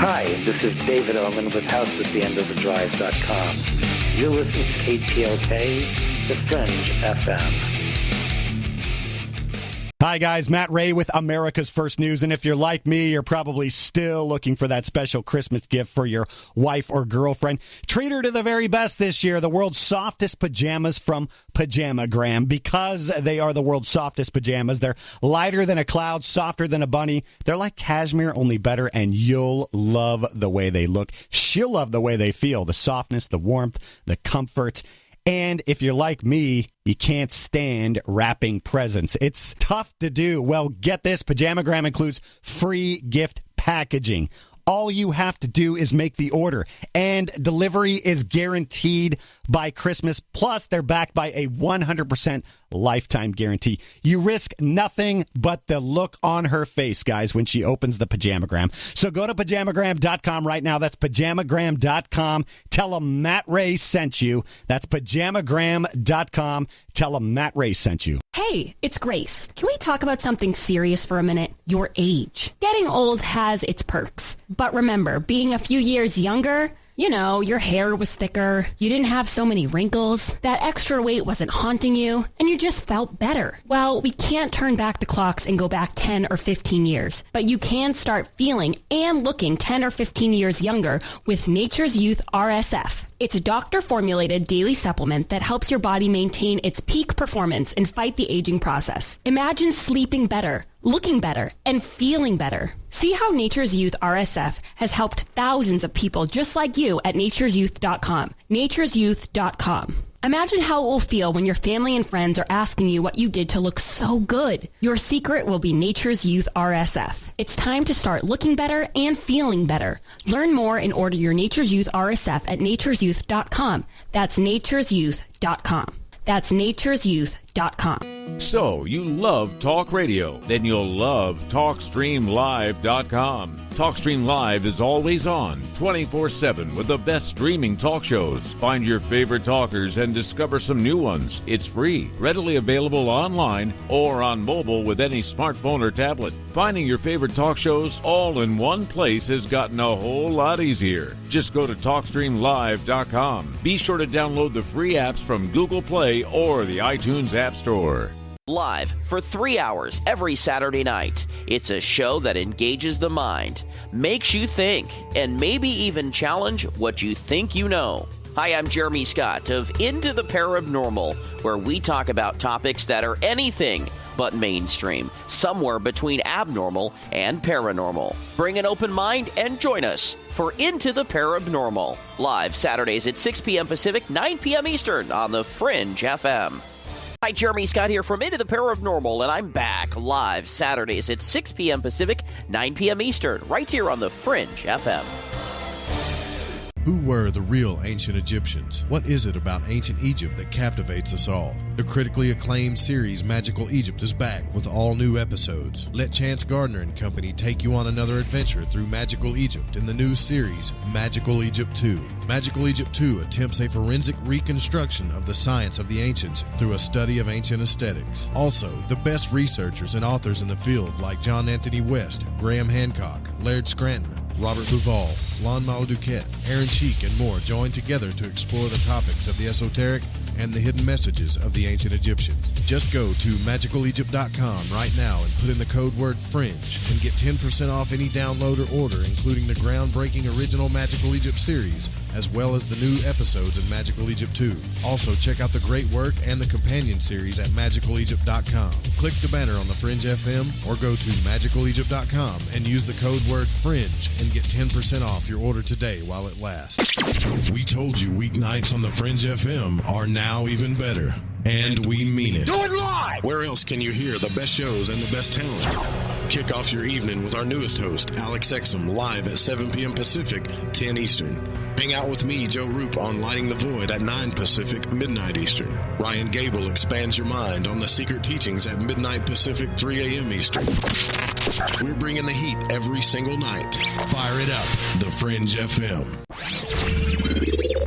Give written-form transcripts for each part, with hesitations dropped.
Hi, this is David Oman with HouseAtTheEndOfTheDrive.com. You're listening to KTLK, The Fringe FM. Hi, guys. Matt Ray with America's First News. And if you're like me, you're probably still looking for that special Christmas gift for your wife or girlfriend. Treat her to the very best this year. The world's softest pajamas from Pajamagram. Because they are the world's softest pajamas, they're lighter than a cloud, softer than a bunny. They're like cashmere, only better, and you'll love the way they look. She'll love the way they feel. The softness, the warmth, the comfort. And if you're like me, you can't stand wrapping presents. It's tough to do. Well, get this. Pajamagram includes free gift packaging. All you have to do is make the order, and delivery is guaranteed by Christmas. Plus, they're backed by a 100% lifetime guarantee. You risk nothing but the look on her face, guys, when she opens the Pajamagram. So go to Pajamagram.com right now. That's Pajamagram.com. Tell them Matt Ray sent you. That's Pajamagram.com. Tell them Matt Ray sent you. Hey, it's Grace. Can we talk about something serious for a minute? Your age. Getting old has its perks. But remember, being a few years younger, you know, your hair was thicker, you didn't have so many wrinkles, that extra weight wasn't haunting you, and you just felt better. Well, we can't turn back the clocks and go back 10 or 15 years, but you can start feeling and looking 10 or 15 years younger with Nature's Youth RSF. It's a doctor-formulated daily supplement that helps your body maintain its peak performance and fight the aging process. Imagine sleeping better, looking better, and feeling better. See how Nature's Youth RSF has helped thousands of people just like you at nature'syouth.com. nature'syouth.com. Imagine how it will feel when your family and friends are asking you what you did to look so good. Your secret will be Nature's Youth RSF. It's time to start looking better and feeling better. Learn more and order your Nature's Youth RSF at nature'syouth.com. That's nature'syouth.com. That's nature'syouth.com. So, you love talk radio? Then you'll love TalkStreamLive.com. TalkStream Live is always on, 24/7 with the best streaming talk shows. Find your favorite talkers and discover some new ones. It's free, readily available online or on mobile with any smartphone or tablet. Finding your favorite talk shows all in one place has gotten a whole lot easier. Just go to TalkStreamLive.com. Be sure to download the free apps from Google Play or the iTunes App Store. Live for 3 hours every Saturday night. It's a show that engages the mind, makes you think, and maybe even challenge what you think you know. Hi, I'm Jeremy Scott of Into the Paranormal, where we talk about topics that are anything but mainstream, somewhere between abnormal and paranormal. Bring an open mind and join us for Into the Paranormal, live Saturdays at 6 p.m. Pacific, 9 p.m. Eastern on the Fringe FM. Hi, Jeremy Scott here from Into the Paranormal, and I'm back live Saturdays at 6 p.m. Pacific, 9 p.m. Eastern, right here on the Fringe FM. Who were the real ancient Egyptians? What is it about ancient Egypt that captivates us all? The critically acclaimed series Magical Egypt is back with all new episodes. Let Chance Gardner and company take you on another adventure through Magical Egypt in the new series Magical Egypt 2. Magical Egypt 2 attempts a forensic reconstruction of the science of the ancients through a study of ancient aesthetics. Also, the best researchers and authors in the field like John Anthony West, Graham Hancock, Laird Scranton, Robert Bouval, Lon Duquette, Aaron Cheek, and more join together to explore the topics of the esoteric and the hidden messages of the ancient Egyptians. Just go to magicalegypt.com right now and put in the code word FRINGE and get 10% off any download or order, including the groundbreaking original Magical Egypt series, as well as the new episodes in Magical Egypt 2. Also, check out the great work and the companion series at magicalegypt.com. Click the banner on the Fringe FM or go to magicalegypt.com and use the code word FRINGE and get 10% off your order today while it lasts. We told you weeknights on the Fringe FM are now even better. And we mean it. Do it live! Where else can you hear the best shows and the best talent? Kick off your evening with our newest host, Alex Exum, live at 7 p.m. Pacific, 10 Eastern. Hang out with me, Joe Roop, on Lighting the Void at 9 Pacific, midnight Eastern. Ryan Gable expands your mind on the secret teachings at midnight Pacific, 3 a.m. Eastern. We're bringing the heat every single night. Fire it up, the Fringe FM.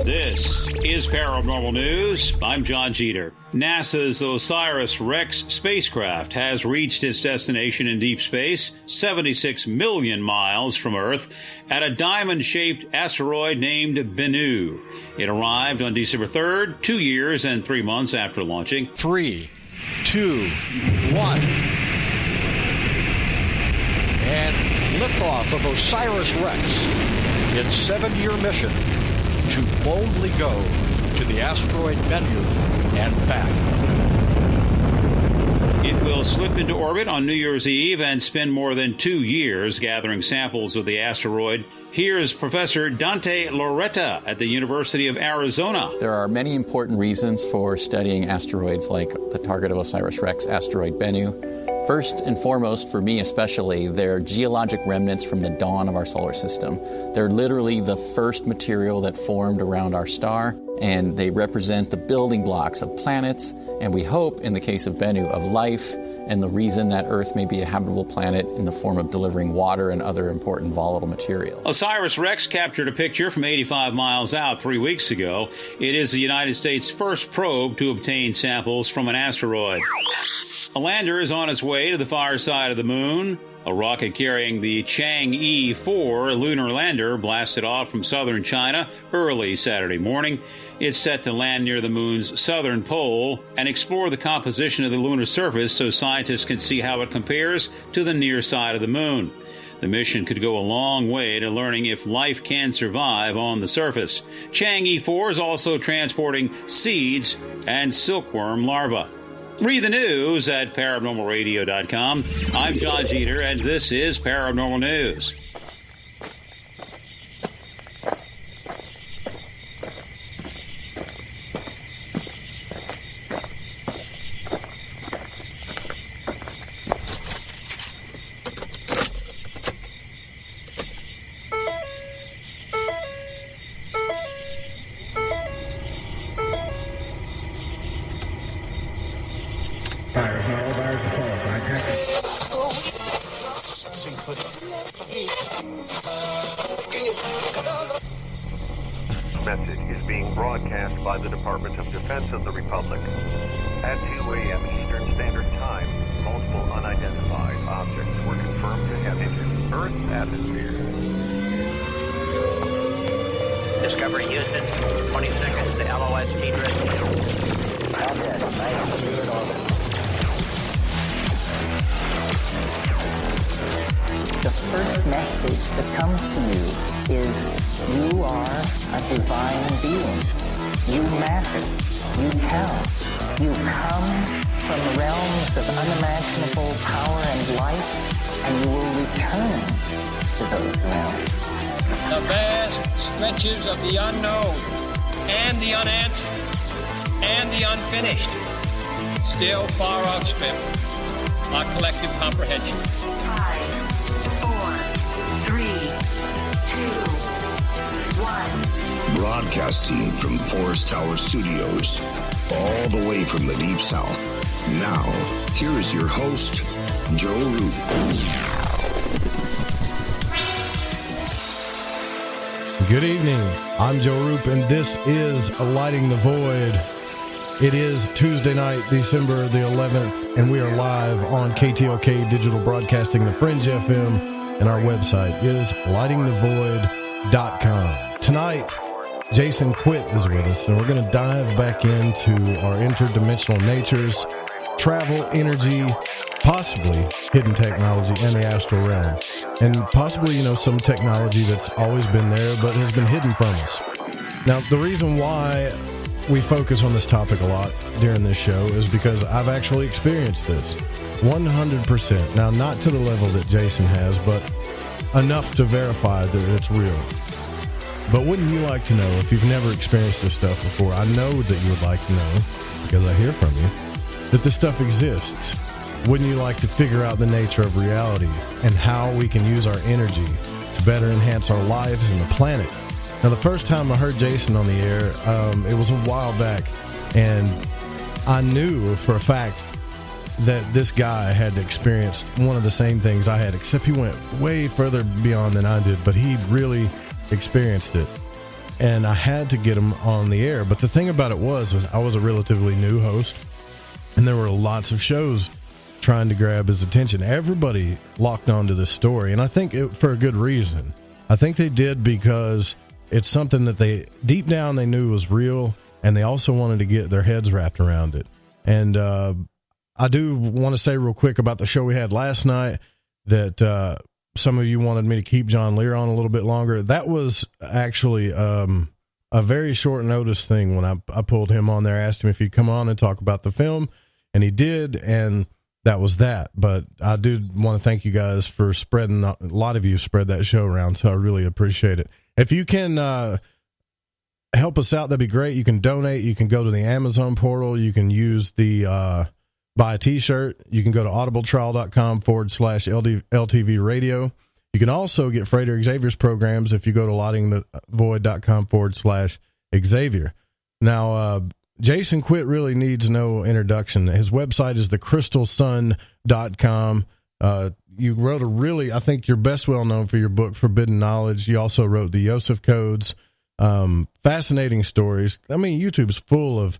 This is Paranormal News. I'm John Jeter. NASA's OSIRIS-REx spacecraft has reached its destination in deep space, 76 million miles from Earth, at a diamond-shaped asteroid named Bennu. It arrived on December 3rd, 2 years and 3 months after launching. 3, 2, 1. And liftoff of OSIRIS-REx, its 7-year mission to boldly go to the asteroid Bennu and back. It will slip into orbit on New Year's Eve and spend more than 2 years gathering samples of the asteroid. Here's Professor Dante Loretta at the University of Arizona. There are many important reasons for studying asteroids like the target of OSIRIS-REx, asteroid Bennu. First and foremost, for me especially, they're geologic remnants from the dawn of our solar system. They're literally the first material that formed around our star, and they represent the building blocks of planets, and we hope, in the case of Bennu, of life, and the reason that Earth may be a habitable planet in the form of delivering water and other important volatile material. OSIRIS-REx captured a picture from 85 miles out 3 weeks ago. It is the United States' first probe to obtain samples from an asteroid. A lander is on its way to the far side of the moon. A rocket carrying the Chang'e 4 lunar lander blasted off from southern China early Saturday morning. It's set to land near the moon's southern pole and explore the composition of the lunar surface so scientists can see how it compares to the near side of the moon. The mission could go a long way to learning if life can survive on the surface. Chang'e 4 is also transporting seeds and silkworm larvae. Read the news at ParanormalRadio.com. I'm John Jeter, and this is Paranormal News. Message is being broadcast by the Department of Defense of the Republic. At 2 a.m. Eastern Standard Time, multiple unidentified objects were confirmed to have entered Earth's atmosphere. Discovery Houston, 20 seconds to LOS T-Drift. Contact, nice to be in orbit. The first message that comes to you is you are a divine being. You matter. You count. You come from realms of unimaginable power and light, and you will return to those realms. The vast stretches of the unknown and the unanswered and the unfinished still far outstrip our collective comprehension. 5, 4, 3, 2, 1. Broadcasting from Forest Tower Studios, all the way from the Deep South. Now, here is your host, Joe Root. Good evening. I'm Joe Roop, and this is Lighting the Void. It is Tuesday night, December the 11th, and we are live on KTLK Digital Broadcasting, the Fringe FM, and our website is lightingthevoid.com. Tonight, Jason Quitt is with us, and we're going to dive back into our interdimensional natures, travel, energy, possibly hidden technology, and the astral realm. And possibly, some technology that's always been there but has been hidden from us. Now, the reason why we focus on this topic a lot during this show is because I've actually experienced this 100%. Now, not to the level that Jason has, but enough to verify that it's real. But wouldn't you like to know, if you've never experienced this stuff before, I know that you would like to know, because I hear from you, that this stuff exists. Wouldn't you like to figure out the nature of reality and how we can use our energy to better enhance our lives and the planet? Now, the first time I heard Jason on the air, it was a while back, and I knew for a fact that this guy had experienced one of the same things I had, except he went way further beyond than I did, but he really experienced it. and I had to get him on the air. But the thing about it was I was a relatively new host, and there were lots of shows trying to grab his attention. Everybody locked onto this story, and I think for a good reason. I think they did because it's something that they deep down they knew was real, and they also wanted to get their heads wrapped around it. And I do want to say real quick about the show we had last night that some of you wanted me to keep John Lear on a little bit longer. That was actually a very short notice thing when I pulled him on there, asked him if he'd come on and talk about the film, and he did, and that was that. But I do want to thank you guys for spreading, a lot of you spread that show around, so I really appreciate it. If you can help us out, that'd be great. You can donate. You can go to the Amazon portal. You can use the buy a t-shirt. You can go to audibletrial.com/LTV radio. You can also get Freighter Xavier's programs if you go to lightingthevoid.com/Xavier. Now, Jason Quitt really needs no introduction. His website is thecrystalsun.com. You wrote I think you're best well known for your book, Forbidden Knowledge. You also wrote the Yosef Codes. Fascinating stories. I mean, YouTube's full of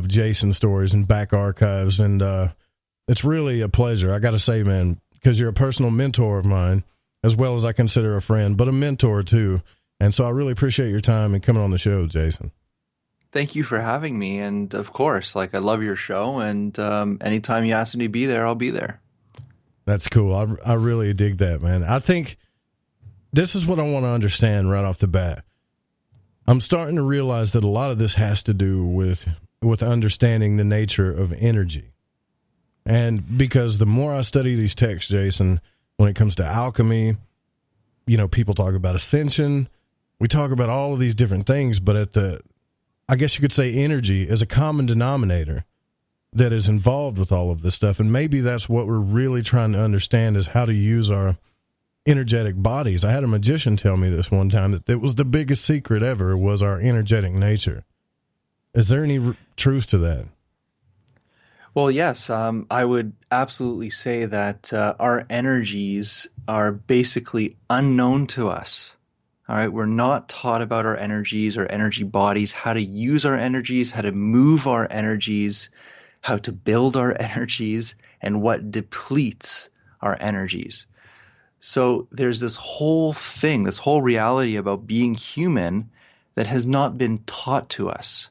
Jason stories and back archives, and it's really a pleasure, I got to say, man, because you're a personal mentor of mine, as well as I consider a friend, but a mentor too. And so I really appreciate your time and coming on the show, Jason. Thank you for having me. And of course, I love your show, and anytime you ask me to be there, I'll be there. That's cool. I really dig that, man. I think this is what I want to understand right off the bat. I'm starting to realize that a lot of this has to do with understanding the nature of energy. And because the more I study these texts, Jason, when it comes to alchemy, people talk about ascension. We talk about all of these different things, but I guess you could say energy is a common denominator that is involved with all of this stuff. And maybe that's what we're really trying to understand, is how to use our energetic bodies. I had a magician tell me this one time, that it was the biggest secret ever, was our energetic nature. Is there any truth to that? Well, yes. I would absolutely say that our energies are basically unknown to us. All right. We're not taught about our energies, our energy bodies, how to use our energies, how to move our energies, how to build our energies, and what depletes our energies. So there's this whole thing, this whole reality about being human that has not been taught to us.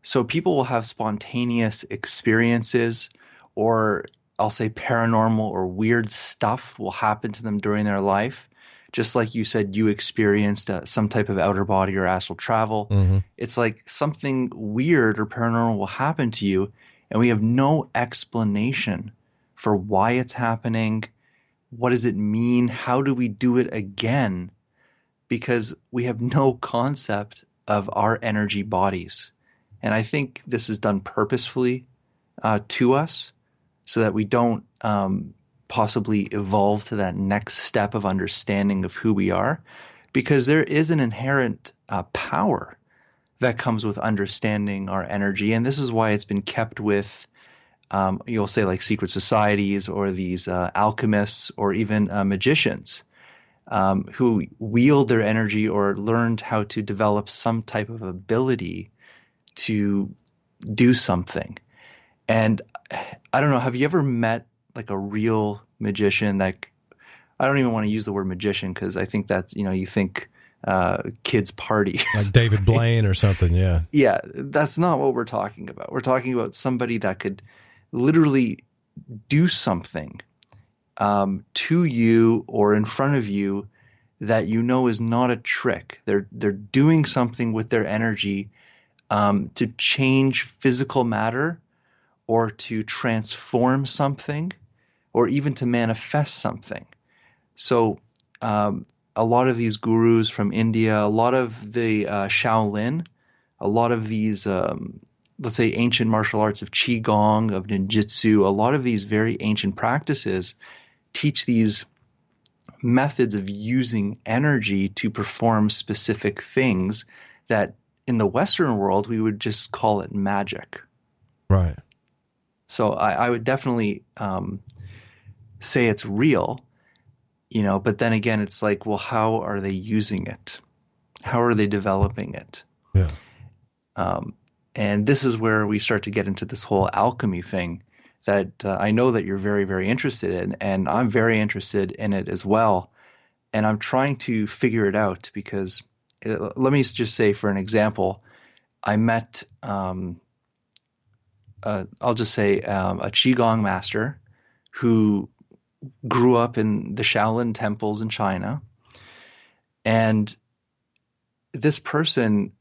So people will have spontaneous experiences, or I'll say paranormal or weird stuff will happen to them during their life. Just like you said, you experienced some type of outer body or astral travel. Mm-hmm. It's like something weird or paranormal will happen to you, and we have no explanation for why it's happening. What does it mean? How do we do it again? Because we have no concept of our energy bodies. And I think this is done purposefully to us so that we don't possibly evolve to that next step of understanding of who we are, because there is an inherent power that comes with understanding our energy. And this is why it's been kept with, you'll say, secret societies, or these alchemists, or even magicians who wield their energy or learned how to develop some type of ability to do something. And I don't know, have you ever met a real magician? I don't even want to use the word magician, because I think that's, you think kids party. Like David Blaine or something, yeah. Yeah, that's not what we're talking about. We're talking about somebody that could literally do something to you or in front of you that is not a trick. They're doing something with their energy to change physical matter, or to transform something, or even to manifest something. So a lot of these gurus from India, a lot of the Shaolin, a lot of these, let's say, ancient martial arts of Qigong, of ninjutsu, a lot of these very ancient practices teach these methods of using energy to perform specific things that in the Western world we would just call it magic. Right. So I would definitely say it's real, but then again, it's well, how are they using it? How are they developing it? Yeah. And this is where we start to get into this whole alchemy thing that I know that you're very, very interested in, and I'm very interested in it as well. And I'm trying to figure it out because let me just say, for an example, I met, I'll just say, a Qigong master who grew up in the Shaolin temples in China. And this person,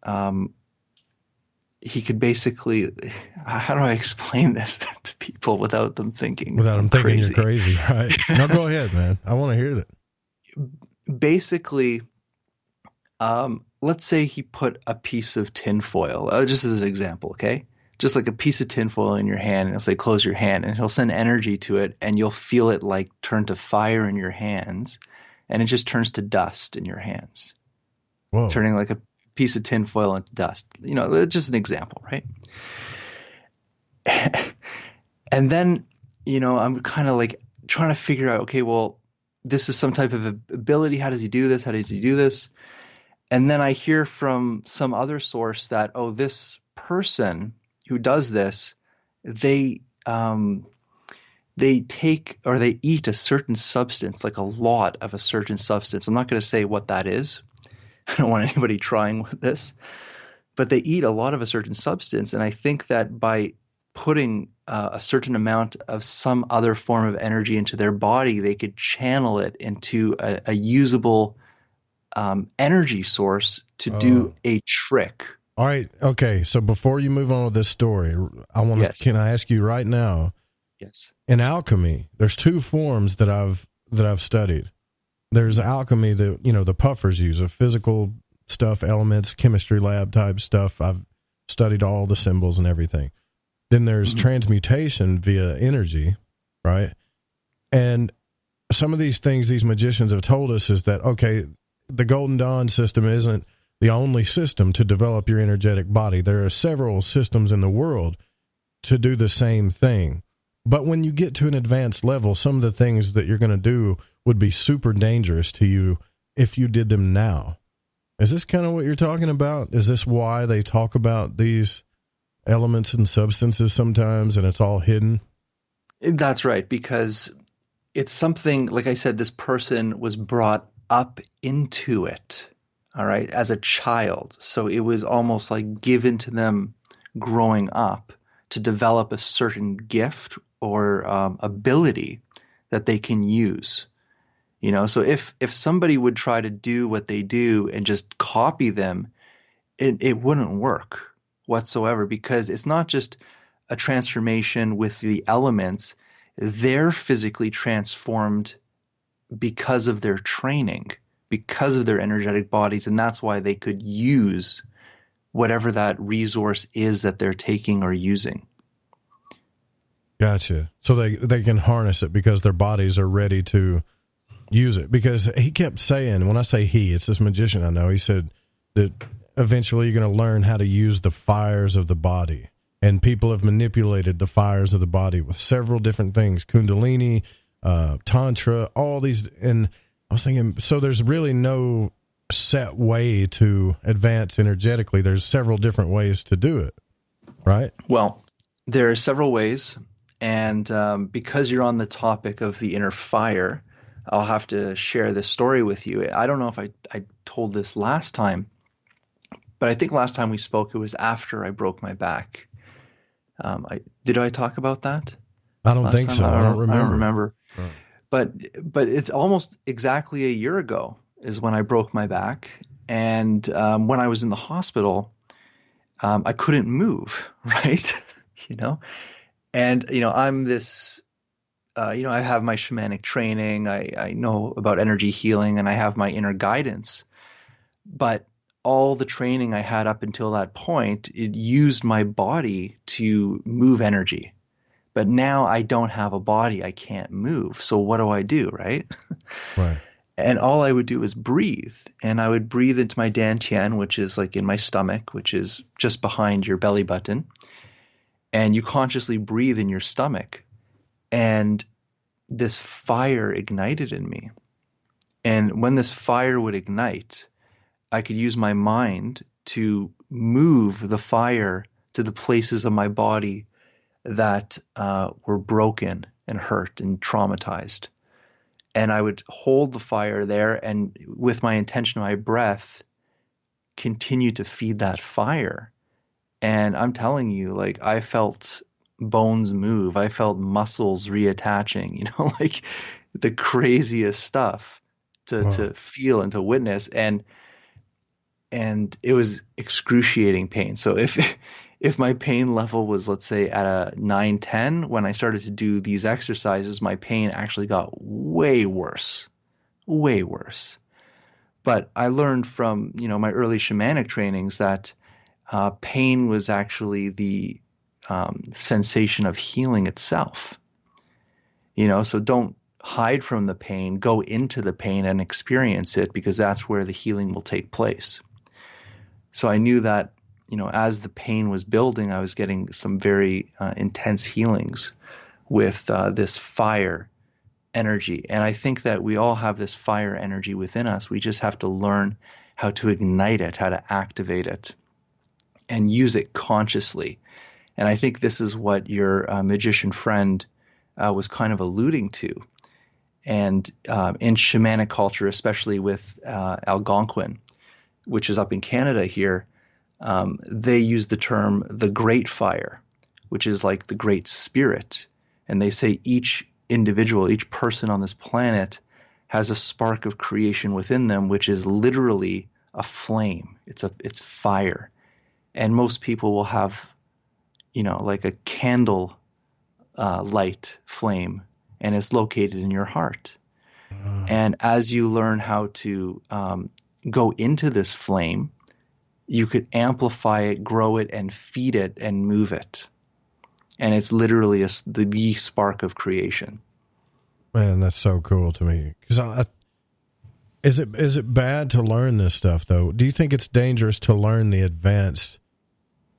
he could basically, how do I explain this to people without them thinking? Without them thinking you're crazy, right? No, go ahead, man. I want to hear that. Basically, let's say he put a piece of tinfoil, just as an example, okay? Just like a piece of tinfoil in your hand, and he'll say, close your hand, and he'll send energy to it, and you'll feel it like turn to fire in your hands, and it just turns to dust in your hands. Whoa. Turning like a piece of tinfoil into dust. You know, just an example, right? And then, you know, I'm kind of like trying to figure out, okay, well, this is some type of ability. How does he do this? How does he do this? And then I hear from some other source that, oh, this person who does this, they take or they eat a certain substance, like a lot of a certain substance. I'm not going to say what that is. I don't want anybody trying with this, but they eat a lot of a certain substance. And I think that by putting a certain amount of some other form of energy into their body, they could channel it into a usable energy source to do a trick. All right. Okay. So before you move on with this story, I want to, can I ask you right now? Yes. In alchemy, there's two forms that I've studied. There's alchemy that, you know, the puffers use, of physical stuff, elements, chemistry lab type stuff. I've studied all the symbols and everything. Then there's transmutation via energy, right? And some of these things these magicians have told us is that, okay, the Golden Dawn system isn't the only system to develop your energetic body. There are several systems in the world to do the same thing. But when you get to an advanced level, some of the things that you're going to do would be super dangerous to you if you did them now. Is this kind of what you're talking about? Is this why they talk about these elements and substances sometimes and it's all hidden? That's right, because it's something, like I said, this person was brought up into it, all right, as a child. So it was almost like given to them growing up to develop a certain gift or ability that they can use. You know, so if somebody would try to do what they do and just copy them, it wouldn't work whatsoever, because it's not just a transformation with the elements. They're physically transformed because of their training, because of their energetic bodies, and that's why they could use whatever that resource is that they're taking or using. Gotcha. So they can harness it because their bodies are ready to use it. Because he kept saying, when I say he, it's this magician I know, he said that eventually you're going to learn how to use the fires of the body. And people have manipulated the fires of the body with several different things, Kundalini, Tantra, all these. And I was thinking, so there's really no set way to advance energetically. There's several different ways to do it, right? Well, there are several ways. And because you're on the topic of the inner fire, I'll have to share this story with you. I don't know if I told this last time, but I think last time we spoke, it was after I broke my back. Did I talk about that? I don't think so. I don't remember. I don't remember. Right. But it's almost exactly a year ago is when I broke my back. And when I was in the hospital, I couldn't move, right? You know? And, you know, I'm this, you know, I have my shamanic training. I know about energy healing, and I have my inner guidance. But all the training I had up until that point, it used my body to move energy. But now I don't have a body. I can't move. So what do, right? Right. And all I would do is breathe. And I would breathe into my dantian, which is like in my stomach, which is just behind your belly button. And you consciously breathe in your stomach. And this fire ignited in me. And when this fire would ignite, I could use my mind to move the fire to the places of my body that were broken and hurt and traumatized. And I would hold the fire there, and with my intention of my breath, continue to feed that fire. And I'm telling you, like, I felt bones move. I felt muscles reattaching, like the craziest stuff to feel and to witness. And it was excruciating pain. So if my pain level was, let's say, at a 9-10, when I started to do these exercises, my pain actually got way worse. But I learned from, my early shamanic trainings that pain was actually the sensation of healing itself. So don't hide from the pain, go into the pain and experience it, because that's where the healing will take place. So I knew that, as the pain was building, I was getting some very intense healings with this fire energy. And I think that we all have this fire energy within us. We just have to learn how to ignite it, how to activate it, and use it consciously. And I think this is what your magician friend was kind of alluding to. And in shamanic culture, especially with Algonquin, which is up in Canada here, they use the term the Great Fire, which is like the Great Spirit. And they say each individual, each person on this planet has a spark of creation within them, which is literally a flame. It's fire. And most people will have, like a candle light flame, and it's located in your heart. And as you learn how to go into this flame, you could amplify it, grow it, and feed it and move it. And it's literally the spark of creation. Man, that's so cool to me. Because is it bad to learn this stuff, though? Do you think it's dangerous to learn the advanced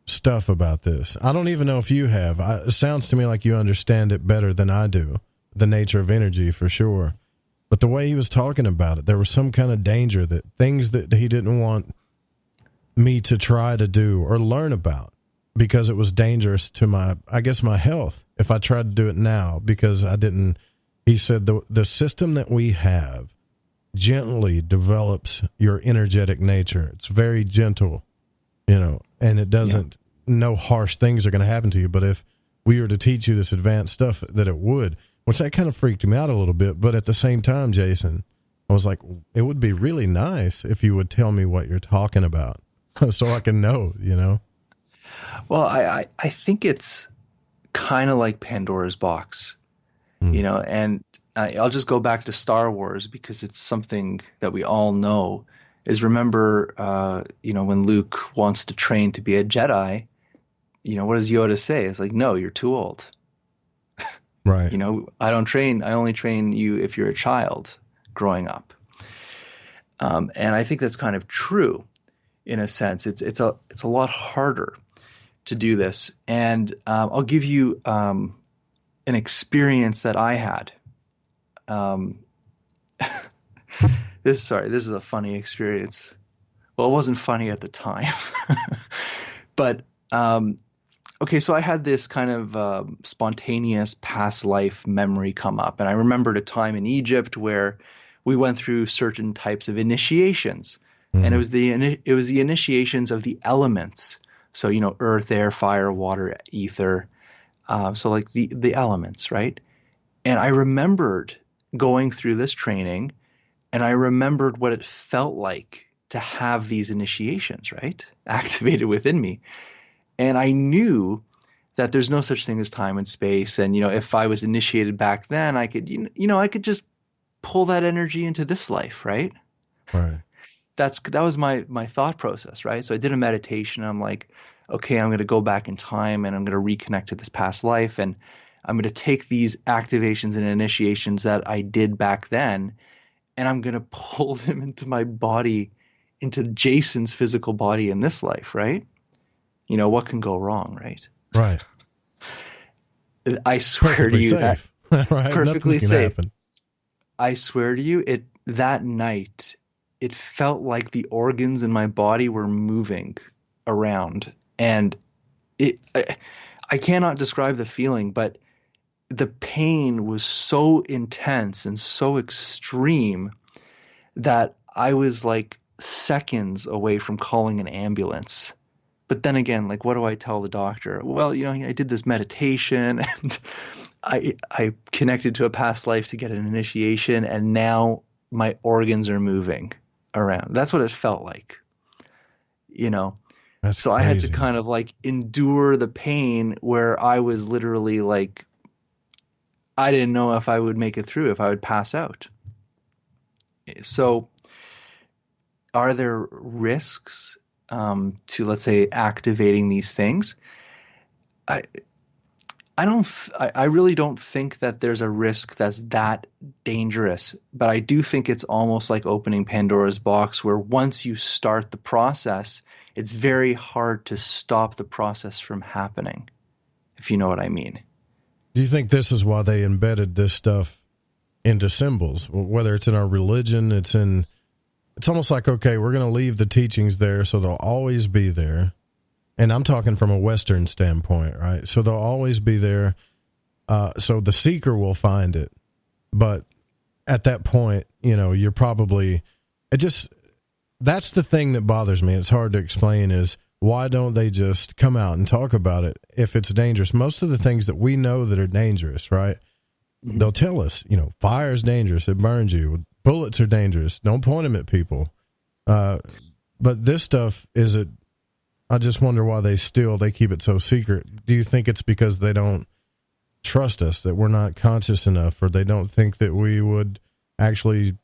stuff about this? I don't even know if you have. It sounds to me like you understand it better than I do, the nature of energy for sure. But the way he was talking about it, there was some kind of danger, that things that he didn't want me to try to do or learn about, because it was dangerous to my health if I tried to do it now, because I didn't. He said the system that we have gently develops your energetic nature. It's very gentle, and it doesn't, no harsh things are going to happen to you. But if we were to teach you this advanced stuff, that it would, which that kind of freaked me out a little bit. But at the same time, Jason, I was like, it would be really nice if you would tell me what you're talking about so I can know, Well, I think it's kind of like Pandora's box, and I'll just go back to Star Wars because it's something that we all know. Is remember, when Luke wants to train to be a Jedi, what does Yoda say? It's like, no, you're too old. Right. I only train you if you're a child growing up. And I think that's kind of true in a sense. It's a lot harder to do this. And I'll give you an experience that I had. This is a funny experience. Well, it wasn't funny at the time, but okay. So I had this kind of spontaneous past life memory come up, and I remembered a time in Egypt where we went through certain types of initiations, and it was the initiations of the elements. So earth, air, fire, water, ether. So like the elements, right? And I remembered going through this training, and I remembered what it felt like to have these initiations, right, activated within me. And I knew that there's no such thing as time and space. And, if I was initiated back then, I could, I could just pull that energy into this life, right? Right. That was my thought process, right? So I did a meditation. I'm like, okay, I'm going to go back in time, and I'm going to reconnect to this past life, and I'm going to take these activations and initiations that I did back then, and I'm going to pull them into my body, into Jason's physical body in this life, right? What can go wrong, right? Right. I swear perfectly to you, safe. Right? Perfectly Nothing can safe. happen. I swear to you, that night, it felt like the organs in my body were moving around. And I cannot describe the feeling, but the pain was so intense and so extreme that I was like seconds away from calling an ambulance. But then again, like, what do I tell the doctor? Well, I did this meditation and I connected to a past life to get an initiation, and now my organs are moving around. That's what it felt like, That's so crazy. I had to kind of like endure the pain where I was literally like, I didn't know if I would make it through, if I would pass out. So are there risks to, let's say, activating these things? I really don't think that there's a risk that's that dangerous, but I do think it's almost like opening Pandora's box, where once you start the process, it's very hard to stop the process from happening, if you know what I mean. Do you think this is why they embedded this stuff into symbols? Whether it's in our religion, it's almost like, okay, we're going to leave the teachings there, so they'll always be there. And I'm talking from a Western standpoint, right? So they'll always be there. So the seeker will find it. But at that point, you're probably, that's the thing that bothers me. It's hard to explain is, why don't they just come out and talk about it if it's dangerous? Most of the things that we know that are dangerous, right? Mm-hmm. They'll tell us, fire is dangerous. It burns you. Bullets are dangerous. Don't point them at people. But this stuff I just wonder why they keep it so secret. Do you think it's because they don't trust us, that we're not conscious enough, or they don't think that we would actually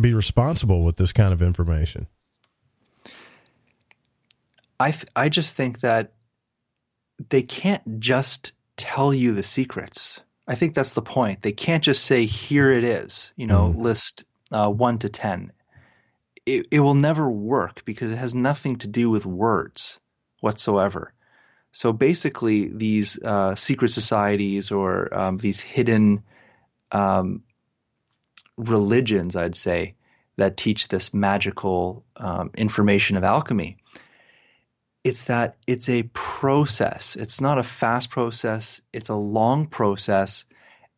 be responsible with this kind of information? I just think that they can't just tell you the secrets. I think that's the point. They can't just say, here it is, list 1 to 10. It will never work because it has nothing to do with words whatsoever. So basically these secret societies or these hidden religions, I'd say, that teach this magical information of alchemy, it's that it's a process. It's not a fast process. It's a long process.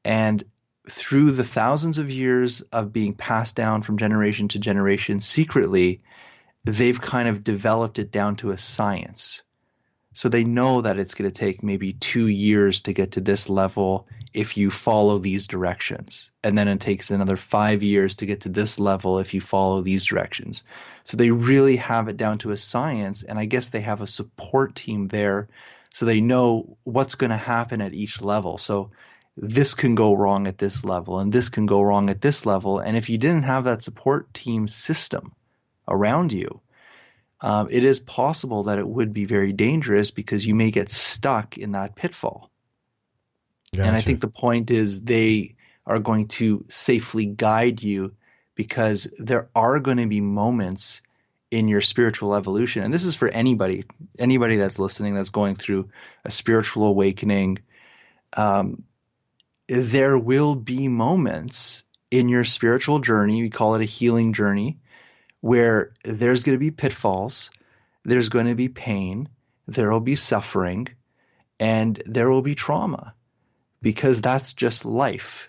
And through the thousands of years of being passed down from generation to generation secretly, they've kind of developed it down to a science. So they know that it's going to take maybe 2 years to get to this level if you follow these directions. And then it takes another 5 years to get to this level if you follow these directions. So they really have it down to a science. And I guess they have a support team there so they know what's going to happen at each level. So this can go wrong at this level and this can go wrong at this level. And if you didn't have that support team system around you, it is possible that it would be very dangerous because you may get stuck in that pitfall. Gotcha. And I think the point is they are going to safely guide you because there are going to be moments in your spiritual evolution. And this is for anybody that's listening, that's going through a spiritual awakening. There will be moments in your spiritual journey, we call it a healing journey, where there's going to be pitfalls, there's going to be pain, there will be suffering, and there will be trauma, because that's just life,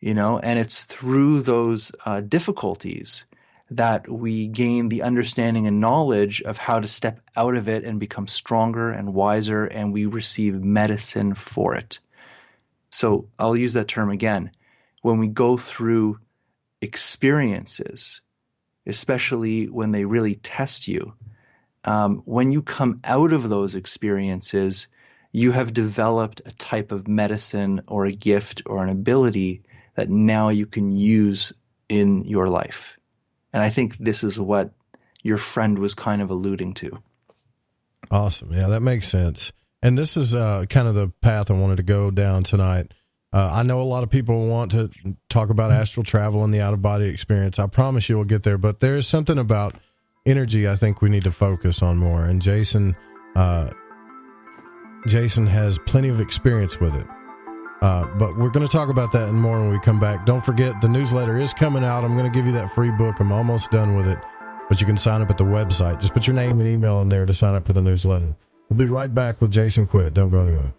and it's through those difficulties that we gain the understanding and knowledge of how to step out of it and become stronger and wiser, and we receive medicine for it. So I'll use that term again. When we go through experiences, especially when they really test you, when you come out of those experiences, you have developed a type of medicine or a gift or an ability that now you can use in your life. And I think this is what your friend was kind of alluding to. Awesome. Yeah, that makes sense. And this is kind of the path I wanted to go down tonight. I know a lot of people want to talk about astral travel and the out-of-body experience. I promise you we'll get there. But there is something about energy I think we need to focus on more. And Jason has plenty of experience with it. But we're going to talk about that and more when we come back. Don't forget, the newsletter is coming out. I'm going to give you that free book. I'm almost done with it. But you can sign up at the website. Just put your name and email in there to sign up for the newsletter. We'll be right back with Jason Quitt. Don't go anywhere.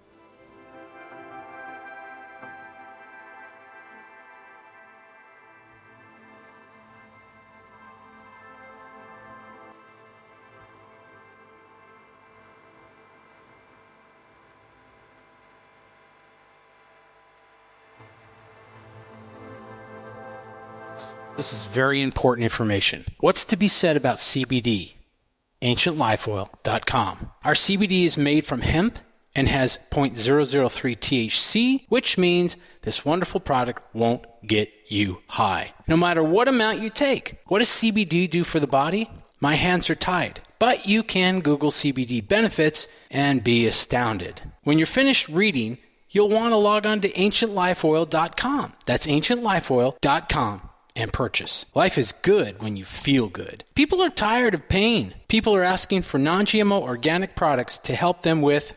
This is very important information. What's to be said about CBD? AncientLifeOil.com. Our CBD is made from hemp and has 0.003 THC, which means this wonderful product won't get you high, no matter what amount you take. What does CBD do for the body? My hands are tied. But you can Google CBD benefits and be astounded. When you're finished reading, you'll want to log on to AncientLifeOil.com. That's AncientLifeOil.com. and purchase. Life is good when you feel good. People are tired of pain. People are asking for non-GMO organic products to help them with,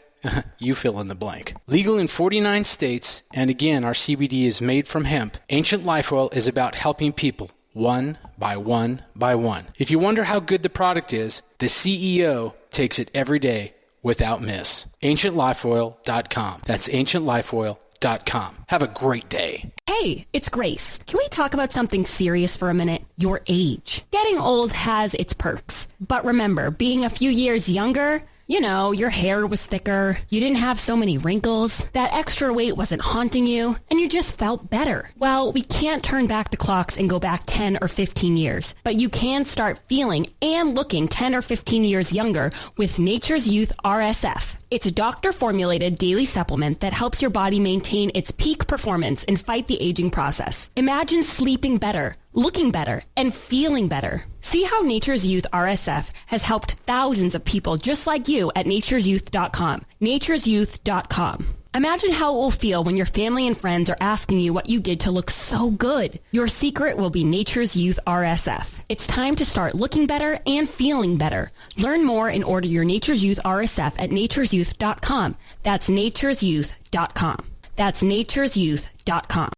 you fill in the blank. Legal in 49 states, and again, our CBD is made from hemp. Ancient Life Oil is about helping people one by one by one. If you wonder how good the product is, the CEO takes it every day without miss. AncientLifeOil.com. That's AncientLifeOil.com. Have a great day. Hey, it's Grace. Can we talk about something serious for a minute? Your age. Getting old has its perks. But remember, being a few years younger, you know, your hair was thicker, you didn't have so many wrinkles, that extra weight wasn't haunting you, and you just felt better. Well, we can't turn back the clocks and go back 10 or 15 years, but you can start feeling and looking 10 or 15 years younger with Nature's Youth RSF. It's a doctor-formulated daily supplement that helps your body maintain its peak performance and fight the aging process. Imagine sleeping better, looking better, and feeling better. See how Nature's Youth RSF has helped thousands of people just like you at nature'syouth.com. nature'syouth.com. Imagine how it will feel when your family and friends are asking you what you did to look so good. Your secret will be Nature's Youth RSF. It's time to start looking better and feeling better. Learn more and order your Nature's Youth RSF at nature'syouth.com. That's nature'syouth.com. That's nature'syouth.com.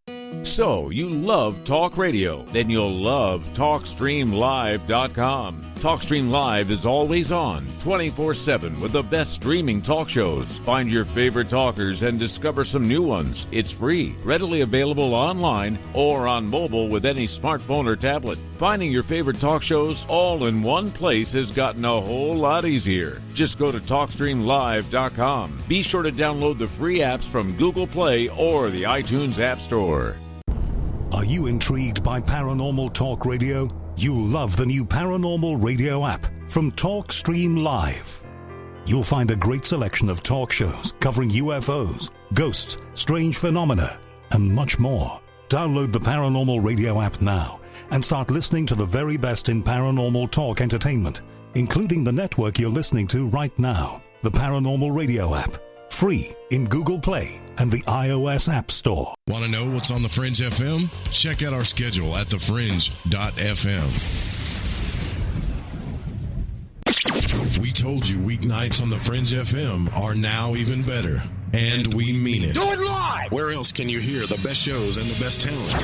So, you love talk radio? Then you'll love TalkStreamLive.com. TalkStream Live is always on, 24/7 with the best streaming talk shows. Find your favorite talkers and discover some new ones. It's free, readily available online or on mobile with any smartphone or tablet. Finding your favorite talk shows all in one place has gotten a whole lot easier. Just go to TalkStreamLive.com. Be sure to download the free apps from Google Play or the iTunes App Store. Are you intrigued by Paranormal Talk Radio? You'll love the new Paranormal Radio app from TalkStream Live. You'll find a great selection of talk shows covering UFOs, ghosts, strange phenomena, and much more. Download the Paranormal Radio app now and start listening to the very best in paranormal talk entertainment, including the network you're listening to right now, the Paranormal Radio app. Free in Google Play and the iOS App Store. Want to know what's on The Fringe FM? Check out our schedule at thefringe.fm. We told you weeknights on The Fringe FM are now even better. And we mean it. Do it live! Where else can you hear the best shows and the best talent?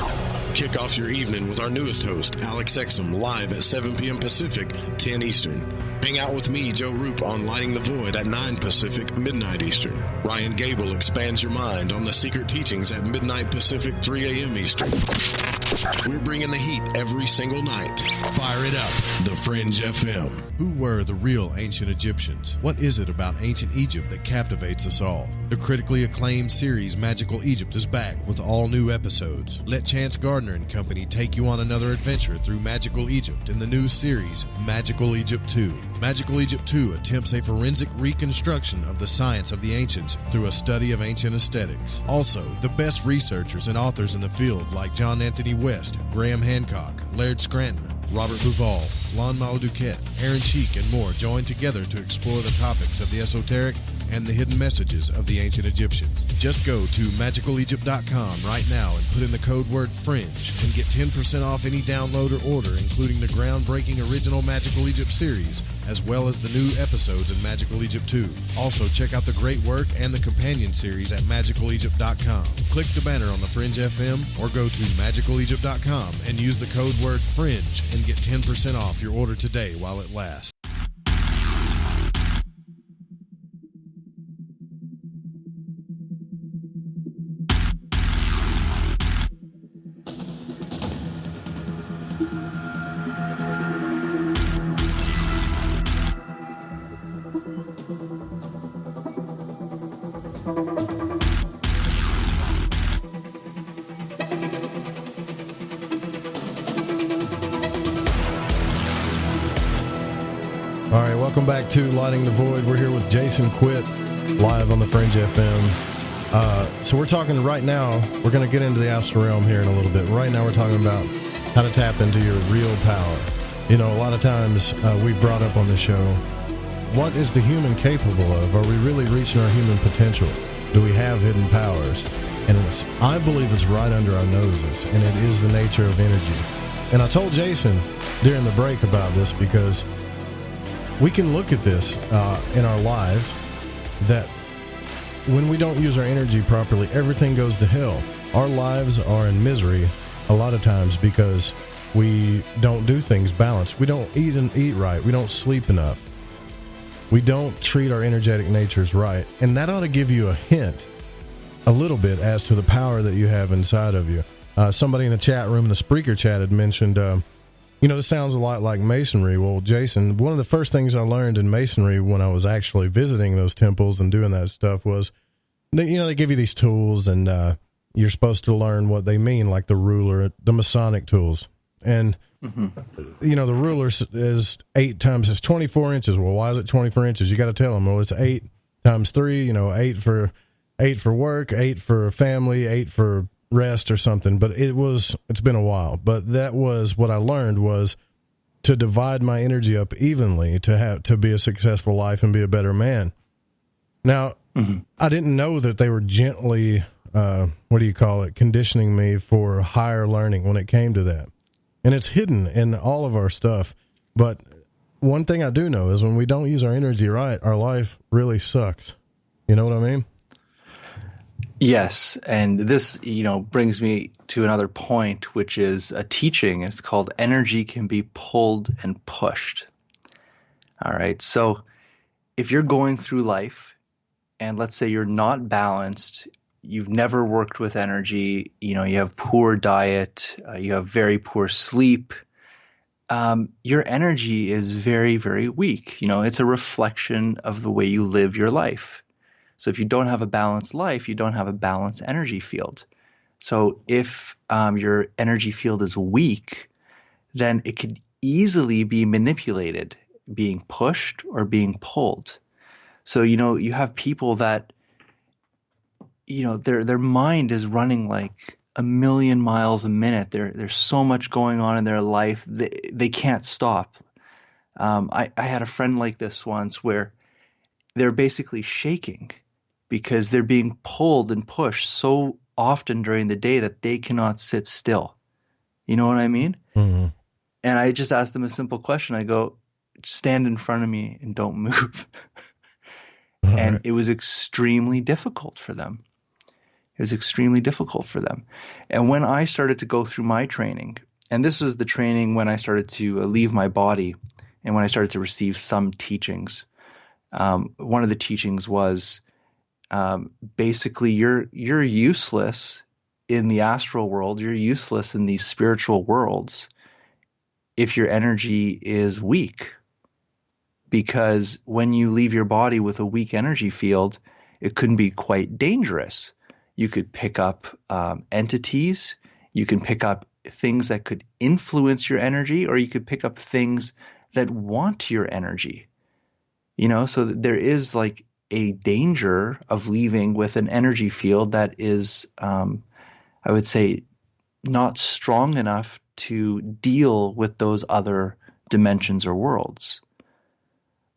Kick off your evening with our newest host, Alex Exum, live at 7 p.m. Pacific, 10 Eastern. Hang out with me, Joe Roop, on Lighting the Void at 9 Pacific, midnight Eastern. Ryan Gable expands your mind on the secret teachings at midnight Pacific, 3 a.m. Eastern. We're bringing the heat every single night. Fire it up, The Fringe FM. Who were the real ancient Egyptians? What is it about ancient Egypt that captivates us all? The critically acclaimed series Magical Egypt is back with all new episodes. Let Chance Gardner and company take you on another adventure through Magical Egypt in the new series Magical Egypt 2. Magical Egypt 2 attempts a forensic reconstruction of the science of the ancients through a study of ancient aesthetics. Also, the best researchers and authors in the field like John Anthony West, Graham Hancock, Laird Scranton, Robert Bouval, Lon Malo Duquette, Aaron Cheek, and more join together to explore the topics of the esoteric, and the hidden messages of the ancient Egyptians. Just go to magicalegypt.com right now and put in the code word FRINGE and get 10% off any download or order, including the groundbreaking original Magical Egypt series, as well as the new episodes in Magical Egypt 2. Also, check out the great work and the companion series at magicalegypt.com. Click the banner on the Fringe FM or go to magicalegypt.com and use the code word FRINGE and get 10% off your order today while it lasts. All right, welcome back to Lighting the Void. We're here with Jason Quitt, live on the Fringe FM. So we're talking right now, we're going to get into the astral realm here in a little bit. Right now we're talking about how to tap into your real power. You know, a lot of times we've brought up on the show, what is the human capable of? Are we really reaching our human potential? Do we have hidden powers? And I believe it's right under our noses, and it is the nature of energy. And I told Jason during the break about this because we can look at this in our lives, that when we don't use our energy properly, everything goes to hell. Our lives are in misery a lot of times because we don't do things balanced. We don't eat right. We don't sleep enough. We don't treat our energetic natures right. And that ought to give you a hint, a little bit, as to the power that you have inside of you. Somebody in the chat room, in the Spreaker chat, had mentioned, you know, this sounds a lot like Masonry. Well, Jason, one of the first things I learned in Masonry when I was actually visiting those temples and doing that stuff was, they give you these tools and you're supposed to learn what they mean, like the ruler, the Masonic tools. And, you know, the ruler is 8 times, it's 24 inches. Well, why is it 24 inches? You got to tell them, well, it's 8 times 3, you know, 8 for work, 8 for family, 8 for rest or something. But it's been a while, but that was what I learned, was to divide my energy up evenly to be a successful life and be a better man. Now, I didn't know that they were gently, conditioning me for higher learning when it came to that. And it's hidden in all of our stuff. But one thing I do know is when we don't use our energy right, our life really sucks. You know what I mean? Yes, and this, brings me to another point, which is a teaching. It's called energy can be pulled and pushed. All right, so if you're going through life, and let's say you're not balanced, you've never worked with energy, you have poor diet, you have very poor sleep, your energy is very, very weak. It's a reflection of the way you live your life. So if you don't have a balanced life, you don't have a balanced energy field. So if your energy field is weak, then it could easily be manipulated, being pushed or being pulled. So, you have people that, their mind is running like 1,000,000 miles a minute. There's so much going on in their life. They can't stop. I had a friend like this once where they're basically shaking because they're being pulled and pushed so often during the day that they cannot sit still. You know what I mean? Mm-hmm. And I just asked them a simple question. I go, stand in front of me and don't move. And it was extremely difficult for them. And when I started to go through my training, and this was the training when I started to leave my body and when I started to receive some teachings, one of the teachings was basically you're useless in the astral world, you're useless in these spiritual worlds if your energy is weak. Because when you leave your body with a weak energy field, it can be quite dangerous. You could pick up entities, you can pick up things that could influence your energy, or you could pick up things that want your energy. So there is like a danger of leaving with an energy field that is, I would say, not strong enough to deal with those other dimensions or worlds.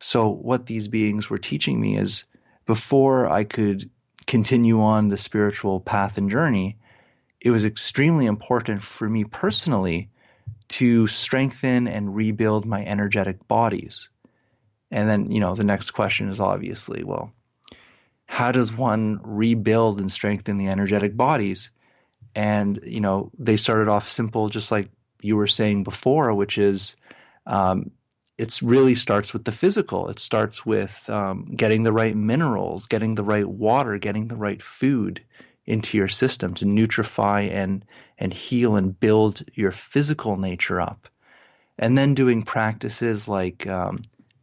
So what these beings were teaching me is before I could continue on the spiritual path and journey, it was extremely important for me personally to strengthen and rebuild my energetic bodies. And then, the next question is obviously, well, how does one rebuild and strengthen the energetic bodies? And, they started off simple, just like you were saying before, which is it really starts with the physical. It starts with getting the right minerals, getting the right water, getting the right food into your system to nutrify and heal and build your physical nature up. And then doing practices like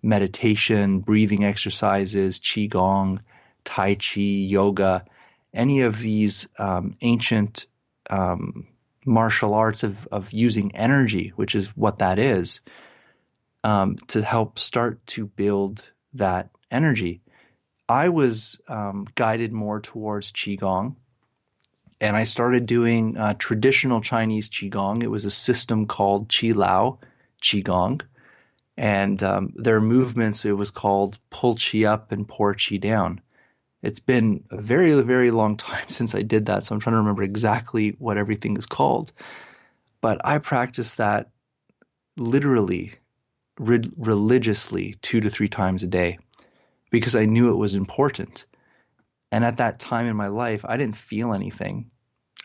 meditation, breathing exercises, qigong, tai chi, yoga, any of these ancient martial arts of using energy, which is what that is, to help start to build that energy. I was guided more towards qigong, and I started doing traditional Chinese qigong. It was a system called Qi Lao qigong, and their movements, it was called pull qi up and pour qi down. It's been a very, very long time since I did that, so I'm trying to remember exactly what everything is called. But I practiced that literally, religiously 2 to 3 times a day because I knew it was important. And at that time in my life, I didn't feel anything.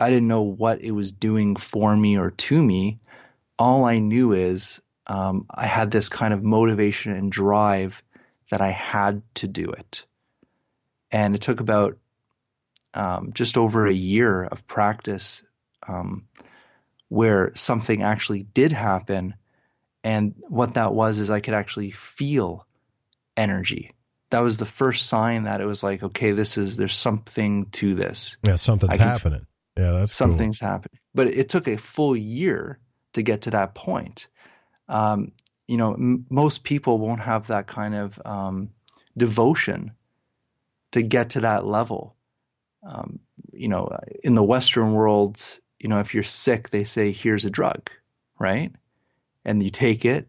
I didn't know what it was doing for me or to me. All I knew is I had this kind of motivation and drive that I had to do it. And it took about just over a year of practice where something actually did happen. And what that was is I could actually feel energy. That was the first sign that it was like, okay, there's something to this. Yeah, something's happening. Yeah, that's something's happening. But it took a full year to get to that point. Most people won't have that kind of devotion to get to that level. In the Western world, if you're sick, they say, here's a drug, right? And you take it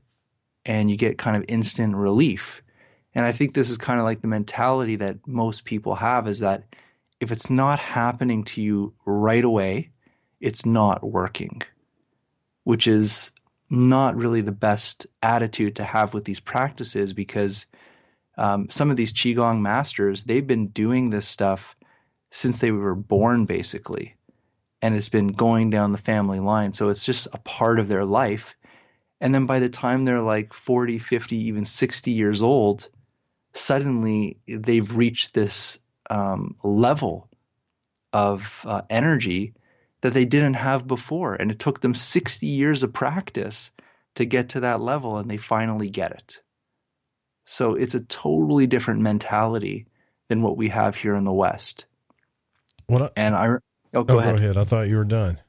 and you get kind of instant relief. And I think this is kind of like the mentality that most people have, is that if it's not happening to you right away, it's not working, which is not really the best attitude to have with these practices, because some of these Qigong masters, they've been doing this stuff since they were born, basically. And it's been going down the family line. So it's just a part of their life. And then by the time they're like 40, 50, even 60 years old, suddenly they've reached this level of energy that they didn't have before. And it took them 60 years of practice to get to that level, and they finally get it. So it's a totally different mentality than what we have here in the West. Go ahead. I thought you were done.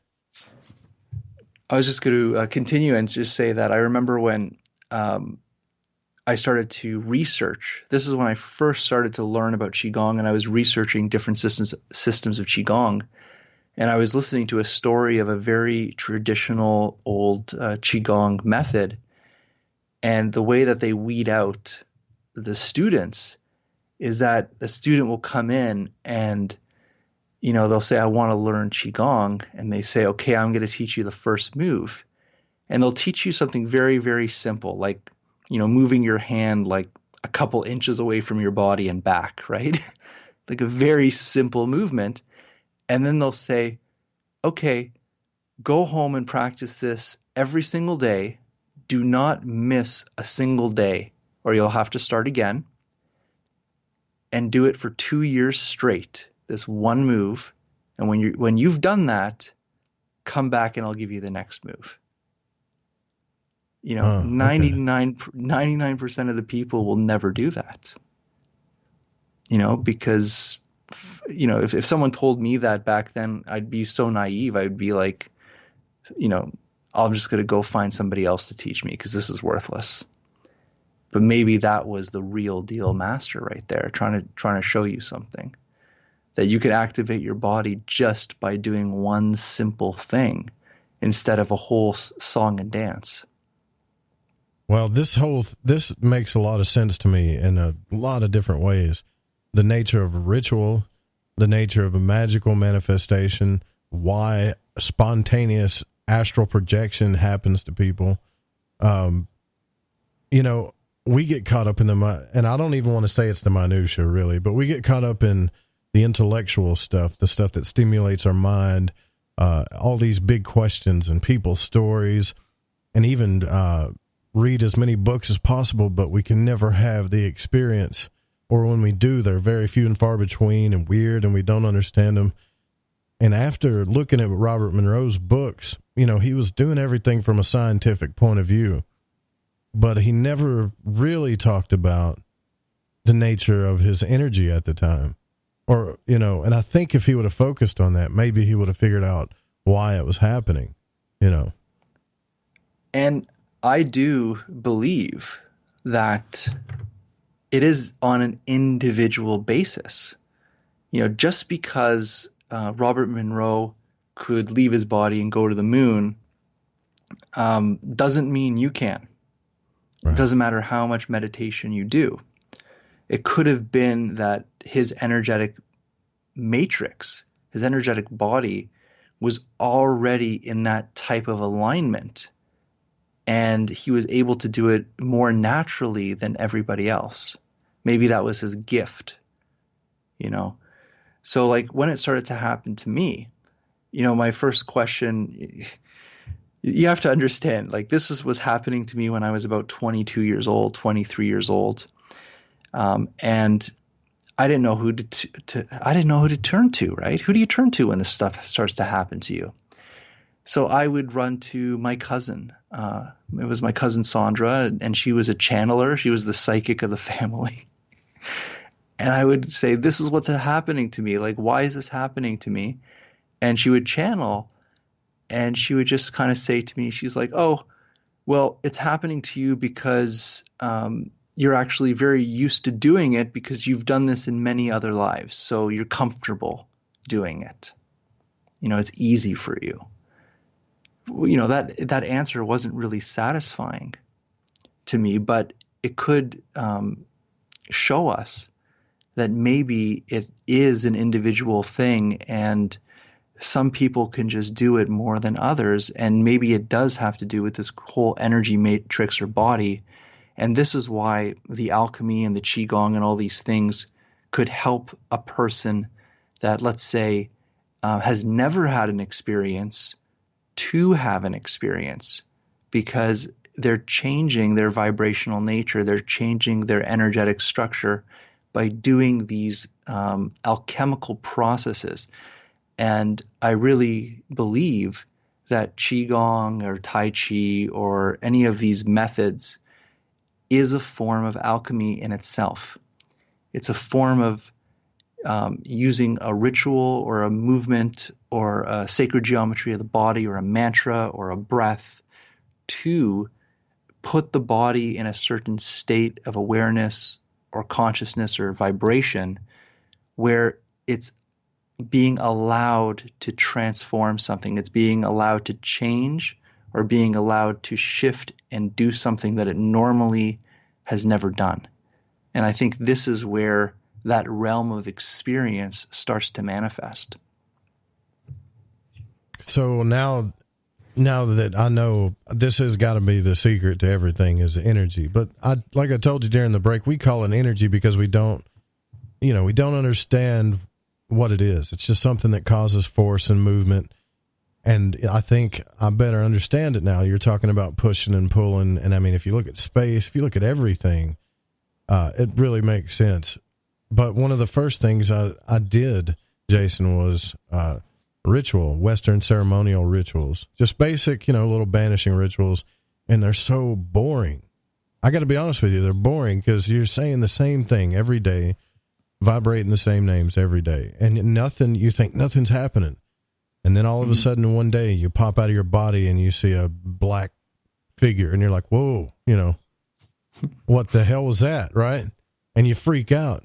I was just going to continue and just say that I remember when I started to research. This is when I first started to learn about Qigong, and I was researching different systems of Qigong. And I was listening to a story of a very traditional old Qigong method. And the way that they weed out the students is that the student will come in and, they'll say, I want to learn Qigong. And they say, okay, I'm going to teach you the first move. And they'll teach you something very, very simple, like, moving your hand like a couple inches away from your body and back, right? Like a very simple movement. And then they'll say, okay, go home and practice this every single day. Do not miss a single day, or you'll have to start again. And do it for 2 years straight, this one move. And when you've done that, come back and I'll give you the next move. 99% of the people will never do that. Because if someone told me that back then, I'd be so naive. I'd be like, I'm just going to go find somebody else to teach me because this is worthless. But maybe that was the real deal master right there, trying to show you something, that you could activate your body just by doing one simple thing instead of a whole song and dance. Well, this makes a lot of sense to me in a lot of different ways. the nature of a ritual, the nature of a magical manifestation, why spontaneous astral projection happens to people. You know, we get caught up in and I don't even want to say it's the minutia really, but we get caught up in the intellectual stuff, the stuff that stimulates our mind, all these big questions and people's stories, and even read as many books as possible, but we can never have the experience, or when we do, they're very few and far between and weird, and we don't understand them. And after looking at Robert Monroe's books, you know, he was doing everything from a scientific point of view, but he never really talked about the nature of his energy at the time. Or, you know, and I think if he would have focused on that, maybe he would have figured out why it was happening, you know. And I do believe that it is on an individual basis. You know, just because Robert Monroe could leave his body and go to the moon doesn't mean you can. Right. It doesn't matter how much meditation you do. It could have been that his energetic matrix, his energetic body, was already in that type of alignment, and he was able to do it more naturally than everybody else. Maybe that was his gift, you know? So like when it started to happen to me, you know, my first question, you have to understand, like was happening to me when I was about 22 years old, 23 years old. And I didn't know who I didn't know who to turn to, right? Who do you turn to when this stuff starts to happen to you? So I would run to my cousin. It was my cousin Sandra, and she was a channeler. She was the psychic of the family. And I would say, this is what's happening to me. Like, why is this happening to me? And she would channel, and she would just kind of say to me, she's like, oh, well, it's happening to you because you're actually very used to doing it because you've done this in many other lives. So you're comfortable doing it. You know, it's easy for you. You know, that answer wasn't really satisfying to me, but it could show us that maybe it is an individual thing, and some people can just do it more than others, and maybe it does have to do with this whole energy matrix or body. And this is why the alchemy and the qigong and all these things could help a person that, let's say, has never had an experience to have an experience, because they're changing their vibrational nature, they're changing their energetic structure by doing these alchemical processes. And I really believe that qigong or tai chi or any of these methods is a form of alchemy in itself. It's a form of using a ritual or a movement or a sacred geometry of the body or a mantra or a breath to put the body in a certain state of awareness or consciousness or vibration where it's being allowed to transform something. It's being allowed to change or being allowed to shift and do something that it normally has never done. And I think this is where that realm of experience starts to manifest. So now that I know this has got to be the secret to everything is energy, but like I told you during the break, we call it energy because we don't understand what it is. It's just something that causes force and movement. And I think I better understand it now. You're talking about pushing and pulling. And I mean, if you look at space, if you look at everything, it really makes sense. But one of the first things I did, Jason, was ritual, Western ceremonial rituals, just basic, little banishing rituals. And they're so boring. I got to be honest with you. They're boring because you're saying the same thing every day, vibrating the same names every day. And you think nothing's happening. And then all of a sudden one day you pop out of your body and you see a black figure and you're like, whoa, what the hell was that? Right. And you freak out.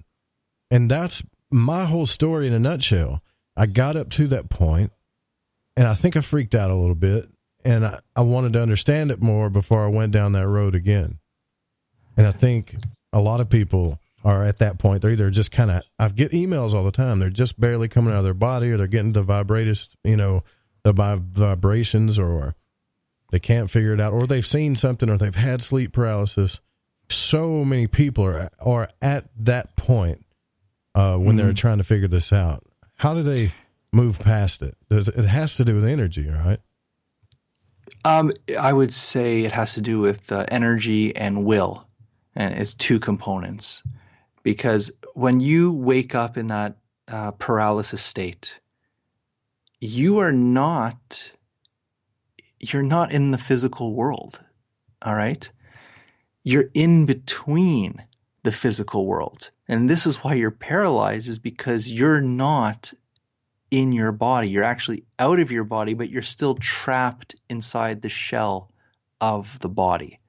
And that's my whole story in a nutshell. I got up to that point and I think I freaked out a little bit and I wanted to understand it more before I went down that road again. And I think a lot of people are at that point. They're either just kind of, I get emails all the time. They're just barely coming out of their body, or they're getting the vibrations, or they can't figure it out, or they've seen something, or they've had sleep paralysis. So many people are at that point when they're trying to figure this out. How do they move past it? It has to do with energy, right? I would say it has to do with energy and will, and it's two components. Because when you wake up in that paralysis state, you're not in the physical world, all right? You're in between the physical world. And this is why you're paralyzed, is because you're not in your body. You're actually out of your body, but you're still trapped inside the shell of the body.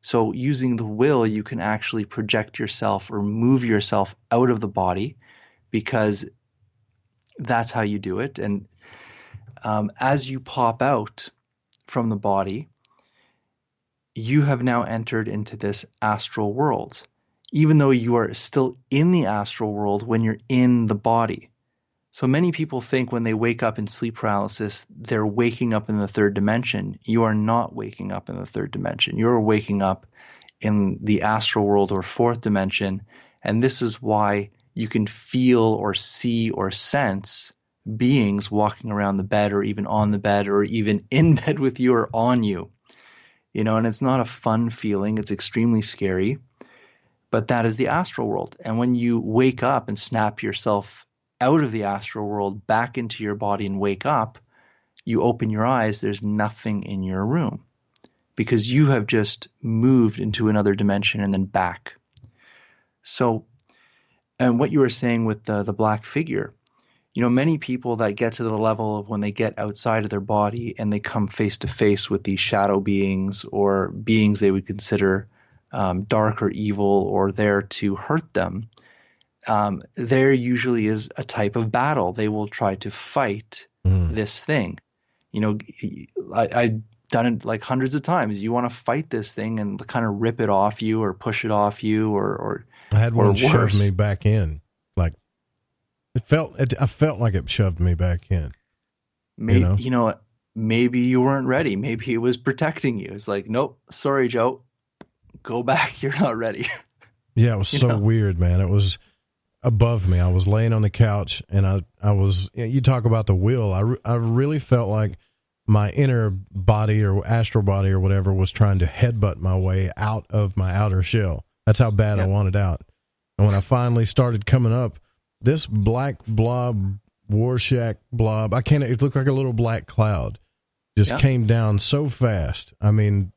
So using the will, you can actually project yourself or move yourself out of the body, because that's how you do it. And as you pop out from the body, you have now entered into this astral world, even though you are still in the astral world when you're in the body. So many people think when they wake up in sleep paralysis, they're waking up in the third dimension. You are not waking up in the third dimension. You're waking up in the astral world or fourth dimension. And this is why you can feel or see or sense beings walking around the bed, or even on the bed, or even in bed with you or on you. And it's not a fun feeling. It's extremely scary. But that is the astral world. And when you wake up and snap yourself out of the astral world back into your body and wake up, you open your eyes, there's nothing in your room, because you have just moved into another dimension and then back. So, and what you were saying with the black figure, many people that get to the level of when they get outside of their body and they come face to face with these shadow beings, or beings they would consider dark or evil, or there to hurt them, there usually is a type of battle. They will try to fight this thing. I've done it like hundreds of times. You want to fight this thing and kind of rip it off you or push it off you, or I had one shove worse. me back in. Like I felt like it shoved me back in. Maybe, maybe you weren't ready. Maybe it was protecting you. It's like, nope, sorry, Joe, go back. You're not ready. Yeah, it was so weird, man. It was above me. I was laying on the couch, and I was, you talk about the will. I really felt like my inner body or astral body or whatever was trying to headbutt my way out of my outer shell. That's how bad I wanted out. And when I finally started coming up, this black blob, Warshak blob, it looked like a little black cloud, just came down so fast. I mean,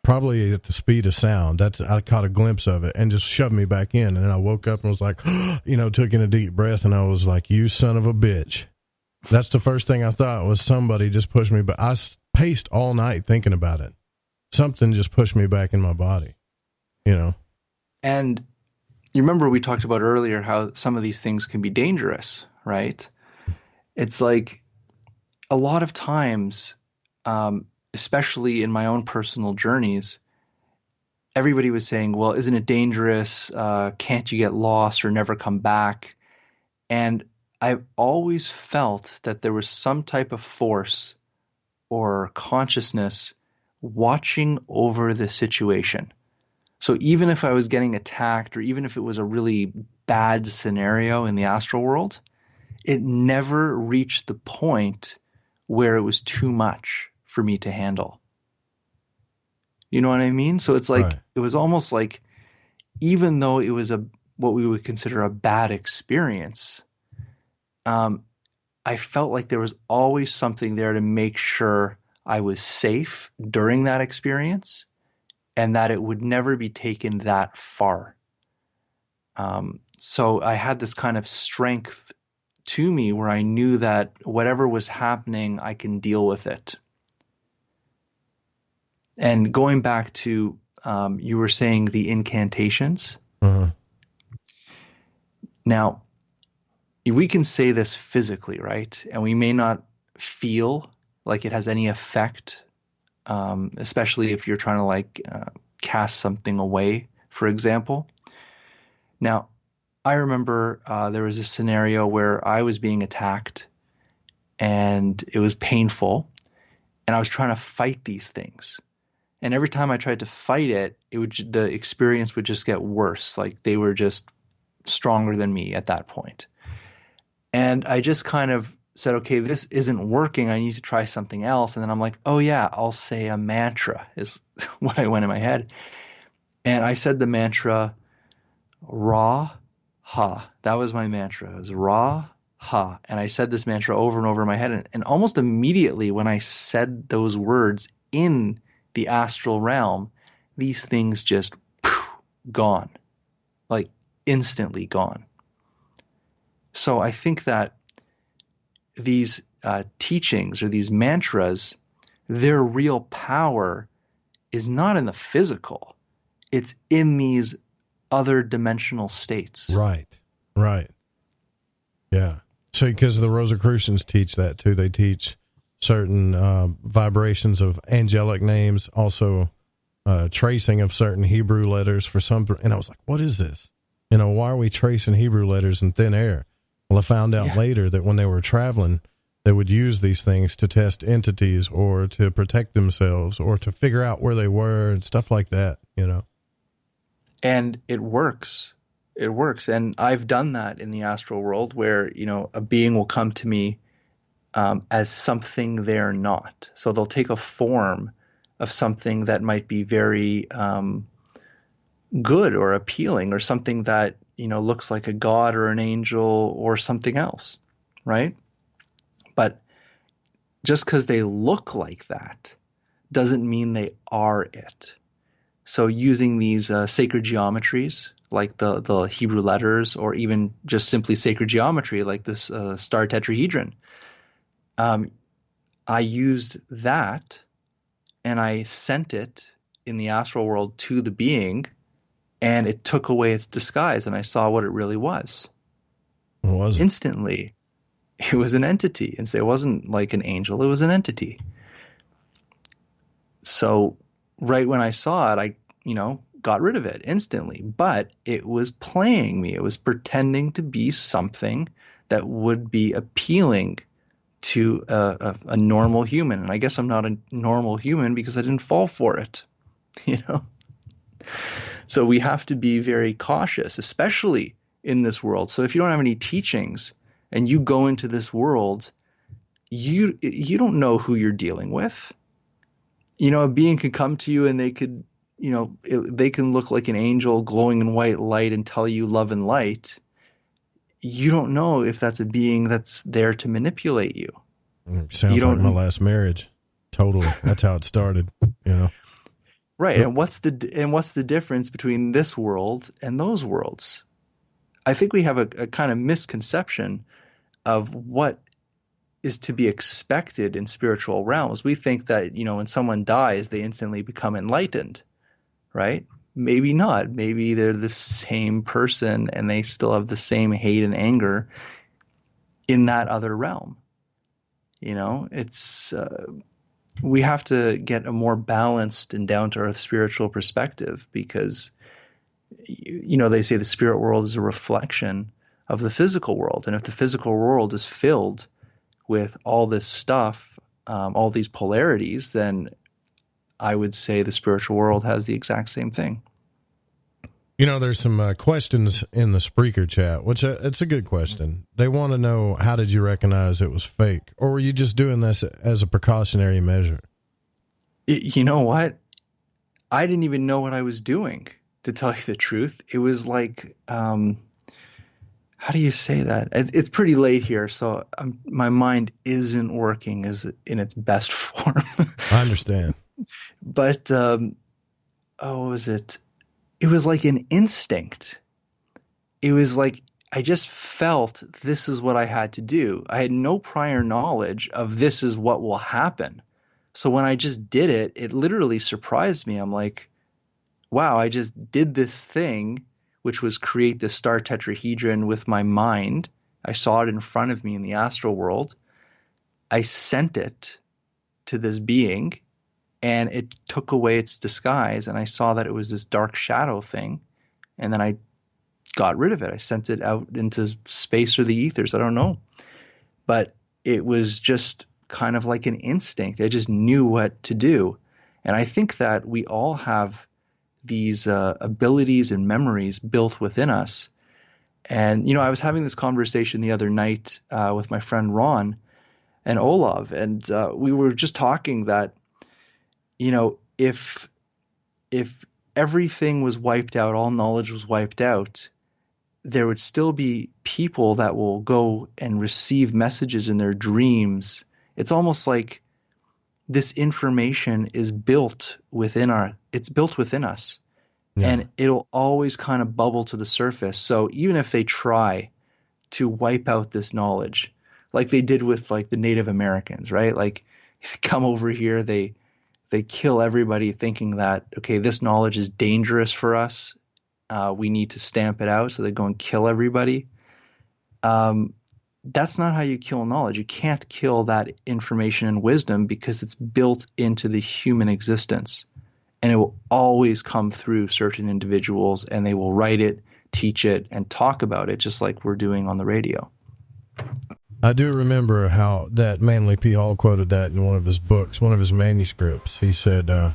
probably at the speed of sound. I caught a glimpse of it and just shoved me back in. And then I woke up and was like, took in a deep breath, and I was like, you son of a bitch. That's the first thing I thought, was somebody just pushed me. But I paced all night thinking about it. Something just pushed me back in my body, And you remember we talked about earlier how some of these things can be dangerous, right? It's like a lot of times, especially in my own personal journeys, everybody was saying, well, isn't it dangerous? Can't you get lost or never come back? And I've always felt that there was some type of force or consciousness watching over the situation. So even if I was getting attacked, or even if it was a really bad scenario in the astral world, it never reached the point where it was too much for me to handle. You know what I mean? So it's like, It was almost like, even though it was what we would consider a bad experience, I felt like there was always something there to make sure I was safe during that experience, and that it would never be taken that far. So I had this kind of strength to me where I knew that whatever was happening, I can deal with it. And going back to, you were saying the incantations. Uh-huh. Now, we can say this physically, right? And we may not feel like it has any effect, especially if you're trying to cast something away, for example. Now, I remember there was a scenario where I was being attacked and it was painful, and I was trying to fight these things. And every time I tried to fight it, the experience would just get worse. Like they were just stronger than me at that point. And I just kind of said, okay, this isn't working. I need to try something else. And then I'm like, oh yeah, I'll say a mantra is what I went in my head. And I said the mantra, Ra, Ha. That was my mantra. It was Ra, Ha. And I said this mantra over and over in my head. And almost immediately when I said those words in the astral realm, these things just gone, like instantly gone. So I think that these teachings or these mantras, their real power is not in the physical. It's in these other dimensional states. Right. Yeah. So because the Rosicrucians teach that too. They teach certain vibrations of angelic names, also tracing of certain Hebrew letters for some. And I was like, what is this? Why are we tracing Hebrew letters in thin air? Well, I found out later that when they were traveling, they would use these things to test entities or to protect themselves or to figure out where they were and stuff like that, And it works. It works. And I've done that in the astral world where, a being will come to me as something they're not. So they'll take a form of something that might be very good or appealing or something that, looks like a god or an angel or something else, right? But just because they look like that doesn't mean they are it. So using these sacred geometries, like the Hebrew letters, or even just simply sacred geometry, like this star tetrahedron, I used that and I sent it in the astral world to the being, and it took away its disguise, and I saw what it really was. What was it? Instantly. It was an entity. And so it wasn't like an angel, it was an entity. So right when I saw it, I, got rid of it instantly. But it was playing me. It was pretending to be something that would be appealing to a normal human. And I guess I'm not a normal human because I didn't fall for it, So we have to be very cautious, especially in this world. So if you don't have any teachings and you go into this world, you don't know who you're dealing with. A being could come to you and they could, they can look like an angel glowing in white light and tell you love and light. You don't know if that's a being that's there to manipulate you. Sounds like my last marriage. Totally. That's how it started, Right. And what's the difference between this world and those worlds? I think we have a kind of misconception of what is to be expected in spiritual realms. We think that, when someone dies, they instantly become enlightened, right? Maybe not. Maybe they're the same person and they still have the same hate and anger in that other realm. It's we have to get a more balanced and down-to-earth spiritual perspective because, they say the spirit world is a reflection of the physical world. And if the physical world is filled with all this stuff, all these polarities, then I would say the spiritual world has the exact same thing. There's some questions in the Spreaker chat, which it's a good question. They want to know, how did you recognize it was fake? Or were you just doing this as a precautionary measure? You know what? I didn't even know what I was doing, to tell you the truth. It was like, how do you say that? It's pretty late here, so my mind isn't working in its best form. I understand. But, what was it? It was like an instinct. It was like I just felt this is what I had to do. I had no prior knowledge of this is what will happen. So when I just did it, it literally surprised me. I'm like, wow, I just did this thing, which was create the star tetrahedron with my mind. I saw it in front of me in the astral world. I sent it to this being, and it took away its disguise, and I saw that it was this dark shadow thing. And then I got rid of it. I sent it out into space or the ethers. I don't know. But it was just kind of like an instinct. I just knew what to do. And I think that we all have these abilities and memories built within us. And, I was having this conversation the other night with my friend Ron and Olav, and we were just talking that, if everything was wiped out, all knowledge was wiped out, there would still be people that will go and receive messages in their dreams. It's almost like this information is built within us. Yeah. And it'll always kind of bubble to the surface. So even if they try to wipe out this knowledge, like they did with like the Native Americans, right? Like if they come over here, they kill everybody thinking that, okay, this knowledge is dangerous for us. We need to stamp it out. So they go and kill everybody. That's not how you kill knowledge. You can't kill that information and wisdom because it's built into the human existence. And it will always come through certain individuals, and they will write it, teach it, and talk about it, just like we're doing on the radio. I do remember how that Manly P. Hall quoted that in one of his books, one of his manuscripts. He said that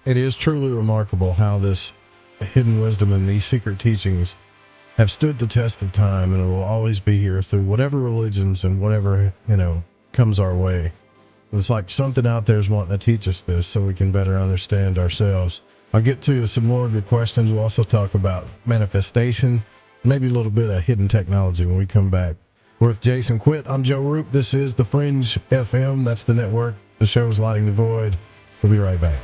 it is truly remarkable how this hidden wisdom and these secret teachings have stood the test of time, and it will always be here through whatever religions and whatever, comes our way. It's like something out there is wanting to teach us this so we can better understand ourselves. I'll get to some more of your questions. We'll also talk about manifestation, maybe a little bit of hidden technology when we come back. We're with Jason Quitt. I'm Joe Roop. This is The Fringe FM. That's the network. The show's Lighting the Void. We'll be right back.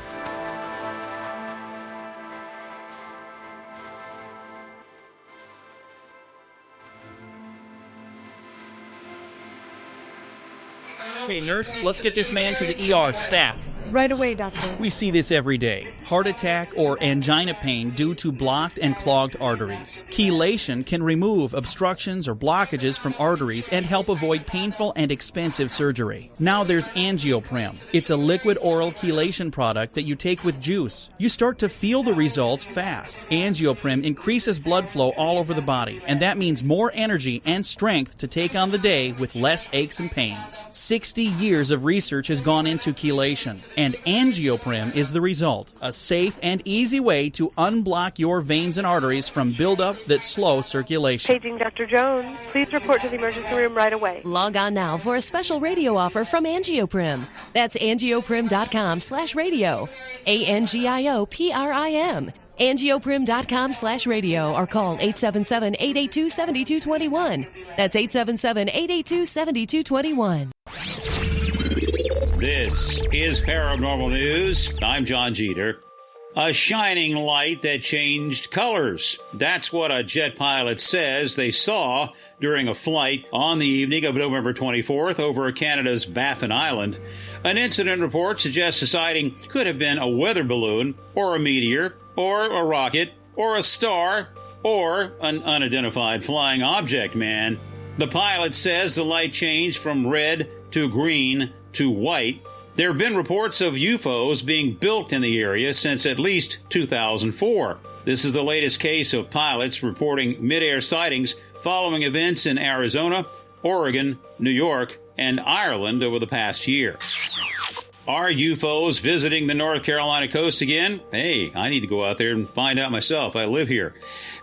Okay, nurse, let's get this man to the ER stat. Right away, doctor. We see this every day. Heart attack or angina pain due to blocked and clogged arteries. Chelation can remove obstructions or blockages from arteries and help avoid painful and expensive surgery. Now there's Angioprim. It's a liquid oral chelation product that you take with juice. You start to feel the results fast. Angioprim increases blood flow all over the body, and that means more energy and strength to take on the day with less aches and pains. 60 years of research has gone into chelation, and Angioprim is the result. A safe and easy way to unblock your veins and arteries from buildup that slow circulation. Paging Dr. Jones. Please report to the emergency room right away. Log on now for a special radio offer from Angioprim. That's angioprim.com/radio. ANGIOPRIM. Angioprim.com/radio or call 877-882-7221. That's 877-882-7221. This is Paranormal News. I'm John Jeter. A shining light that changed colors. That's what a jet pilot says they saw during a flight on the evening of November 24th over Canada's Baffin Island. An incident report suggests the sighting could have been a weather balloon, or a meteor, or a rocket, or a star, or an unidentified flying object, man. The pilot says the light changed from red to green to white. There have been reports of UFOs being built in the area since at least 2004. This is the latest case of pilots reporting mid-air sightings following events in Arizona, Oregon, New York, and Ireland over the past year. Are UFOs visiting the North Carolina coast again? Hey, I need to go out there and find out myself. I live here.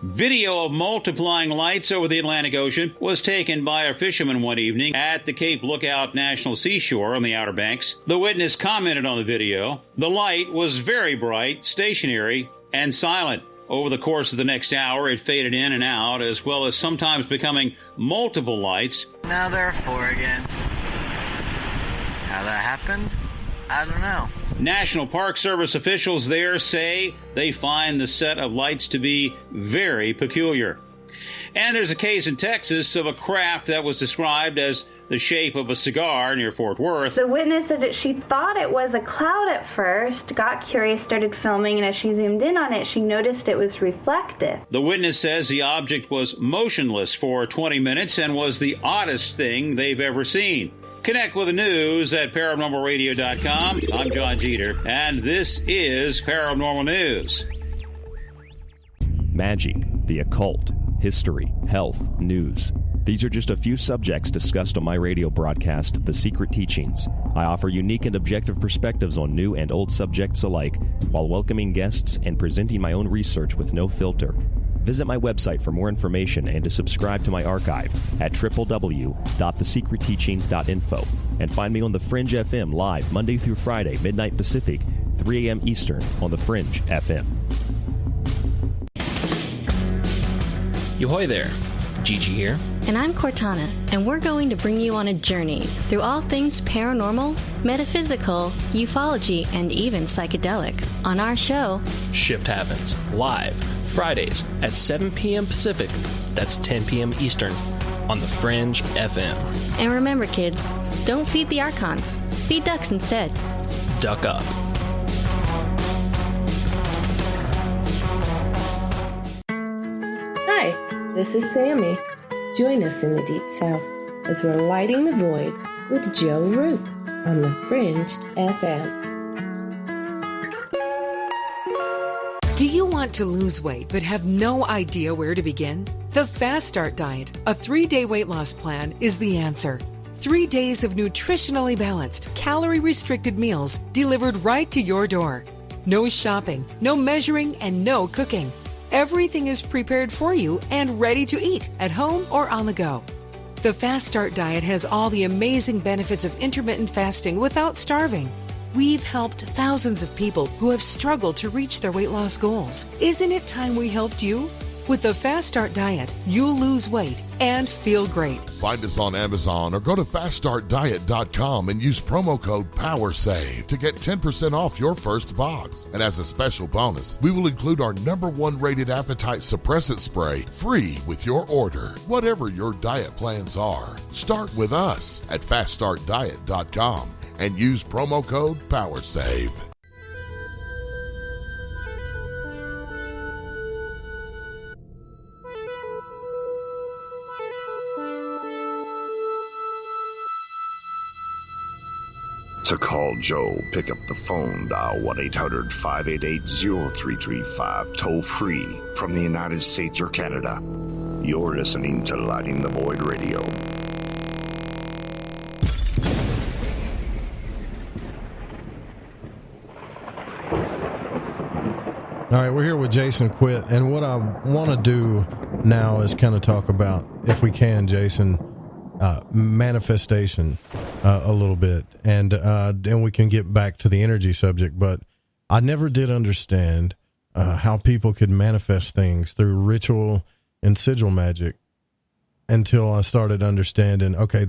Video of multiplying lights over the Atlantic Ocean was taken by a fisherman one evening at the Cape Lookout National Seashore on the Outer Banks. The witness commented on the video. The light was very bright, stationary, and silent. Over the course of the next hour, it faded in and out, as well as sometimes becoming multiple lights. Now there are four again. How that happened? I don't know. National Park Service officials there say they find the set of lights to be very peculiar. And there's a case in Texas of a craft that was described as the shape of a cigar near Fort Worth. The witness said that she thought it was a cloud at first, got curious, started filming, and as she zoomed in on it, she noticed it was reflective. The witness says the object was motionless for 20 minutes and was the oddest thing they've ever seen. Connect with the news at ParanormalRadio.com. I'm John Jeter, and this is Paranormal News. magic, the occult, history, health, news. These are just a few subjects discussed on my radio broadcast, The Secret Teachings. I offer unique and objective perspectives on new and old subjects alike, while welcoming guests and presenting my own research with no filter. Visit my website for more information and to subscribe to my archive at www.thesecretteachings.info. And find me on The Fringe FM live Monday through Friday, midnight Pacific, 3 a.m. Eastern on The Fringe FM. Yo-hoy there. Gigi here. And I'm Cortana, and we're going to bring you on a journey through all things paranormal, metaphysical, ufology, and even psychedelic on our show, Shift Happens, live, Fridays at 7 p.m. Pacific, that's 10 p.m. Eastern, on The Fringe FM. And remember, kids, don't feed the archons. Feed ducks instead. Duck up. Hi, this is Sammy. Join us in the Deep South as we're lighting the void with Joe Roop on The Fringe FM. Do you want to lose weight but have no idea where to begin? The Fast Start Diet, a 3-day weight loss plan, is the answer. 3 days of nutritionally balanced, calorie-restricted meals delivered right to your door. No shopping, no measuring, and no cooking. Everything is prepared for you and ready to eat at home or on the go. The Fast Start Diet has all the amazing benefits of intermittent fasting without starving. We've helped thousands of people who have struggled to reach their weight loss goals. Isn't it time we helped you? With the Fast Start Diet, you'll lose weight and feel great. Find us on Amazon or go to faststartdiet.com and use promo code POWERSAVE to get 10% off your first box. And as a special bonus, we will include our #1 rated appetite suppressant spray free with your order. Whatever your diet plans are, start with us at faststartdiet.com and use promo code POWERSAVE. To call Joe, pick up the phone, dial 1-800-588-0335, toll free from the United States or Canada. You're listening to Lighting the Void Radio. All right, we're here with Jason Quitt, and what I want to do now is kind of talk about, if we can, Jason, manifestation a little bit, and then we can get back to the energy subject. But I never did understand how people could manifest things through ritual and sigil magic until I started understanding, okay,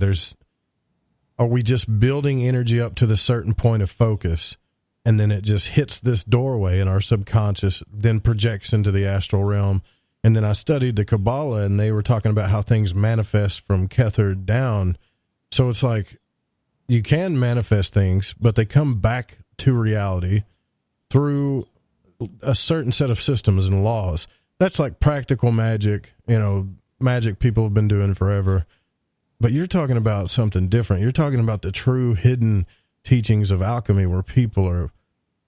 are we just building energy up to the certain point of focus, and then it just hits this doorway in our subconscious, then projects into the astral realm. And then I studied the Kabbalah, and they were talking about how things manifest from Kether down. So it's like you can manifest things, but they come back to reality through a certain set of systems and laws. That's like practical magic, magic people have been doing forever. But you're talking about something different. You're talking about the true hidden teachings of alchemy where people are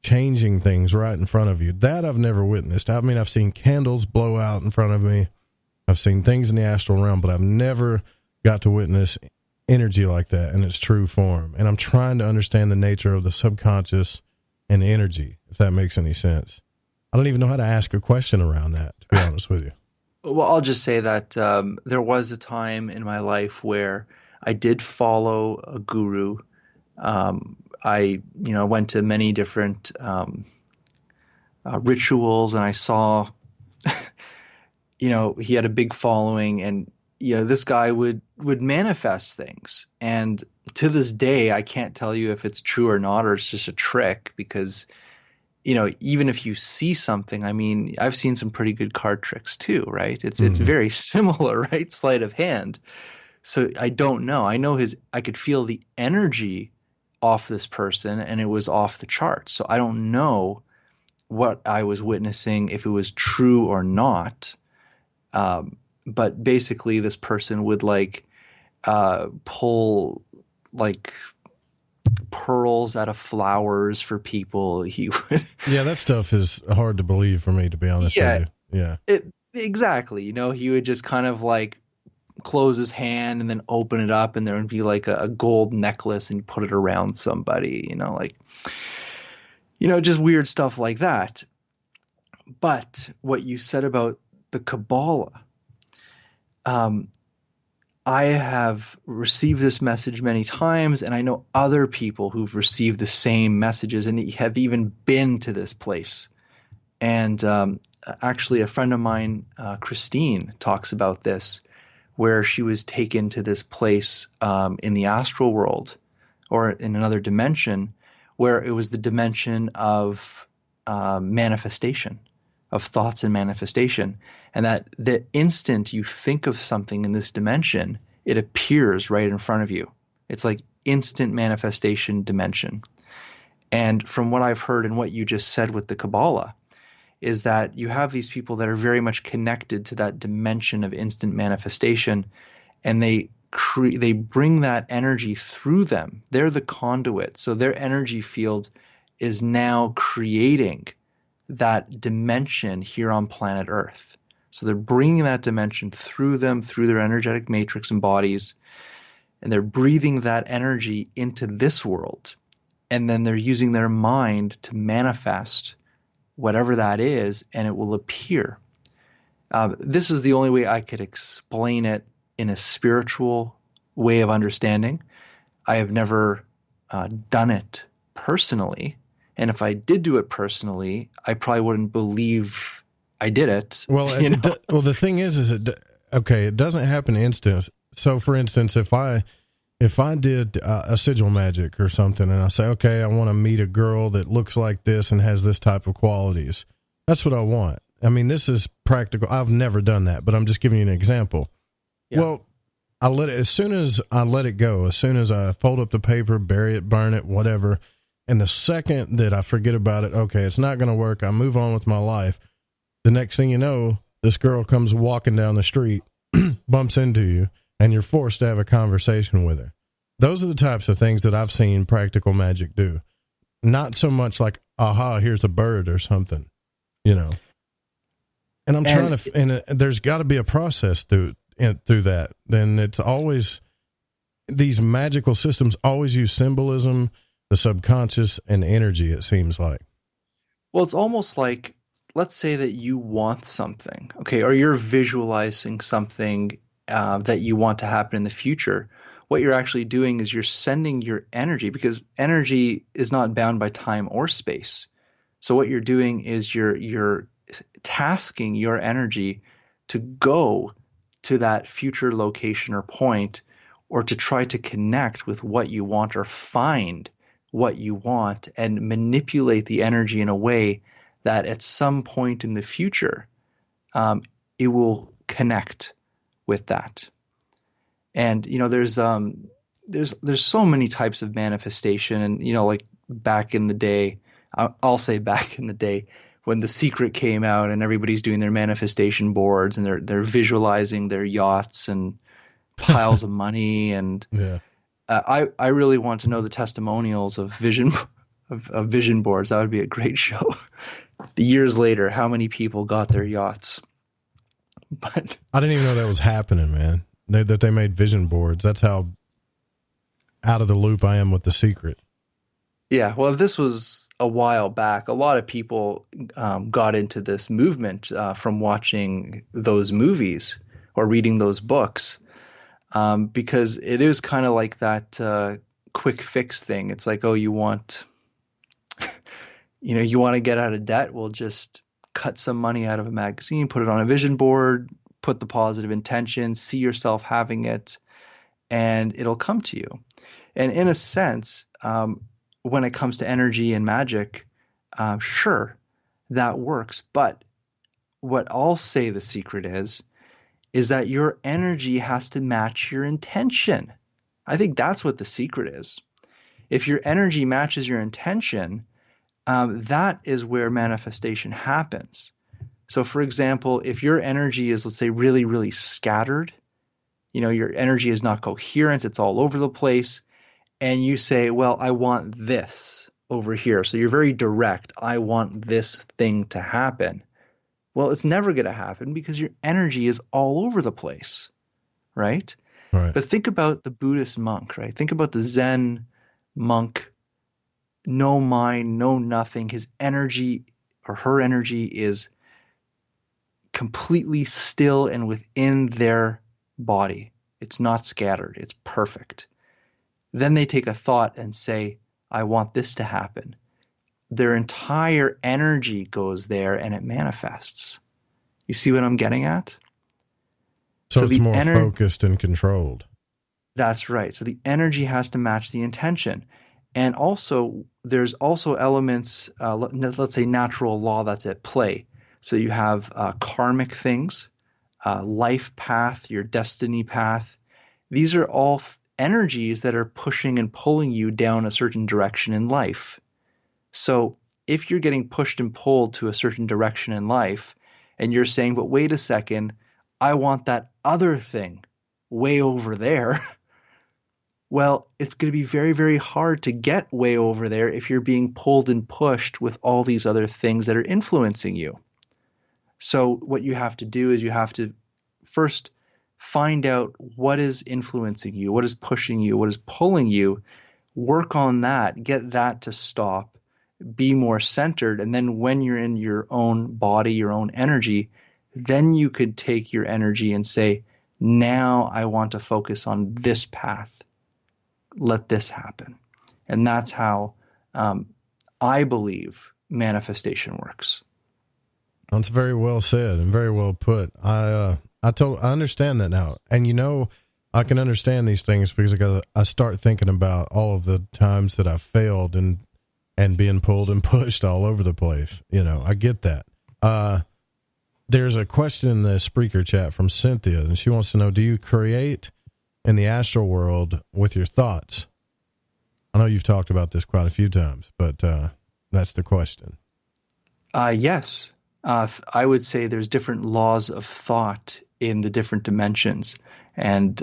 changing things right in front of you. That I've never witnessed. I mean, I've seen candles blow out in front of me. I've seen things in the astral realm, but I've never got to witness energy like that in its true form. And I'm trying to understand the nature of the subconscious and energy, if that makes any sense. I don't even know how to ask a question around that, to be honest with you. Well, I'll just say that there was a time in my life where I did follow a guru. I went to many different rituals, and I saw, he had a big following, and this guy would manifest things. And to this day, I can't tell you if it's true or not, or it's just a trick, because even if you see something, I mean, I've seen some pretty good card tricks too, right? It's very similar, right? Sleight of hand. So I don't know. I know I could feel the energy off this person, and it was off the charts. So I don't know what I was witnessing, if it was true or not. But basically this person would pull pearls out of flowers for people. He would. Yeah, that stuff is hard to believe for me, to be honest with you. Yeah. Exactly. He would just kind of like close his hand and then open it up, and there would be like a gold necklace and put it around somebody, just weird stuff like that. But what you said about the Kabbalah, I have received this message many times, and I know other people who've received the same messages and have even been to this place. And actually, a friend of mine, Christine, talks about this, where she was taken to this place in the astral world or in another dimension, where it was the dimension of manifestation, of thoughts and manifestation. And that the instant you think of something in this dimension, it appears right in front of you. It's like instant manifestation dimension. And from what I've heard and what you just said with the Kabbalah, is that you have these people that are very much connected to that dimension of instant manifestation, and they bring that energy through them. They're the conduit. So their energy field is now creating that dimension here on planet Earth. So they're bringing that dimension through them, through their energetic matrix and bodies, and they're breathing that energy into this world. And then they're using their mind to manifest whatever that is, and it will appear. This is the only way I could explain it in a spiritual way of understanding. I have never done it personally, and if I did do it personally, I probably wouldn't believe I did it. Well, the thing is it doesn't happen instant. So, for instance, if I did a sigil magic or something, and I say, okay, I want to meet a girl that looks like this and has this type of qualities, that's what I want. I mean, this is practical. I've never done that, but I'm just giving you an example. Yeah. Well, as soon as I let it go, as soon as I fold up the paper, bury it, burn it, whatever, and the second that I forget about it, okay, it's not going to work, I move on with my life. The next thing you know, this girl comes walking down the street, bumps into you, and you're forced to have a conversation with her. Those are the types of things that I've seen practical magic do. Not so much like, aha, here's a bird or something, And I'm trying to, and there's got to be a process through that. Then it's always, these magical systems always use symbolism, the subconscious, and energy, it seems like. Well, it's almost like, let's say that you want something, okay, or you're visualizing something that you want to happen in the future. What you're actually doing is you're sending your energy, because energy is not bound by time or space. So what you're doing is you're tasking your energy to go to that future location or point, or to try to connect with what you want or find what you want and manipulate the energy in a way that at some point in the future, it will connect with that. And, there's so many types of manifestation, and, like back in the day, I'll say back in the day when The Secret came out and everybody's doing their manifestation boards and they're visualizing their yachts and piles of money. And yeah. I really want to know the testimonials of vision boards. That would be a great show. Years later, how many people got their yachts? But I didn't even know that was happening, man. That they made vision boards. That's how out of the loop I am with The Secret. Yeah, well, this was a while back. A lot of people got into this movement from watching those movies or reading those books, because it is kind of like that quick fix thing. It's like, oh, you want to get out of debt? Well, just cut some money out of a magazine, put it on a vision board, put the positive intention, see yourself having it, and it'll come to you. And in a sense, when it comes to energy and magic, sure, that works. But what I'll say the secret is that your energy has to match your intention. I think that's what the secret is. If your energy matches your intention, that is where manifestation happens. So, for example, if your energy is, let's say, really, really scattered, your energy is not coherent, it's all over the place, and you say, well, I want this over here. So you're very direct. I want this thing to happen. Well, it's never going to happen because your energy is all over the place, right? Right. But think about the Buddhist monk, right? Think about the Zen monk, no mind, no nothing. His energy or her energy is completely still and within their body. It's not scattered. It's perfect. Then they take a thought and say, I want this to happen. Their entire energy goes there and it manifests. You see what I'm getting at? So it's more focused and controlled. That's right. So the energy has to match the intention. And also, there's also elements, let's say natural law that's at play. So you have karmic things, life path, your destiny path. These are all energies that are pushing and pulling you down a certain direction in life. So if you're getting pushed and pulled to a certain direction in life and you're saying, but wait a second, I want that other thing way over there. Well, it's going to be very, very hard to get way over there if you're being pulled and pushed with all these other things that are influencing you. So what you have to do is you have to first find out what is influencing you, what is pushing you, what is pulling you, work on that, get that to stop, be more centered. And then when you're in your own body, your own energy, then you could take your energy and say, now I want to focus on this path. Let this happen. And that's how I believe manifestation works. That's very well said and very well put. I understand that now. And I can understand these things because I start thinking about all of the times that I failed and being pulled and pushed all over the place. I get that. There's a question in the Spreaker chat from Cynthia, and she wants to know, do you create in the astral world with your thoughts? I know you've talked about this quite a few times, but that's the question. Yes. I would say there's different laws of thought in the different dimensions. And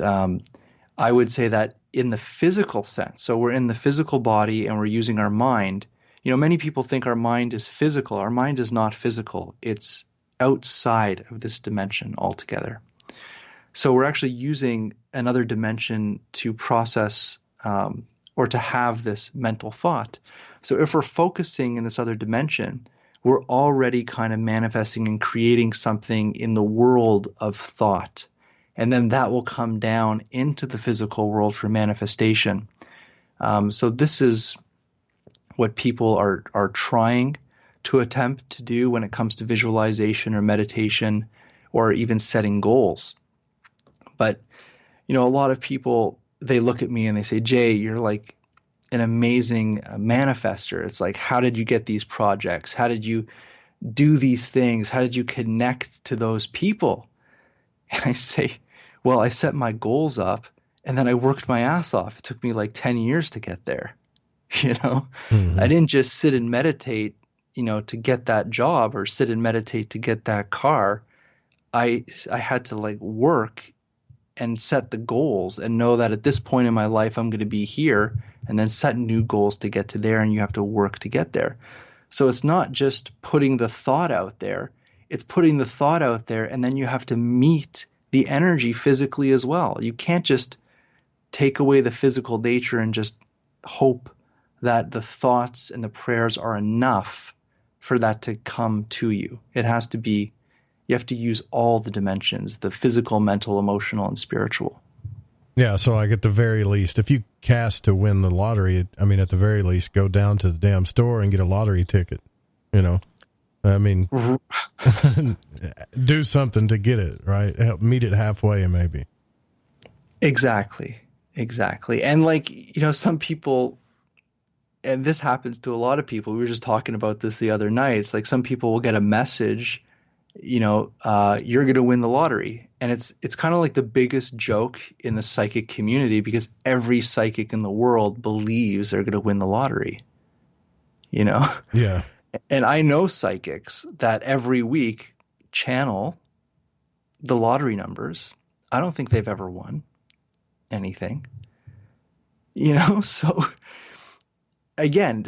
I would say that in the physical sense, so we're in the physical body and we're using our mind. Many people think our mind is physical. Our mind is not physical. It's outside of this dimension altogether. So we're actually using another dimension to process or to have this mental thought. So if we're focusing in this other dimension, we're already kind of manifesting and creating something in the world of thought. And then that will come down into the physical world for manifestation. So this is what people are trying to attempt to do when it comes to visualization or meditation or even setting goals. But, a lot of people, they look at me and they say, Jay, you're like an amazing manifester. It's like, how did you get these projects? How did you do these things? How did you connect to those people? And I say, well, I set my goals up and then I worked my ass off. It took me like 10 years to get there. Mm-hmm. I didn't just sit and meditate, to get that job or sit and meditate to get that car. I had to work and set the goals and know that at this point in my life, I'm going to be here, and then set new goals to get to there. And you have to work to get there. So it's not just putting the thought out there. It's putting the thought out there, and then you have to meet the energy physically as well. You can't just take away the physical nature and just hope that the thoughts and the prayers are enough for that to come to you. It has to be, you have to use all the dimensions, the physical, mental, emotional, and spiritual. Yeah, so at the very least, if you cast to win the lottery, at the very least, go down to the damn store and get a lottery ticket, do something to get it, right? Help meet it halfway maybe. Exactly. And some people, and this happens to a lot of people. We were just talking about this the other night. It's like some people will get a message, you're going to win the lottery. And it's kind of like the biggest joke in the psychic community because every psychic in the world believes they're going to win the lottery, Yeah. And I know psychics that every week channel the lottery numbers. I don't think they've ever won anything, so again,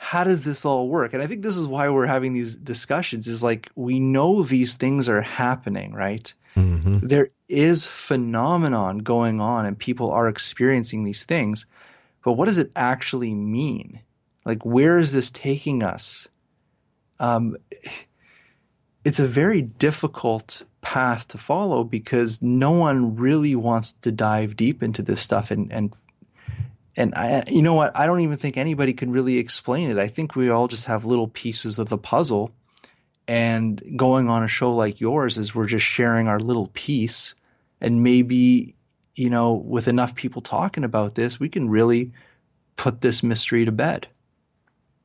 how does this all work? And I think this is why we're having these discussions, is like, we know these things are happening, right? Mm-hmm. There is phenomenon going on and people are experiencing these things, but what does it actually mean? Like, where is this taking us? It's a very difficult path to follow because no one really wants to dive deep into this stuff. And I, you know what? I don't even think anybody can really explain it. I think we all just have little pieces of the puzzle, and going on a show like yours is we're just sharing our little piece, and maybe, you know, with enough people talking about this, we can really put this mystery to bed.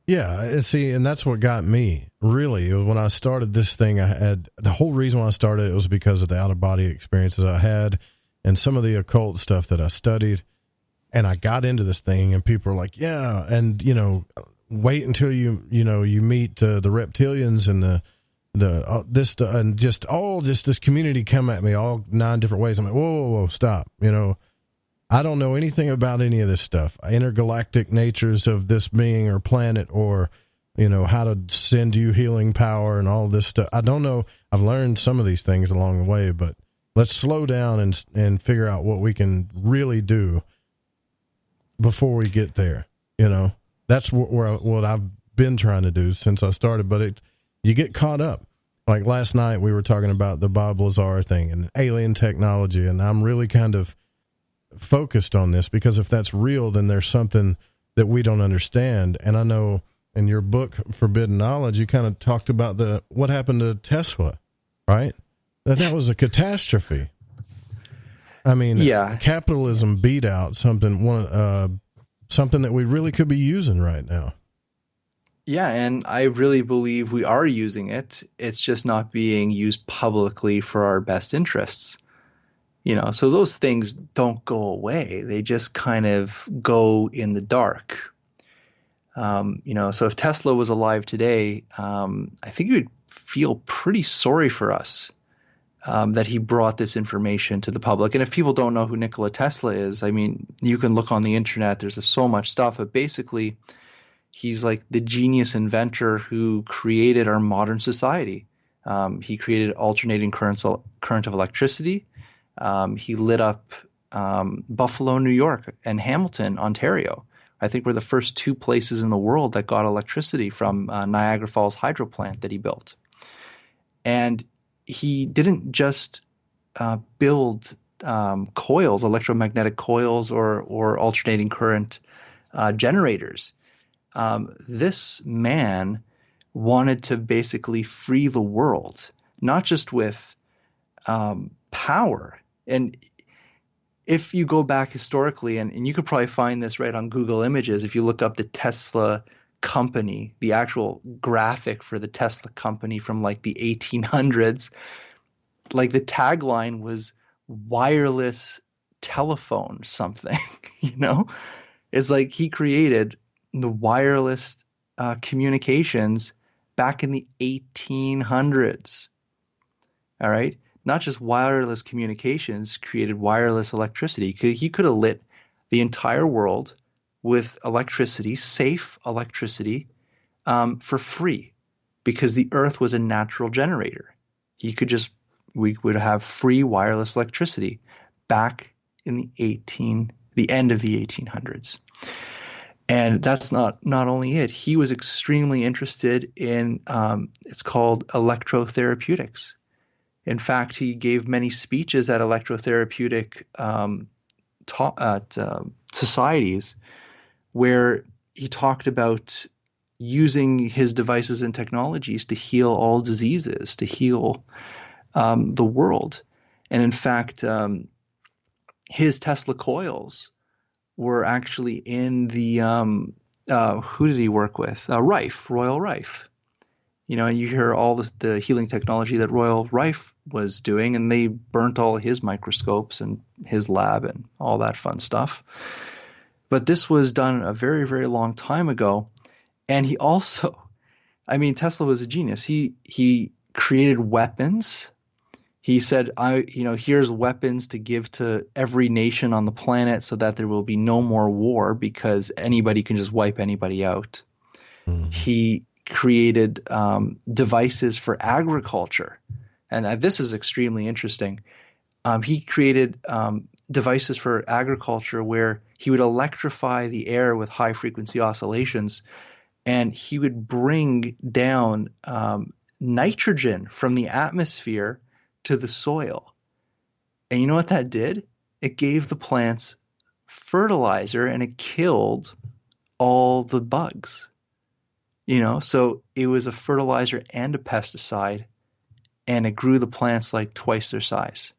Yeah, see, and that's what got me, really. When I started this thing, the whole reason why I started it was because of the out-of-body experiences I had and some of the occult stuff that I studied. And I got into this thing, and people are like, yeah, and, you know, wait until you meet the reptilians and and just this community come at me all 9 different ways. I'm like, whoa, stop. You know, I don't know anything about any of this stuff. Intergalactic natures of this being or planet, or, you know, how to send you healing power and all this stuff. I don't know. I've learned some of these things along the way, but let's slow down and figure out what we can really do before we get there. You know, that's what I've been trying to do since I started, but you get caught up. Like last night we were talking about the Bob Lazar thing and alien technology, and I'm really kind of focused on this because if that's real, then there's something that we don't understand. And I know in your book, Forbidden Knowledge, you kind of talked about what happened to Tesla, right? That was a catastrophe. I mean, yeah, capitalism beat out something that we really could be using right now. Yeah, and I really believe we are using it. It's just not being used publicly for our best interests. You know, so those things don't go away. They just kind of go in the dark. You know, so if Tesla was alive today, I think he would feel pretty sorry for us. That he brought this information to the public. And if people don't know who Nikola Tesla is, I mean, you can look on the internet. There's so much stuff. But basically, he's like the genius inventor who created our modern society. He created alternating current of electricity. He lit up Buffalo, New York, and Hamilton, Ontario. I think we're the first 2 places in the world that got electricity from Niagara Falls hydro plant that he built. And he didn't just build coils, electromagnetic coils, or alternating current generators. This man wanted to basically free the world, not just with power. And if you go back historically, and you could probably find this right on Google Images, if you look up the Tesla company, the actual graphic for the Tesla company from like the 1800s, like the tagline was wireless telephone something, you know? It's like he created the wireless communications back in the 1800s. All right? Not just wireless communications, created wireless electricity. He could have lit the entire world with electricity, safe electricity, for free, because the Earth was a natural generator. We would have free wireless electricity back in the end of the 1800s. And that's not only it. He was extremely interested in, it's called electrotherapeutics. In fact, he gave many speeches at electrotherapeutic societies where he talked about using his devices and technologies to heal all diseases, to heal the world. And in fact, his Tesla coils were actually in the who did he work with? Royal Rife. You know, and you hear all the healing technology that Royal Rife was doing, and they burnt all his microscopes and his lab and all that fun stuff. But this was done a very, very long time ago. And he also, I mean, Tesla was a genius. He created weapons. He said, here's weapons to give to every nation on the planet so that there will be no more war because anybody can just wipe anybody out. He created devices for agriculture. And this is extremely interesting. He created devices for agriculture where he would electrify the air with high frequency oscillations, and he would bring down nitrogen from the atmosphere to the soil. And you know what that did? It gave the plants fertilizer, and it killed all the bugs. So it was a fertilizer and a pesticide, and it grew the plants like twice their size.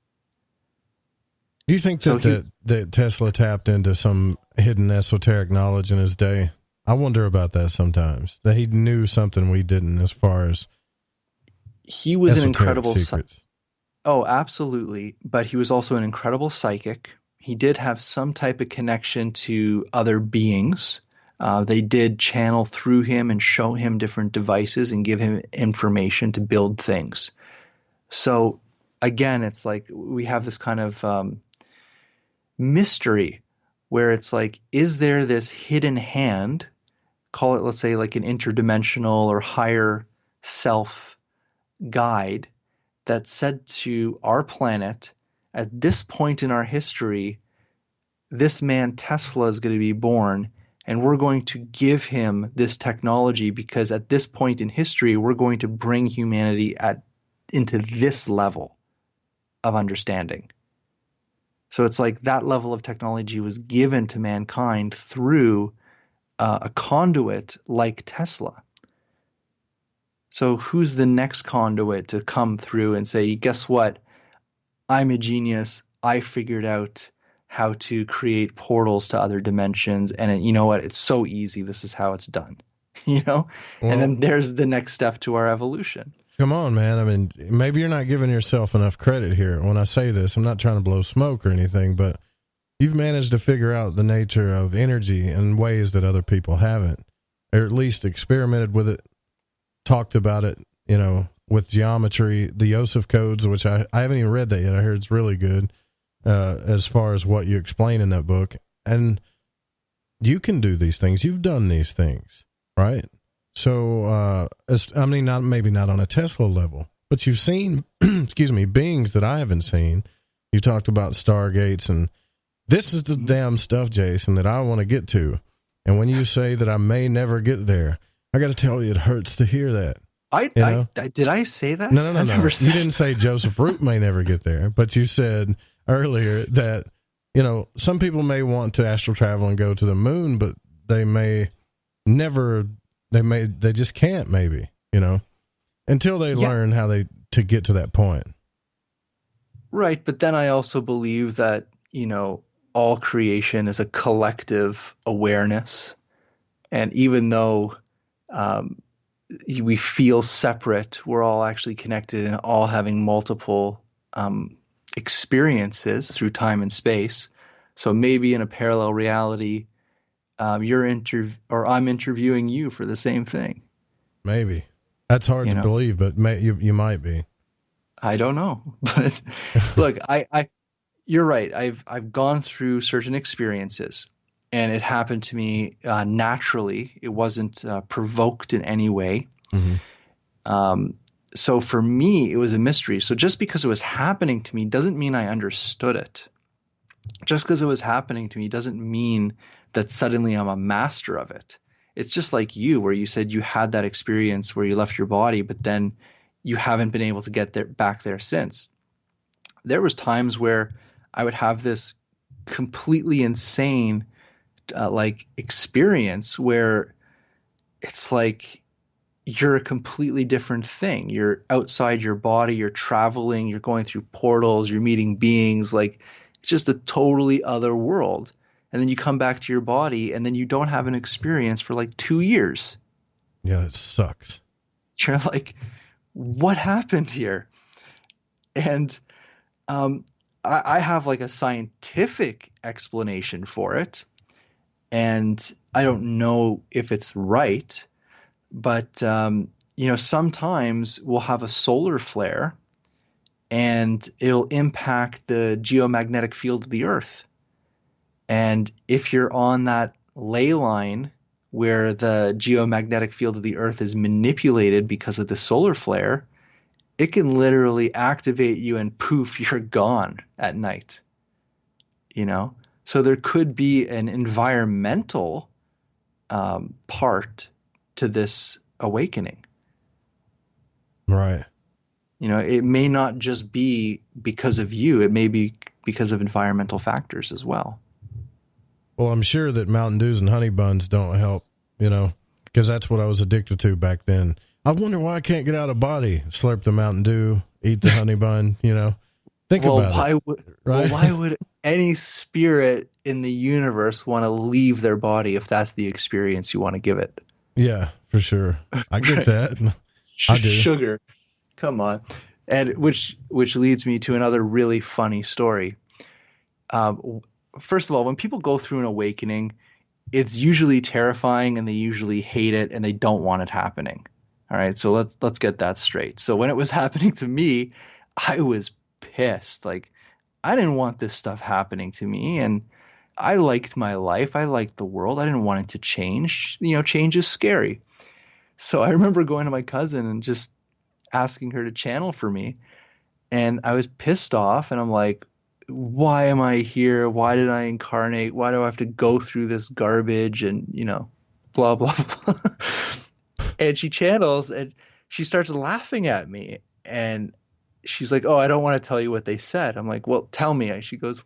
Do you think that Tesla tapped into some hidden esoteric knowledge in his day? I wonder about that sometimes, that he knew something we didn't as far as he was an incredible secrets. Oh, absolutely. But he was also an incredible psychic. He did have some type of connection to other beings. They did channel through him and show him different devices and give him information to build things. So again, it's like we have this kind of mystery where it's like, is there this hidden hand, call it, let's say, like an interdimensional or higher self guide that said to our planet, at this point in our history, this man Tesla is going to be born, and we're going to give him this technology because at this point in history, we're going to bring humanity into this level of understanding. So it's like that level of technology was given to mankind through a conduit like Tesla. So who's the next conduit to come through and say, guess what? I'm a genius. I figured out how to create portals to other dimensions. And you know what? It's so easy. This is how it's done. Well, and then there's the next step to our evolution. Come on, man. I mean, maybe you're not giving yourself enough credit here. When I say this, I'm not trying to blow smoke or anything, but you've managed to figure out the nature of energy in ways that other people haven't, or at least experimented with it, talked about it, with geometry, the Yosef codes, which I haven't even read that yet. I heard it's really good as far as what you explain in that book. And you can do these things. You've done these things, right? So, maybe not on a Tesla level, but you've seen, beings that I haven't seen. You talked about stargates, and this is the damn stuff, Jason, that I want to get to. And when you say that I may never get there, I got to tell you, it hurts to hear that. Did I say that? No. You didn't say Joseph Root may never get there, but you said earlier that, some people may want to astral travel and go to the moon, but they may never, they just can't maybe, until they learn how to get to that point. Right. But then I also believe that, all creation is a collective awareness. And even though we feel separate, we're all actually connected and all having multiple experiences through time and space. So maybe in a parallel reality, I'm interviewing you for the same thing. Maybe. That's hard to believe, but you might be. I don't know. But look, you're right. I've gone through certain experiences, and it happened to me naturally. It wasn't provoked in any way. Mm-hmm. So for me, it was a mystery. So just because it was happening to me doesn't mean I understood it. Just because it was happening to me doesn't mean that suddenly I'm a master of it. It's just like you, where you said you had that experience where you left your body, but then you haven't been able to get back there since. There was times where I would have this completely insane experience where it's like you're a completely different thing. You're outside your body, you're traveling, you're going through portals, you're meeting beings, like it's just a totally other world. And then you come back to your body and then you don't have an experience for like 2 years. Yeah, it sucks. You're like, what happened here? And I have like a scientific explanation for it. And I don't know if it's right, but, sometimes we'll have a solar flare and it'll impact the geomagnetic field of the Earth. And if you're on that ley line where the geomagnetic field of the Earth is manipulated because of the solar flare, it can literally activate you and poof, you're gone at night. You know? So there could be an environmental part to this awakening. Right. You know, it may not just be because of you. It may be because of environmental factors as well. Well, I'm sure that Mountain Dews and honey buns don't help, you know, because that's what I was addicted to back then. I wonder why I can't get out of body. Slurp the Mountain Dew, eat the honey bun, you know. Think about it. Well, why would any spirit in the universe want to leave their body if that's the experience you want to give it? Yeah, for sure. I get that. I do. Sugar. Come on. And which leads me to another really funny story. First of all, when people go through an awakening, it's usually terrifying and they usually hate it and they don't want it happening. All right, so let's get that straight. So when it was happening to me, I was pissed. Like, I didn't want this stuff happening to me, and I liked my life. I liked the world. I didn't want it to change. You know, change is scary. So I remember going to my cousin and just asking her to channel for me, and I was pissed off, and I'm like, why am I here? Why did I incarnate? Why do I have to go through this garbage? And, you know, blah, blah, blah. And she channels and she starts laughing at me. And she's like, oh, I don't want to tell you what they said. I'm like, well, tell me. She goes,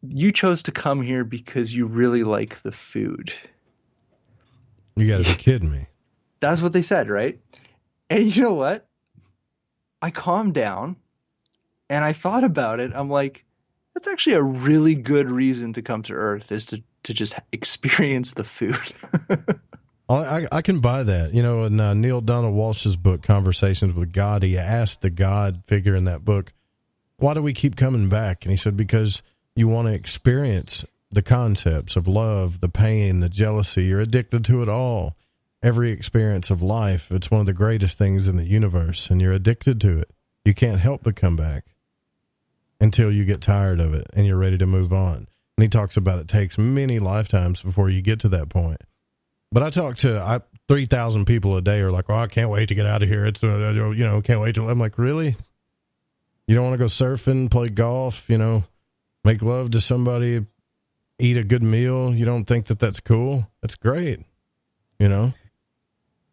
you chose to come here because you really like the food. You got to be kidding me. That's what they said, right? And you know what? I calmed down and I thought about it. I'm like, that's actually a really good reason to come to Earth, is to just experience the food. I can buy that. You know, in Neil Donald Walsh's book, Conversations with God, he asked the God figure in that book, why do we keep coming back? And he said, because you want to experience the concepts of love, the pain, the jealousy. You're addicted to it all. Every experience of life, it's one of the greatest things in the universe, and you're addicted to it. You can't help but come back until you get tired of it and you're ready to move on. And he talks about it takes many lifetimes before you get to that point. But I talk to 3,000 people a day are like, oh, I can't wait to get out of here. It's, you know, can't wait to. I'm like, really? You don't want to go surfing, play golf, you know, make love to somebody, eat a good meal? You don't think that that's cool? That's great, you know?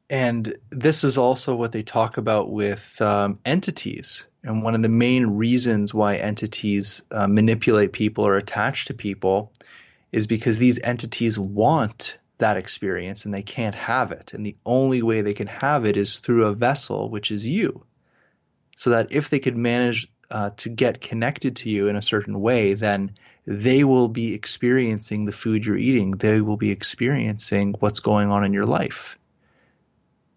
And this is also what they talk about with entities. And one of the main reasons why entities manipulate people or attach to people is because these entities want that experience and they can't have it. And the only way they can have it is through a vessel, which is you. So that if they could manage to get connected to you in a certain way, then they will be experiencing the food you're eating. They will be experiencing what's going on in your life.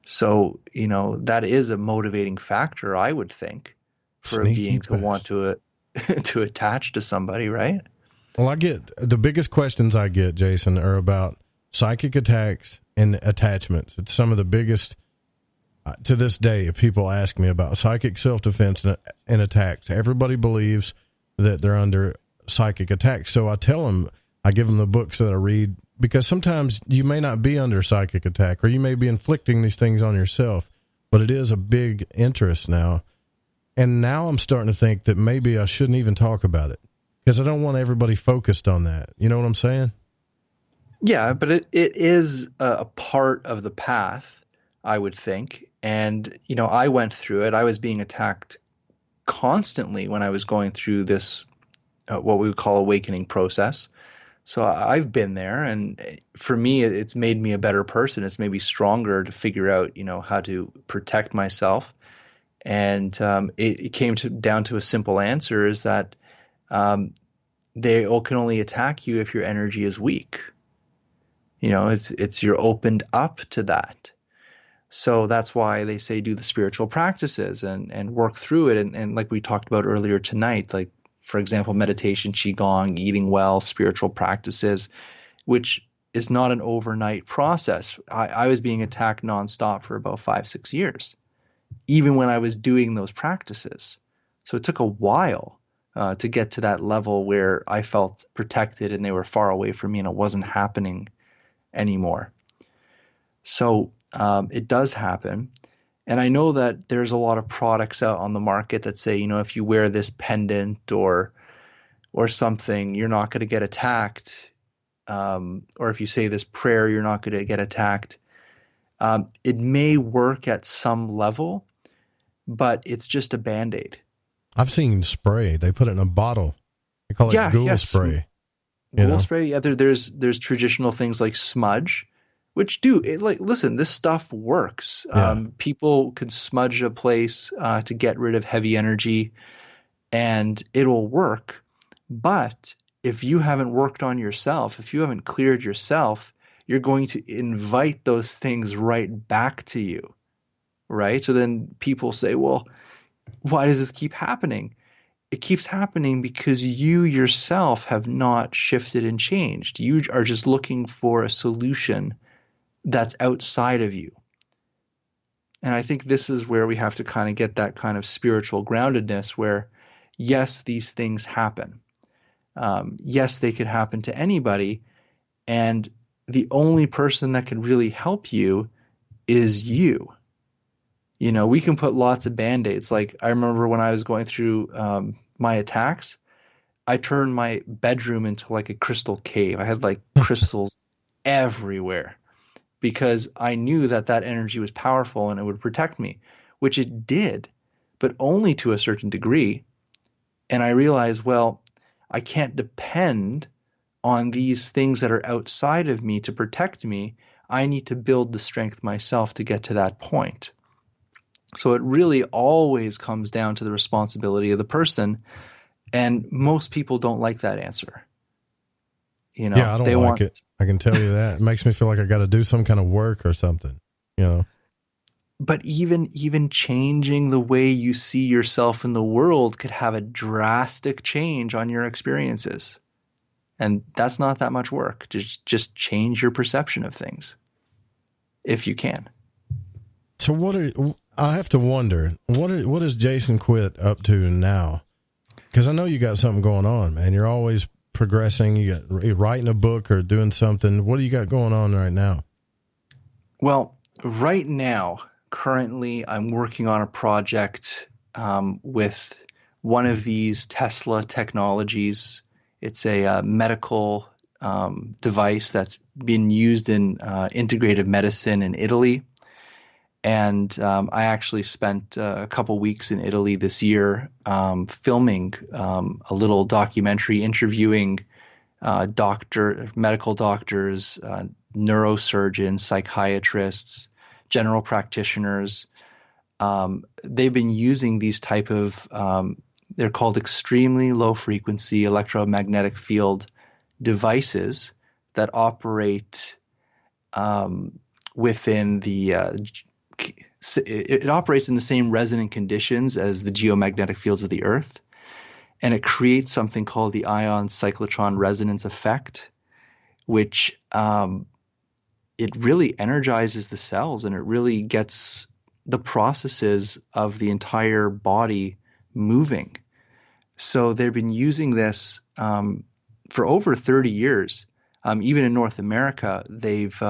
So, you know, that is a motivating factor, I would think, for a being to want to attach to somebody, right? Well, I get the biggest questions I get, Jason, are about psychic attacks and attachments. It's some of the biggest to this day. If people ask me about psychic self-defense and attacks, everybody believes that they're under psychic attacks. So I tell them, I give them the books that I read, because sometimes you may not be under psychic attack, or you may be inflicting these things on yourself, but it is a big interest now. And now I'm starting to think that maybe I shouldn't even talk about it, because I don't want everybody focused on that. You know what I'm saying? Yeah, but it is a part of the path, I would think. And, you know, I went through it. I was being attacked constantly when I was going through this, what we would call awakening process. So I've been there, and for me, it's made me a better person. It's made me stronger to figure out, you know, how to protect myself. And it came down to a simple answer, is that they can only attack you if your energy is weak. You know, it's you're opened up to that. So that's why they say do the spiritual practices and work through it. And like we talked about earlier tonight, like, for example, meditation, qigong, eating well, spiritual practices, which is not an overnight process. I was being attacked nonstop for about 5-6 years, even when I was doing those practices. So it took a while to get to that level where I felt protected and they were far away from me and it wasn't happening anymore. So it does happen. And I know that there's a lot of products out on the market that say, if you wear this pendant or something, you're not going to get attacked. Or if you say this prayer, you're not going to get attacked. It may work at some level, but it's just a Band-Aid. I've seen spray. They put it in a bottle. They call it ghoul spray. Ghoul spray. Yeah, there's traditional things like smudge, which listen, this stuff works. Yeah. People can smudge a place to get rid of heavy energy, and it'll work. But if you haven't worked on yourself, if you haven't cleared yourself, you're going to invite those things right back to you, right? So then people say, well, why does this keep happening? It keeps happening because you yourself have not shifted and changed. You are just looking for a solution that's outside of you. And I think this is where we have to kind of get that kind of spiritual groundedness where, yes, these things happen. Yes, they could happen to anybody. And the only person that can really help you is you. We can put lots of Band-Aids. Like I remember when I was going through my attacks, I turned my bedroom into like a crystal cave. I had like crystals everywhere because I knew that energy was powerful and it would protect me, which it did, but only to a certain degree. And I realized, well, I can't depend on these things that are outside of me to protect me. I need to build the strength myself to get to that point. So it really always comes down to the responsibility of the person. And most people don't like that answer. Yeah, I don't like it. I can tell you that. It makes me feel like I got to do some kind of work or something, But even changing the way you see yourself in the world could have a drastic change on your experiences. And that's not that much work. Just change your perception of things if you can. So I have to wonder, what is Jason Quitt up to now? Because I know you got something going on, man. You're always progressing. You're writing a book or doing something. What do you got going on right now? Well, right now, currently, I'm working on a project with one of these Tesla technologies. It's a medical device that's been used in integrative medicine in Italy. And I actually spent a couple weeks in Italy this year filming a little documentary interviewing medical doctors, neurosurgeons, psychiatrists, general practitioners. They've been using these type of, they're called extremely low frequency electromagnetic field devices that operate within it operates in the same resonant conditions as the geomagnetic fields of the Earth. And it creates something called the ion cyclotron resonance effect, which it really energizes the cells and it really gets the processes of the entire body moving. So they've been using this for over 30 years. Even in North America, they've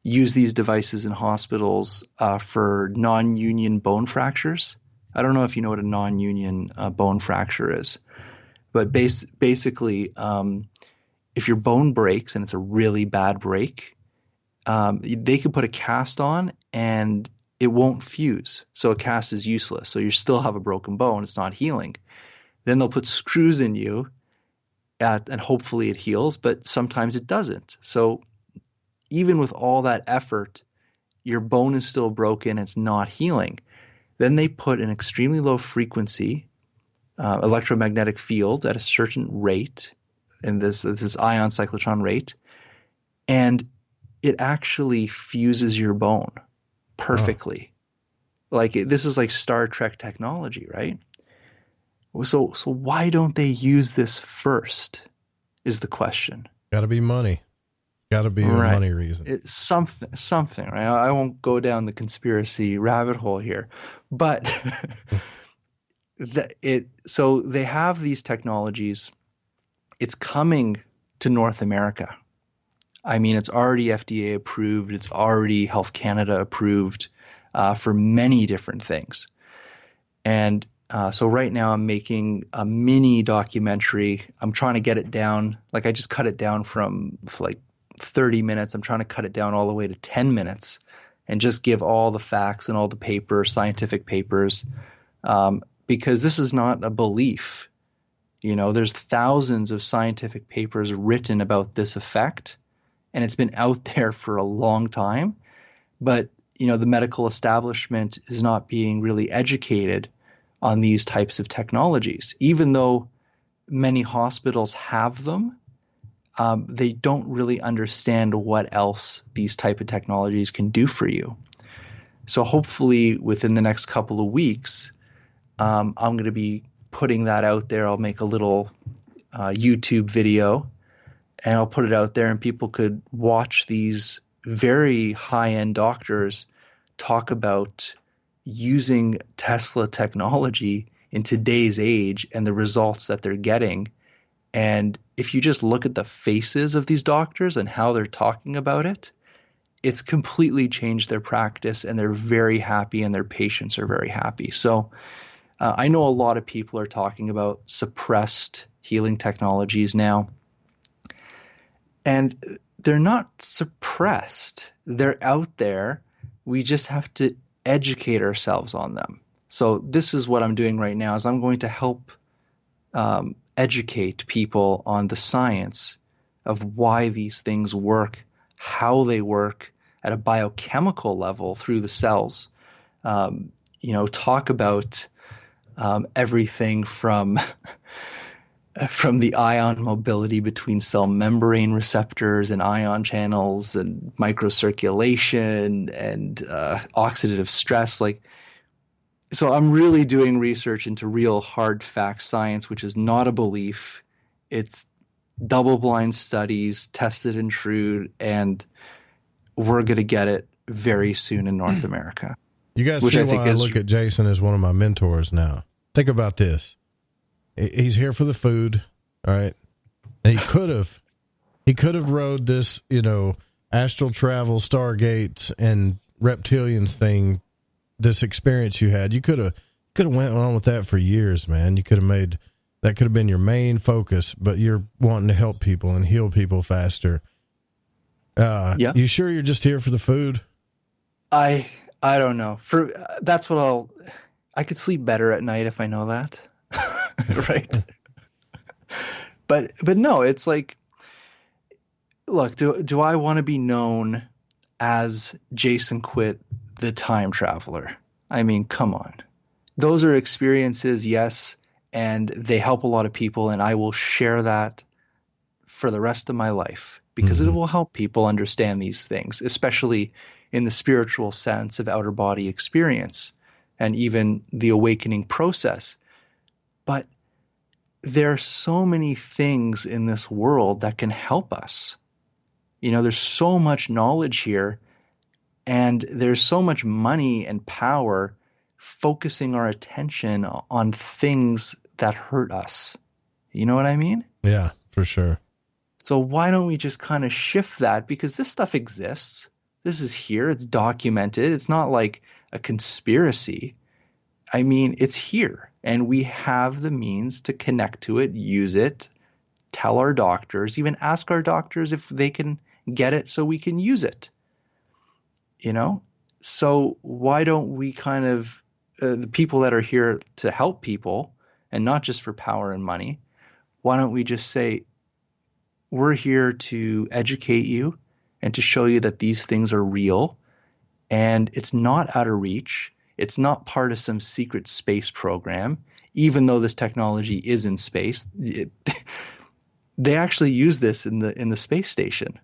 used these devices in hospitals for non-union bone fractures. I don't know if you know what a non-union bone fracture is, but basically, if your bone breaks and it's a really bad break, they could put a cast on and it won't fuse. So a cast is useless. So you still have a broken bone. It's not healing. Then they'll put screws in you and hopefully it heals, but sometimes it doesn't. So even with all that effort, your bone is still broken. It's not healing. Then they put an extremely low frequency electromagnetic field at a certain rate, in this ion cyclotron rate, and it actually fuses your bone perfectly. Like this is like Star Trek technology, right? So why don't they use this first? Is the question. Got to be money. Got to be a money reason. It's something, right? I won't go down the conspiracy rabbit hole here, but so they have these technologies. It's coming to North America. I mean, it's already FDA approved. It's already Health Canada approved for many different things. And so right now I'm making a mini documentary. I'm trying to get it down. Like I just cut it down from like 30 minutes. I'm trying to cut it down all the way to 10 minutes and just give all the facts and all the papers, scientific papers, because this is not a belief. You know, there's thousands of scientific papers written about this effect, and it's been out there for a long time. But, you know, the medical establishment is not being really educated on these types of technologies. Even though many hospitals have them, they don't really understand what else these type of technologies can do for you. So hopefully within the next couple of weeks, I'm going to be putting that out there. I'll make a little YouTube video and I'll put it out there, and people could watch these very high-end doctors talk about using Tesla technology in today's age and the results that they're getting. And if you just look at the faces of these doctors and how they're talking about it, it's completely changed their practice, and they're very happy and their patients are very happy. So I know a lot of people are talking about suppressed healing technologies now, and they're not suppressed. They're out there. We just have to educate ourselves on them. So this is what I'm doing right now, is I'm going to help educate people on the science of why these things work, how they work at a biochemical level through the cells. You know, talk about everything from the ion mobility between cell membrane receptors and ion channels and microcirculation and oxidative stress. So I'm really doing research into real hard fact science, which is not a belief. It's double-blind studies, tested and true, and we're going to get it very soon in North America. You guys see why I look at Jason as one of my mentors now. Think about this. He's here for the food, all right? And he could have rode this, you know, astral travel, stargates, and reptilians thing, this experience you had. You could have went on with that for years, man. You could have made, that could have been your main focus, but you're wanting to help people and heal people faster. Yeah. You sure you're just here for the food? I don't know. That's what I could sleep better at night if I know that. Right. But no, it's like, look, do I want to be known as Jason Quitt, the time traveler? I mean, come on. Those are experiences, yes, and they help a lot of people, and I will share that for the rest of my life because it will help people understand these things, especially in the spiritual sense of outer body experience and even the awakening process. But there are so many things in this world that can help us. You know, there's so much knowledge here, and there's so much money and power focusing our attention on things that hurt us. You know what I mean? Yeah, for sure. So why don't we just kind of shift that? Because this stuff exists. This is here. It's documented. It's not like a conspiracy. I mean, it's here, and we have the means to connect to it, use it, tell our doctors, even ask our doctors if they can get it so we can use it. You know? So why don't we kind of, the people that are here to help people and not just for power and money, why don't we just say, we're here to educate you and to show you that these things are real and it's not out of reach. It's not part of some secret space program, even though this technology is in space. They actually use this in the space station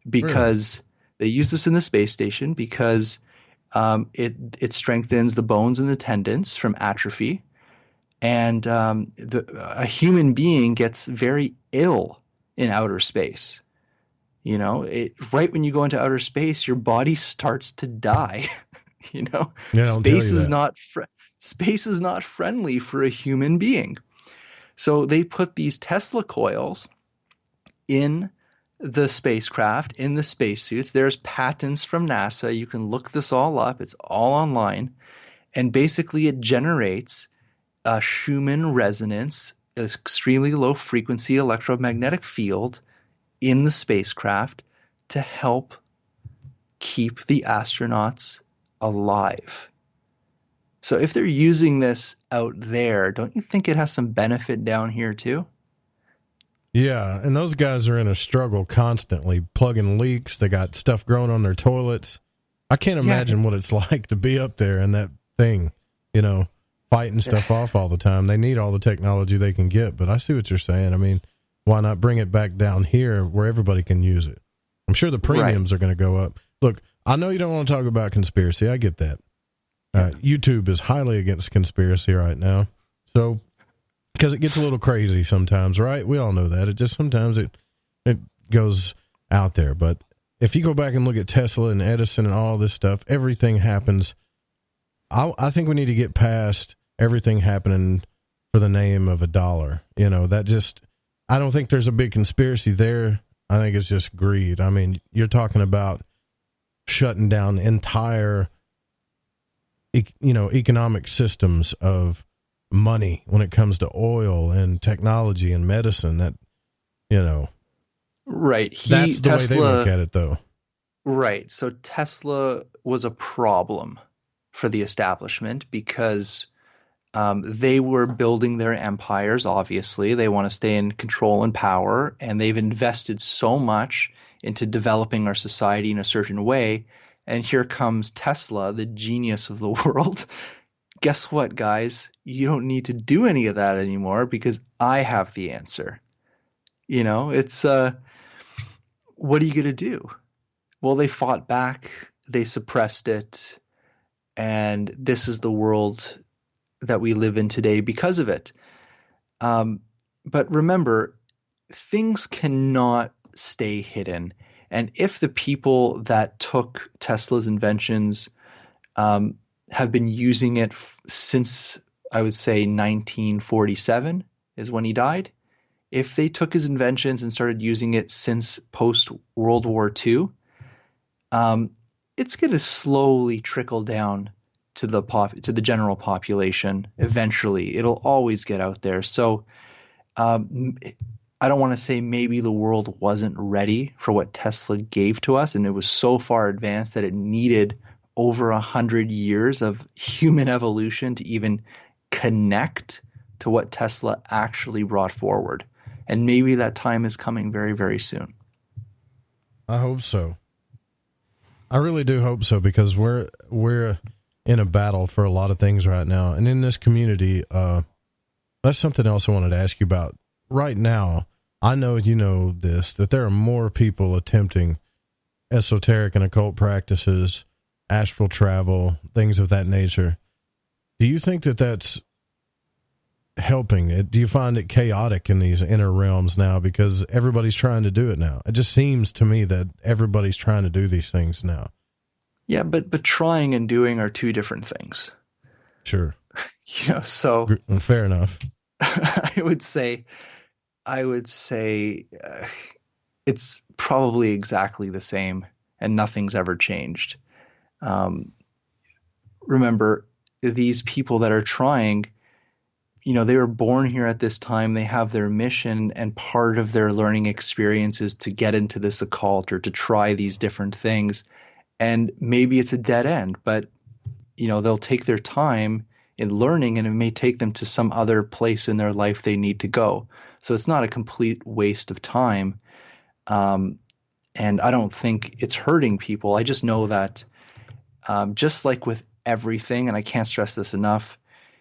because they use this in the space station because it strengthens the bones and the tendons from atrophy. And a human being gets very ill in outer space. You know, right when you go into outer space, your body starts to die. You know, space is not friendly for a human being. So they put these Tesla coils in the spacecraft in the spacesuits. There's patents from NASA. You can look this all up. It's all online. And basically it generates a Schumann resonance, an extremely low frequency electromagnetic field in the spacecraft to help keep the astronauts alive. So if they're using this out there, don't you think it has some benefit down here too? Yeah, and those guys are in a struggle constantly, plugging leaks. They got stuff growing on their toilets. I can't imagine what it's like to be up there in that thing, you know, fighting stuff off all the time. They need all the technology they can get, but I see what you're saying. I mean, why not bring it back down here where everybody can use it? I'm sure the premiums are going to go up. Look, I know you don't want to talk about conspiracy. I get that. YouTube is highly against conspiracy right now. So, because it gets a little crazy sometimes, right? We all know that. It just sometimes it goes out there. But if you go back and look at Tesla and Edison and all this stuff, everything happens. I think we need to get past everything happening for the name of $1. You know, that just, I don't think there's a big conspiracy there. I think it's just greed. I mean, you're talking about shutting down entire, economic systems of money when it comes to oil and technology and medicine. That, right. That's the way they look at it, though. Right. So Tesla was a problem for the establishment because they were building their empires. Obviously, they want to stay in control and power, and they've invested so much into developing our society in a certain way. And here comes Tesla, the genius of the world. Guess what, guys? You don't need to do any of that anymore because I have the answer. It's what are you going to do? Well, they fought back, they suppressed it, and this is the world that we live in today because of it. But remember, things cannot stay hidden. And if the people that took Tesla's inventions have been using it since, I would say, 1947 is when he died. If they took his inventions and started using it since post-World War II, it's going to slowly trickle down to the general population. Eventually, it'll always get out there. So I don't want to say maybe the world wasn't ready for what Tesla gave to us, and it was so far advanced that it needed over 100 years of human evolution to even connect to what Tesla actually brought forward. And maybe that time is coming very, very soon. I hope so. I really do hope so, because we're in a battle for a lot of things right now. And in this community, that's something else I wanted to ask you about. Right now, I know you know this, that there are more people attempting esoteric and occult practices, astral travel, things of that nature. Do you think that that's helping it? Do you find it chaotic in these inner realms now because everybody's trying to do it now? It just seems to me that everybody's trying to do these things now. Yeah, but trying and doing are two different things. Sure. So fair enough. I would say it's probably exactly the same, and nothing's ever changed. Remember, these people that are trying, they were born here at this time. They have their mission, and part of their learning experience is to get into this occult or to try these different things. And maybe it's a dead end, but they'll take their time in learning, and it may take them to some other place in their life they need to go. So it's not a complete waste of time. And I don't think it's hurting people. I just know that just like with everything, and I can't stress this enough,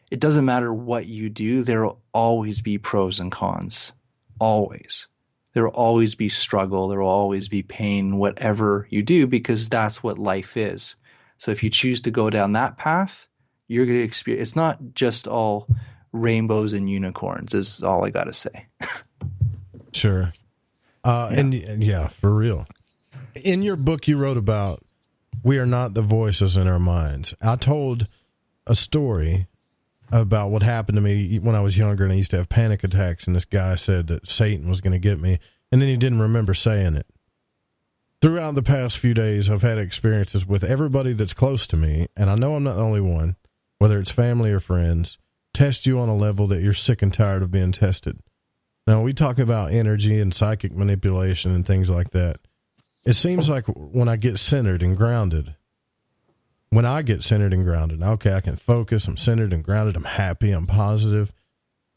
it doesn't matter what you do, there will always be pros and cons. Always. There will always be struggle. There will always be pain, whatever you do, because that's what life is. So if you choose to go down that path, you're going to experience, it's not just all rainbows and unicorns, is all I got to say. Sure. And yeah, for real. In your book, you wrote about, we are not the voices in our minds. I told a story about what happened to me when I was younger, and I used to have panic attacks, and this guy said that Satan was going to get me. and then he didn't remember saying it. Throughout the past few days, I've had experiences with everybody that's close to me, and I know I'm not the only one, whether it's family or friends, test you on a level that you're sick and tired of being tested. Now, we talk about energy and psychic manipulation and things like that. It seems like when I get centered and grounded, okay, I can focus, I'm centered and grounded, I'm happy, I'm positive.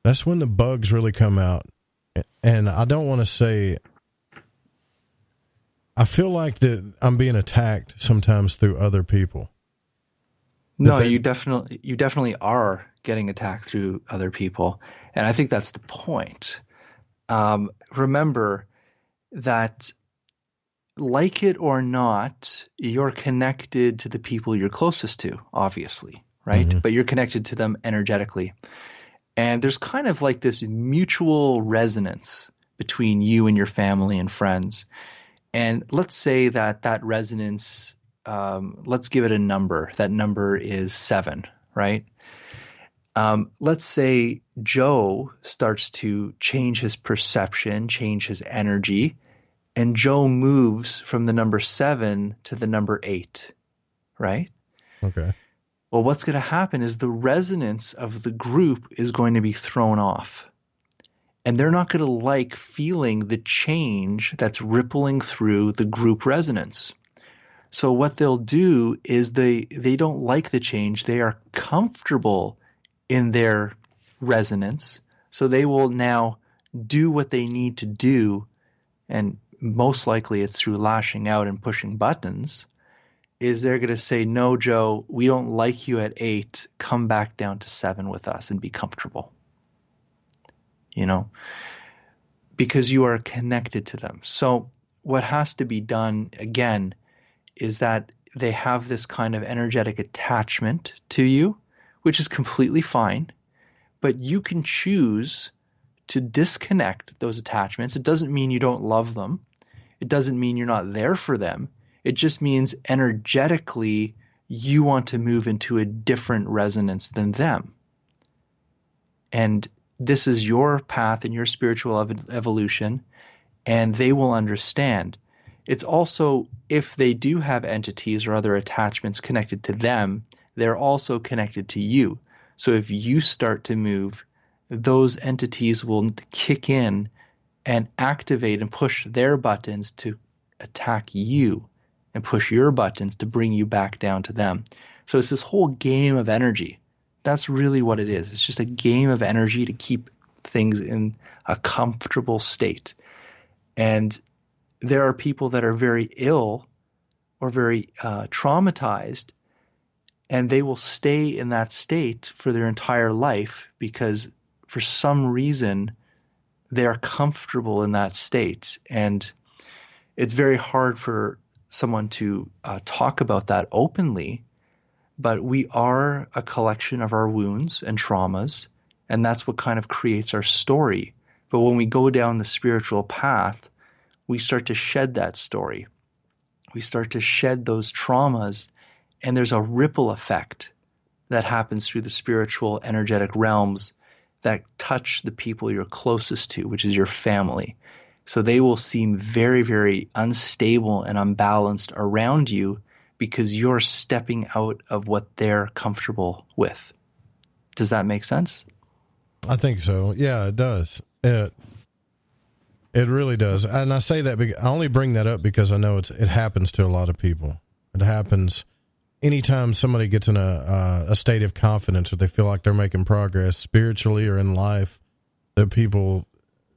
That's when the bugs really come out. And I don't want to say, I feel like that I'm being attacked sometimes through other people. No, you definitely are getting attacked through other people. And I think that's the point. Remember that, like it or not, you're connected to the people you're closest to, obviously, right? Mm-hmm. But you're connected to them energetically. And there's kind of like this mutual resonance between you and your family and friends. And let's say that resonance, let's give it a number. That number is 7, right? Let's say Joe starts to change his perception, change his energy, and Joe moves from the number 7 to the number 8, right? Okay. Well, what's going to happen is the resonance of the group is going to be thrown off. And they're not going to like feeling the change that's rippling through the group resonance. So what they'll do is they don't like the change. They are comfortable in their resonance. So they will now do what they need to do, and most likely it's through lashing out and pushing buttons, is they're going to say, no, Joe, we don't like you at 8. Come back down to 7 with us and be comfortable. You know, because you are connected to them. So what has to be done, again, is that they have this kind of energetic attachment to you, which is completely fine, but you can choose to disconnect those attachments. It doesn't mean you don't love them. It doesn't mean you're not there for them. It just means energetically you want to move into a different resonance than them. And this is your path and your spiritual evolution, and they will understand. It's also, if they do have entities or other attachments connected to them, they're also connected to you. So if you start to move, those entities will kick in and activate and push their buttons to attack you and push your buttons to bring you back down to them. So it's this whole game of energy. That's really what it is. It's just a game of energy to keep things in a comfortable state. And there are people that are very ill or very traumatized, and they will stay in that state for their entire life because for some reason they are comfortable in that state. And it's very hard for someone to talk about that openly. But we are a collection of our wounds and traumas, and that's what kind of creates our story. But when we go down the spiritual path, we start to shed that story. We start to shed those traumas, and there's a ripple effect that happens through the spiritual energetic realms that touch the people you're closest to, which is your family. So they will seem very, very unstable and unbalanced around you, because you're stepping out of what they're comfortable with. Does that make sense? I think so. Yeah, it does. It really does. And I say that, I only bring that up because I know it happens to a lot of people. It happens anytime somebody gets in a state of confidence or they feel like they're making progress spiritually or in life, the people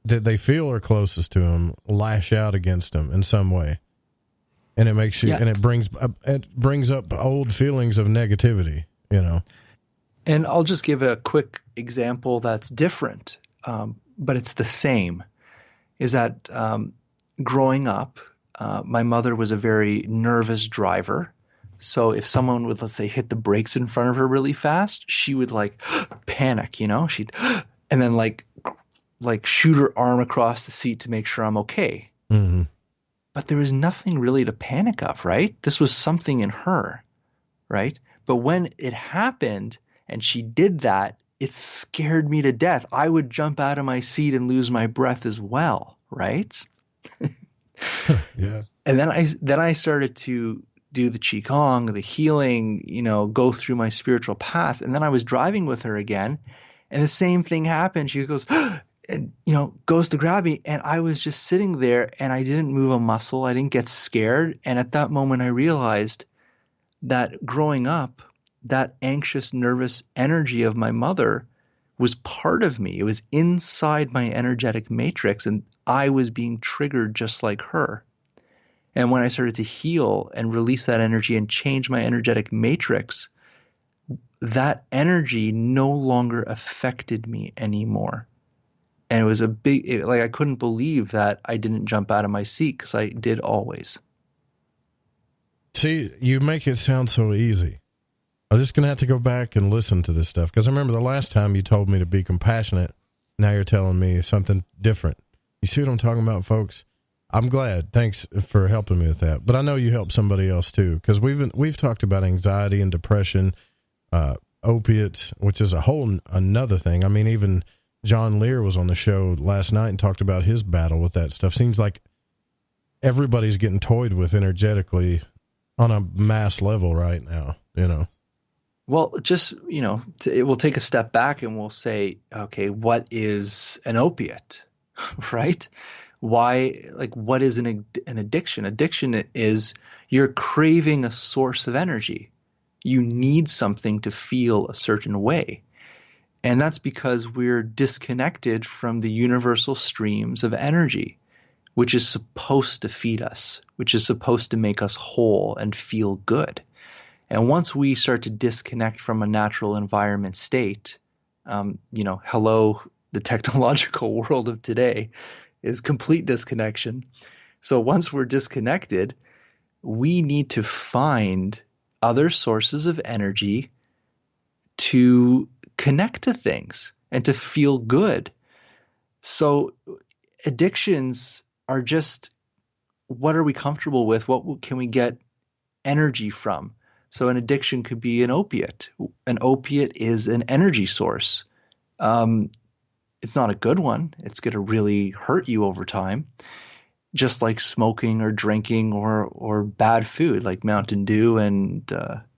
that they feel are closest to them lash out against them in some way. And it makes you, and it brings up old feelings of negativity, you know. And I'll just give a quick example that's different, but it's the same. Is that growing up, my mother was a very nervous driver. So if someone would, let's say, hit the brakes in front of her really fast, she would like panic, you know. She'd and then like shoot her arm across the seat to make sure I'm okay. Mm-hmm. But there was nothing really to panic of, right? This was something in her, right? But when it happened and she did that, it scared me to death. I would jump out of my seat and lose my breath as well, right? Yeah. And then I started to do the Qigong, the healing, go through my spiritual path. And then I was driving with her again, and the same thing happened. She goes, and, goes to grab me. And I was just sitting there, and I didn't move a muscle. I didn't get scared. And at that moment, I realized that growing up, that anxious, nervous energy of my mother was part of me. It was inside my energetic matrix, and I was being triggered just like her. And when I started to heal and release that energy and change my energetic matrix, that energy no longer affected me anymore. And it was I couldn't believe that I didn't jump out of my seat, because I did always. See, you make it sound so easy. I'm just going to have to go back and listen to this stuff, because I remember the last time you told me to be compassionate. Now you're telling me something different. You see what I'm talking about, folks? I'm glad. Thanks for helping me with that. But I know you helped somebody else too, because we've talked about anxiety and depression, opiates, which is a whole another thing. I mean, even John Lear was on the show last night and talked about his battle with that stuff. Seems like everybody's getting toyed with energetically on a mass level right now, Well, just, we'll take a step back and we'll say, okay, what is an opiate, right? Why, what is an addiction? Addiction is you're craving a source of energy. You need something to feel a certain way. And that's because we're disconnected from the universal streams of energy, which is supposed to feed us, which is supposed to make us whole and feel good. And once we start to disconnect from a natural environment state, hello, the technological world of today is complete disconnection. So once we're disconnected, we need to find other sources of energy to connect to things and to feel good. So addictions are just, what are we comfortable with? What can we get energy from? So an addiction could be an opiate. An opiate is an energy source. It's not a good one. It's going to really hurt you over time, just like smoking or drinking or bad food like Mountain Dew and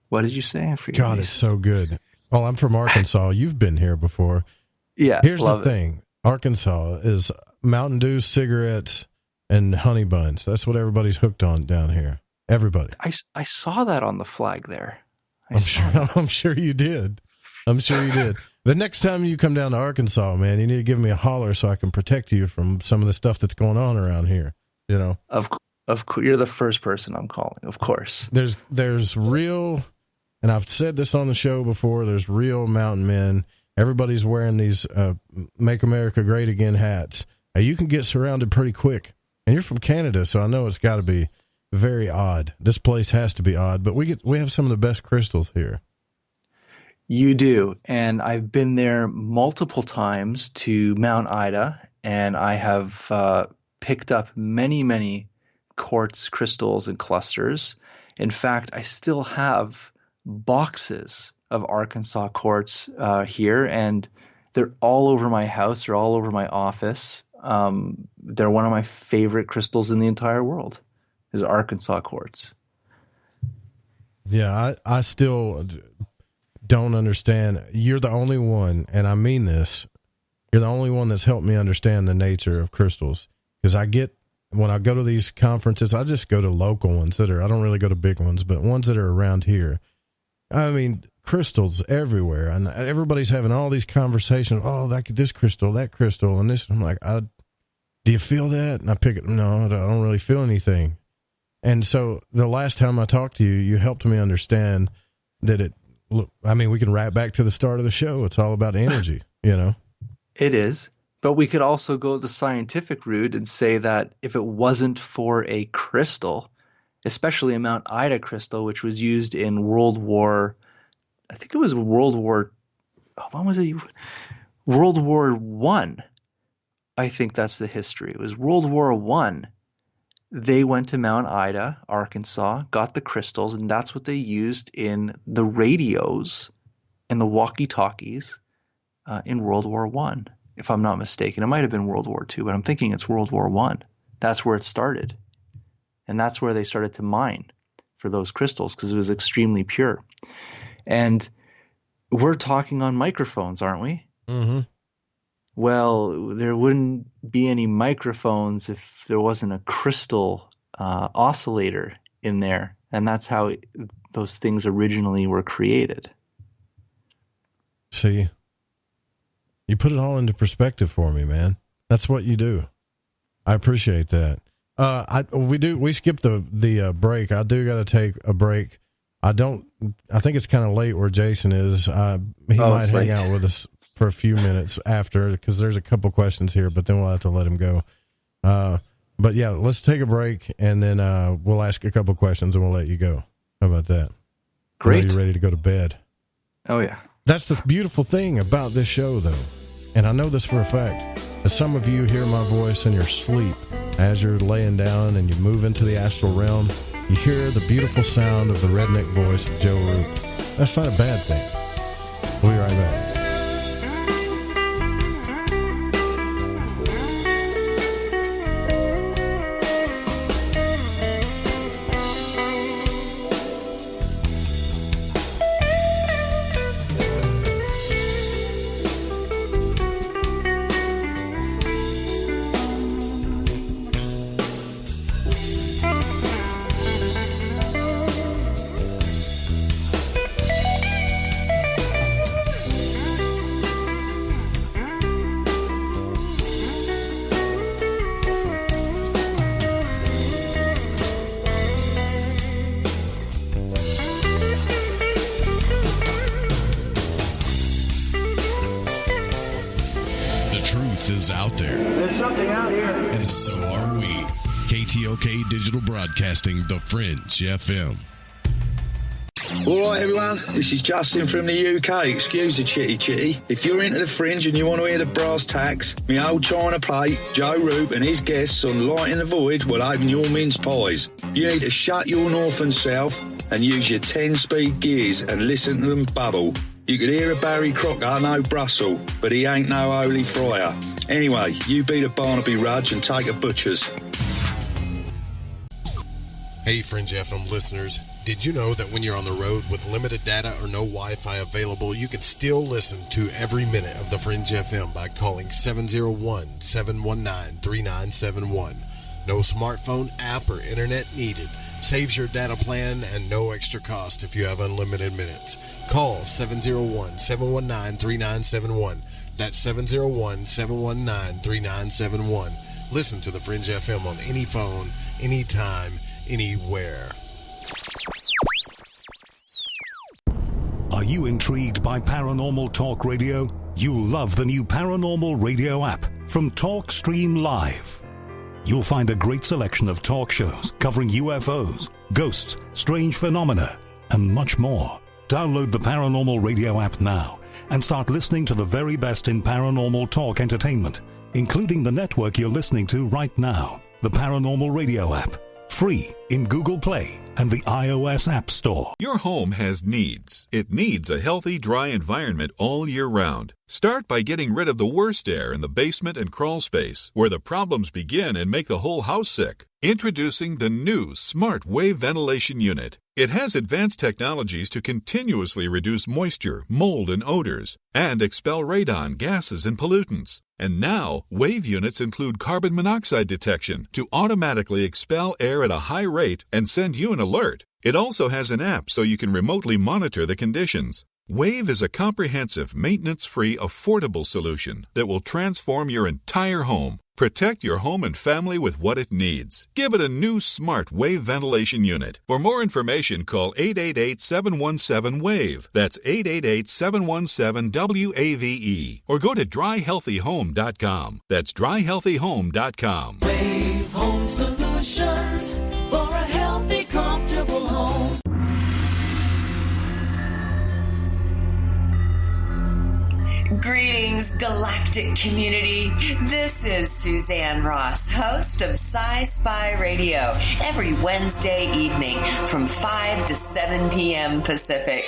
what did you say? I forget. God, it's so good. Well, I'm from Arkansas. You've been here before. Yeah. Here's the thing. Arkansas is Mountain Dew, cigarettes, and honey buns. That's what everybody's hooked on down here. Everybody. I saw that on the flag there. I'm sure you did. I'm sure you did. The next time you come down to Arkansas, man, you need to give me a holler so I can protect you from some of the stuff that's going on around here. Of course, you're the first person I'm calling. Of course. There's real, and I've said this on the show before. There's real mountain men. Everybody's wearing these "Make America Great Again" hats. You can get surrounded pretty quick, and you're from Canada, so I know it's got to be very odd. This place has to be odd, but we have some of the best crystals here. You do, and I've been there multiple times to Mount Ida, and I have picked up many quartz crystals and clusters. In fact, I still have boxes of Arkansas quartz here, and they're all over my house. They're all over my office. They're one of my favorite crystals in the entire world, is Arkansas quartz. Yeah, I still don't understand. You're the only one, and I mean this, you're the only one that's helped me understand the nature of crystals. Because when I go to these conferences, I just go to local ones I don't really go to big ones, but ones that are around here. I mean, crystals everywhere, and everybody's having all these conversations. Oh, this crystal, that crystal, and this. I'm like, do you feel that? And I pick it. No, I don't really feel anything. And so the last time I talked to you, you helped me understand that we can wrap back to the start of the show. It's all about energy, It is. But we could also go the scientific route and say that if it wasn't for a crystal, especially a Mount Ida crystal, which was used in World War I. I think that's the history. It was World War I. They went to Mount Ida, Arkansas, got the crystals, and that's what they used in the radios and the walkie-talkies in World War I, if I'm not mistaken. It might have been World War II, but I'm thinking it's World War I. That's where it started. And that's where they started to mine for those crystals, because it was extremely pure. And we're talking on microphones, aren't we? Mm-hmm. Well, there wouldn't be any microphones if there wasn't a crystal oscillator in there. And that's how those things originally were created. See, you put it all into perspective for me, man. That's what you do. I appreciate that. We skipped the break. I do got to take a break. I think it's kind of late where Jason is. He might hang out with us for a few minutes after, because there's a couple questions here, but then we'll have to let him go. But yeah, let's take a break, and then we'll ask a couple questions and we'll let you go. How about that? Great. Are you ready to go to bed? Oh yeah. That's the beautiful thing about this show, though. And I know this for a fact, that some of you hear my voice in your sleep as you're laying down and you move into the astral realm. You hear the beautiful sound of the redneck voice of Joe Roop. That's not a bad thing. We'll be right back. Out there. There's something out here. And so are we. KTOK Digital Broadcasting, The Fringe FM. All right, everyone. This is Justin from the UK. Excuse the chitty. If you're into the Fringe and you want to hear the brass tacks, my old china plate, Joe Roop and his guests on Lighting the Void will open your mince pies. You need to shut your north and south and use your 10-speed gears and listen to them bubble. You could hear a Barry Crocker, no Brussel, but he ain't no holy friar. Anyway, you be the Barnaby Rudge and take a butcher's. Hey, Fringe FM listeners. Did you know that when you're on the road with limited data or no Wi-Fi available, you can still listen to every minute of the Fringe FM by calling 701-719-3971. No smartphone app or internet needed. Saves your data plan and no extra cost if you have unlimited minutes. Call 701-719-3971. That's 701-719-3971. Listen to the Fringe FM on any phone, anytime, anywhere. Are you intrigued by Paranormal Talk Radio? You'll love the new Paranormal Radio app from TalkStream Live. You'll find a great selection of talk shows covering UFOs, ghosts, strange phenomena, and much more. Download the Paranormal Radio app now and start listening to the very best in paranormal talk entertainment, including the network you're listening to right now, the Paranormal Radio app. Free in Google Play and the iOS App Store. Your home has needs. It needs a healthy, dry environment all year round. Start by getting rid of the worst air in the basement and crawl space, where the problems begin and make the whole house sick. Introducing the new Smart Wave Ventilation Unit. It has advanced technologies to continuously reduce moisture, mold, and odors, and expel radon, gases, and pollutants. And now, Wave units include carbon monoxide detection to automatically expel air at a high rate and send you an alert. It also has an app so you can remotely monitor the conditions. Wave is a comprehensive, maintenance-free, affordable solution that will transform your entire home. Protect your home and family with what it needs. Give it a new Smart Wave Ventilation Unit. For more information, call 888-717-WAVE. That's 888-717-WAVE. Or go to dryhealthyhome.com. That's dryhealthyhome.com. Wave Home Solutions for a healthy, comfortable home. Greetings, galactic community. This is Suzanne Ross, host of Sci-Spy Radio, every Wednesday evening from 5 to 7 p.m. Pacific.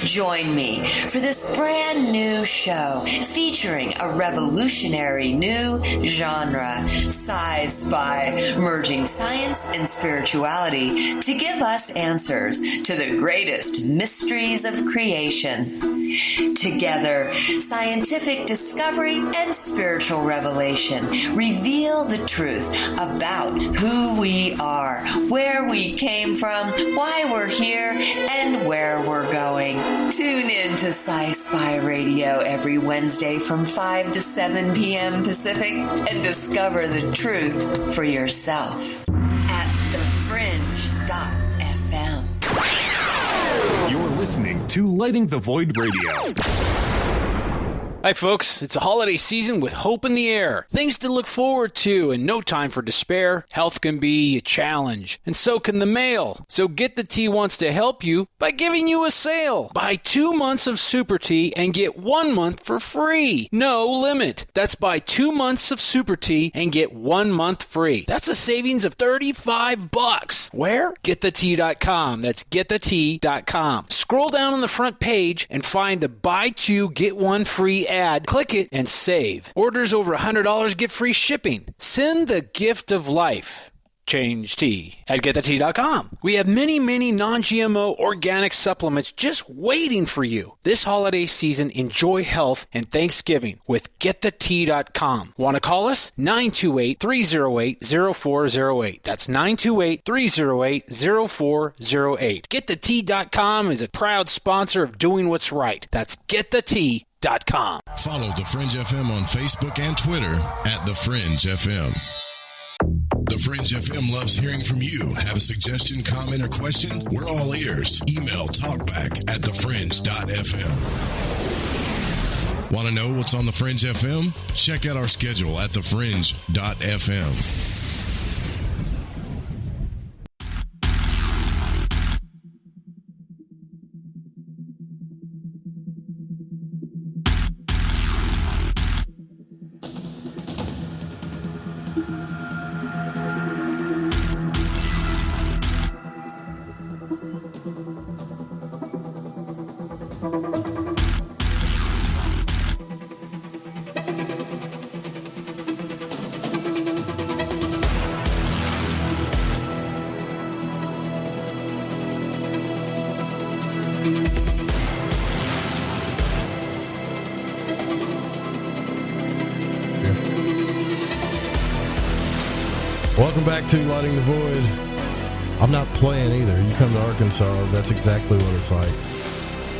Join me for this brand new show featuring a revolutionary new genre, Sci-Spy, merging science and spirituality to give us answers to the greatest mysteries of creation. Together, scientific discovery and spiritual revelation reveal the truth about who we are, where we came from, why we're here, and where we're going. Tune in to Sci-Spy Radio every Wednesday from 5 to 7 p.m. Pacific and discover the truth for yourself at thefringe.fm. You're listening to Lighting the Void Radio. Hi folks, it's a holiday season with hope in the air. Things to look forward to and no time for despair. Health can be a challenge, and so can the mail. So Get the Tea wants to help you by giving you a sale. Buy 2 months of Super Tea and get 1 month for free. No limit. That's buy 2 months of Super Tea and get 1 month free. That's a savings of $35. Where? GetTheTea.com. That's GetTheTea.com. Scroll down on the front page and find the buy 2 get 1 free ad. Click it and save. Orders over $100 get free shipping. Send the gift of life. Change tea at GetTheTea.com. We have many non-GMO organic supplements just waiting for you. This holiday season, enjoy health and Thanksgiving with GetTheTea.com. Want to call us? 928-308-0408. That's 928-308-0408. GetTheTea.com is a proud sponsor of doing what's right. That's GetTheTea.com. Follow The Fringe FM on Facebook and Twitter at The Fringe FM. The Fringe FM loves hearing from you. Have a suggestion, comment, or question? We're all ears. Email talkback@thefringe.fm. Want to know what's on The Fringe FM? Check out our schedule at thefringe.fm. Welcome back to Lighting the Void. I'm not playing either. You come to Arkansas, that's exactly what it's like.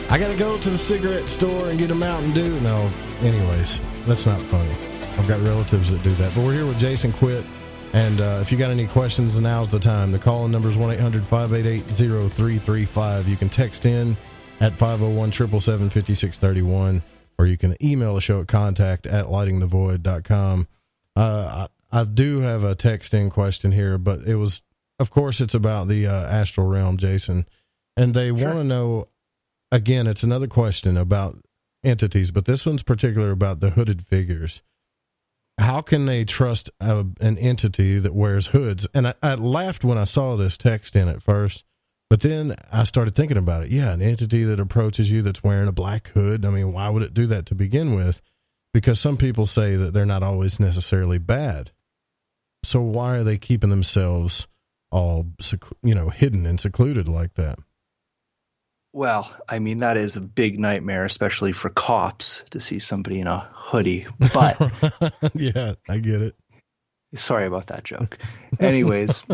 I gotta go to the cigarette store and get a Mountain Dew. No, anyways, that's not funny. I've got relatives that do that. But we're here with Jason Quitt, and if you got any questions, now's the time. The call-in number is 1-800-588-0335. You can text in at 501-777-5631, or you can email the show at contact@lightingthevoid.com. I do have a text-in question here, but it was, of course, it's about the astral realm, Jason. And they want to know, again, it's another question about entities, but this one's particular about the hooded figures. How can they trust an entity that wears hoods? And I laughed when I saw this text in at first, but then I started thinking about it. Yeah, an entity that approaches you that's wearing a black hood. I mean, why would it do that to begin with? Because some people say that they're not always necessarily bad. So why are they keeping themselves all, hidden and secluded like that? Well, I mean, that is a big nightmare, especially for cops, to see somebody in a hoodie. But yeah, I get it. Sorry about that joke. Anyways.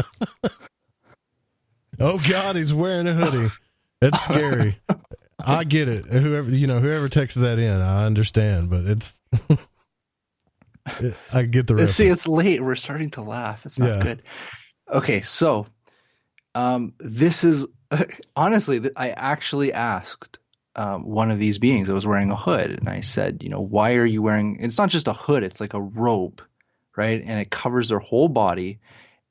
Oh God, he's wearing a hoodie. It's scary. I get it. Whoever texted that in, I understand, but it's I get the reference. See, it's late. We're starting to laugh. It's not good. Okay, so this is honestly, I actually asked one of these beings that was wearing a hood, and I said, why are you wearing? It's not just a hood; it's like a robe, right? And it covers their whole body,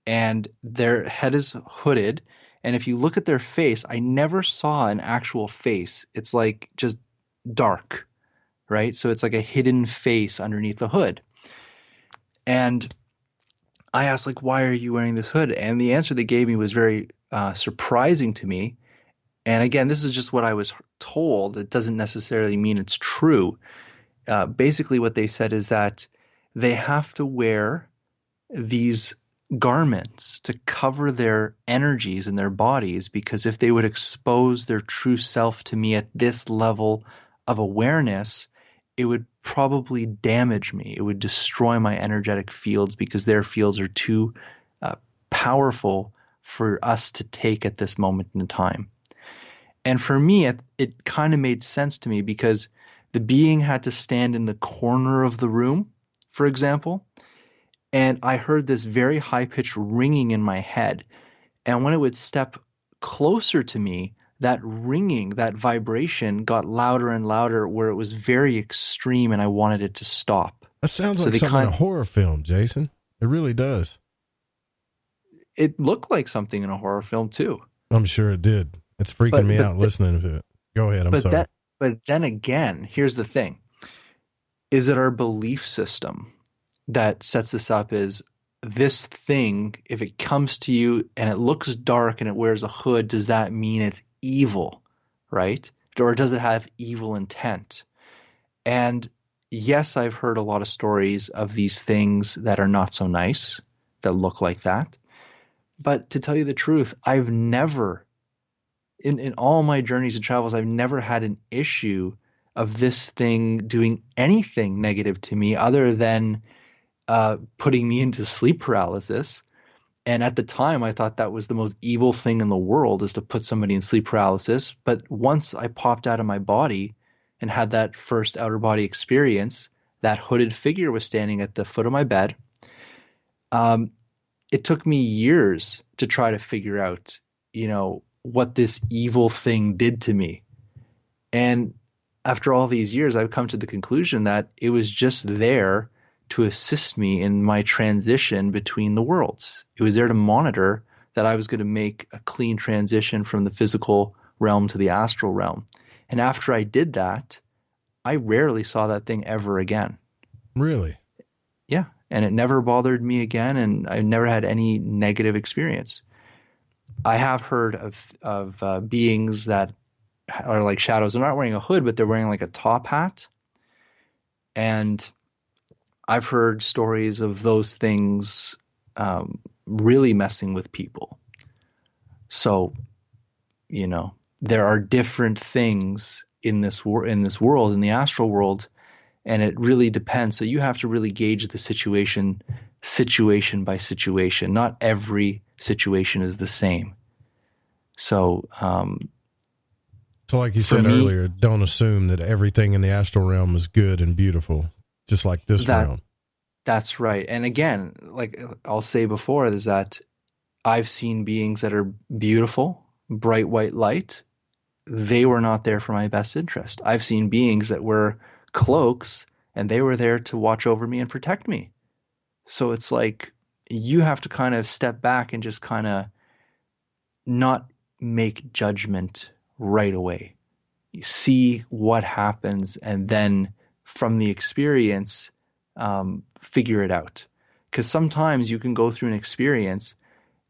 and their head is hooded. And if you look at their face, I never saw an actual face. It's like just dark, right? So it's like a hidden face underneath the hood. And I asked, like, why are you wearing this hood? And the answer they gave me was very surprising to me. And again, this is just what I was told. It doesn't necessarily mean it's true. Basically, what they said is that they have to wear these garments to cover their energies in their bodies, because if they would expose their true self to me at this level of awareness, it would probably damage me. It would destroy my energetic fields, because their fields are too powerful for us to take at this moment in time. And for me, it kind of made sense to me, because the being had to stand in the corner of the room, for example, and I heard this very high-pitched ringing in my head. And when it would step closer to me, that ringing, that vibration got louder and louder, where it was very extreme, and I wanted it to stop. That sounds like something in a horror film, Jason. It really does. It looked like something in a horror film, too. I'm sure it did. It's freaking me out listening to it. Go ahead, I'm sorry. But then again, here's the thing. Is it our belief system that sets us up as this thing, if it comes to you and it looks dark and it wears a hood, does that mean it's evil, right? Or does it have evil intent? And yes, I've heard a lot of stories of these things that are not so nice, that look like that. But to tell you the truth, I've never, in all my journeys and travels, I've never had an issue of this thing doing anything negative to me other than putting me into sleep paralysis. And at the time, I thought that was the most evil thing in the world, is to put somebody in sleep paralysis. But once I popped out of my body and had that first outer body experience, that hooded figure was standing at the foot of my bed. It took me years to try to figure out, what this evil thing did to me. And after all these years, I've come to the conclusion that it was just there to assist me in my transition between the worlds. It was there to monitor that I was going to make a clean transition from the physical realm to the astral realm. And after I did that, I rarely saw that thing ever again. Really? Yeah. And it never bothered me again, and I never had any negative experience. I have heard of beings that are like shadows. They're not wearing a hood, but they're wearing like a top hat. And I've heard stories of those things really messing with people. So, there are different things in this world, in the astral world, and it really depends. So you have to really gauge the situation by situation. Not every situation is the same. So, like you said earlier, don't assume that everything in the astral realm is good and beautiful, just like this realm. That's right. And again, like I'll say before, is that I've seen beings that are beautiful, bright white light. They were not there for my best interest. I've seen beings that were cloaks, and they were there to watch over me and protect me. So it's like you have to kind of step back and just kind of not make judgment right away. You see what happens, and then from the experience, figure it out. Because sometimes you can go through an experience,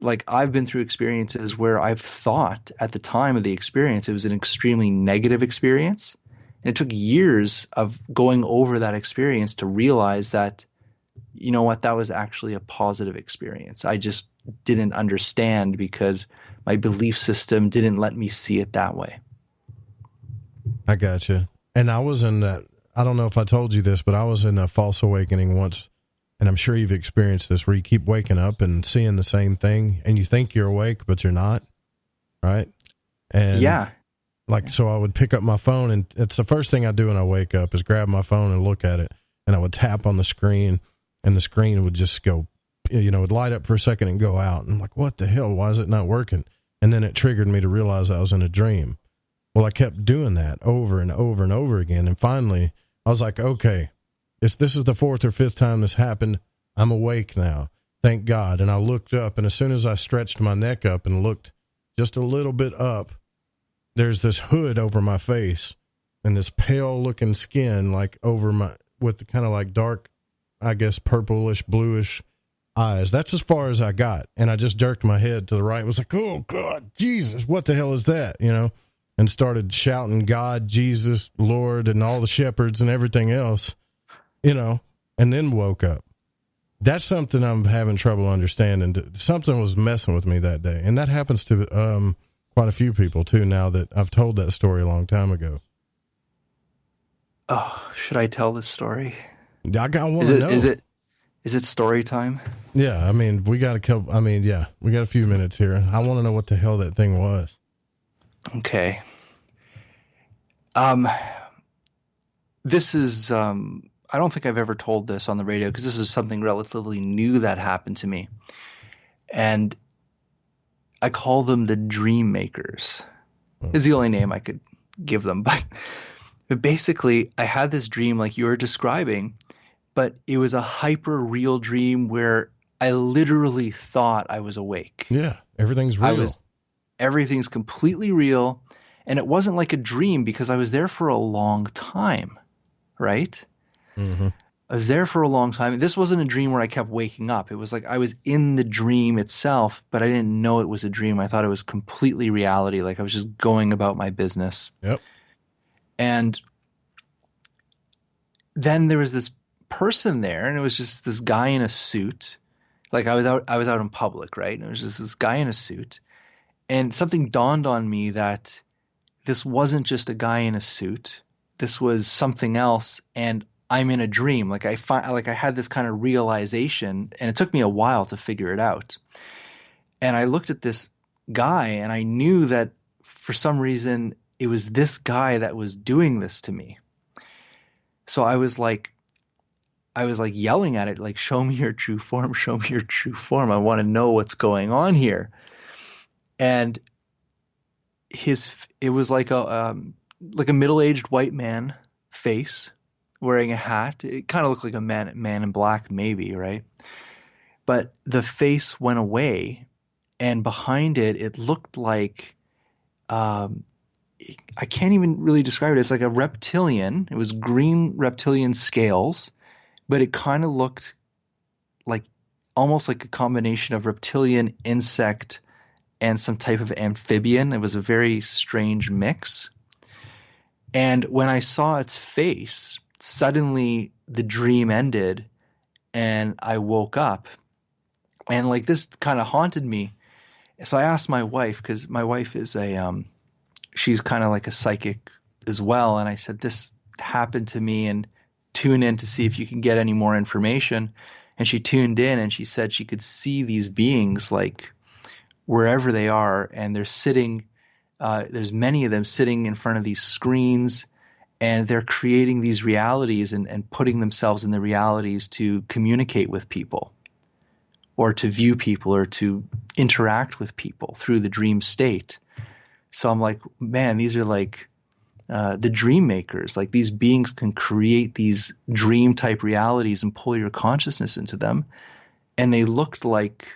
like I've been through experiences where I've thought at the time of the experience it was an extremely negative experience. And it took years of going over that experience to realize that, you know what, that was actually a positive experience. I just didn't understand because my belief system didn't let me see it that way. I gotcha. And I was in that, I don't know if I told you this, but I was in a false awakening once, and I'm sure you've experienced this, where you keep waking up and seeing the same thing, and you think you're awake, but you're not, right? And yeah. So I would pick up my phone, and it's the first thing I do when I wake up is grab my phone and look at it, and I would tap on the screen, and the screen would just go, it'd light up for a second and go out. And I'm like, what the hell? Why is it not working? And then it triggered me to realize I was in a dream. Well, I kept doing that over and over and over again. And finally I was like, okay, this is the fourth or fifth time this happened. I'm awake now. Thank God. And I looked up, and as soon as I stretched my neck up and looked just a little bit up, there's this hood over my face, and this pale looking skin, like over my, with the kind of like dark, I guess, purplish, bluish eyes. That's as far as I got. And I just jerked my head to the right. It was like, oh God, Jesus, what the hell is that? You know, and started shouting God, Jesus, Lord, and all the shepherds and everything else, you know, and then woke up. That's something I'm having trouble understanding. Something was messing with me that day. And that happens to quite a few people too, now that I've told that story a long time ago. Oh, should I tell this story? I want to know. Is it story time? Yeah. I mean, we got a few minutes here. I want to know what the hell that thing was. Okay. This is, I don't think I've ever told this on the radio because this is something relatively new that happened to me. And I call them the dream makers. Is the only name I could give them. But basically, I had this dream like you were describing, but it was a hyper real dream where I literally thought I was awake. Yeah, everything's real. Everything's completely real. And it wasn't like a dream because I was there for a long time, right? Mm-hmm. I was there for a long time. This wasn't a dream where I kept waking up. It was like I was in the dream itself, but I didn't know it was a dream. I thought it was completely reality. Like I was just going about my business. Yep. And then there was this person there, and it was just this guy in a suit. Like I was out in public, right? And it was just this guy in a suit. And something dawned on me that this wasn't just a guy in a suit. This was something else. And I'm in a dream. Like I had this kind of realization, and it took me a while to figure it out. And I looked at this guy, and I knew that for some reason it was this guy that was doing this to me. So I was like yelling at it, like, show me your true form, show me your true form. I want to know what's going on here. And it was like a middle-aged white man face, wearing a hat. It kind of looked like a man in black, maybe, right? But the face went away, and behind it looked like I can't even really describe it. It's like a reptilian. It was green reptilian scales, but it kind of looked like almost like a combination of reptilian, insect, and some type of amphibian. It was a very strange mix. And when I saw its face, suddenly the dream ended and I woke up, and like this kind of haunted me. So I asked my wife, because my wife is she's kind of like a psychic as well. And I said, this happened to me, and tune in to see if you can get any more information. And she tuned in, and she said she could see these beings like wherever they are. And they're sitting, there's many of them sitting in front of these screens, and they're creating these realities and putting themselves in the realities to communicate with people, or to view people, or to interact with people through the dream state. So I'm like, man, these are like the dream makers. Like these beings can create these dream type realities and pull your consciousness into them. And they looked like,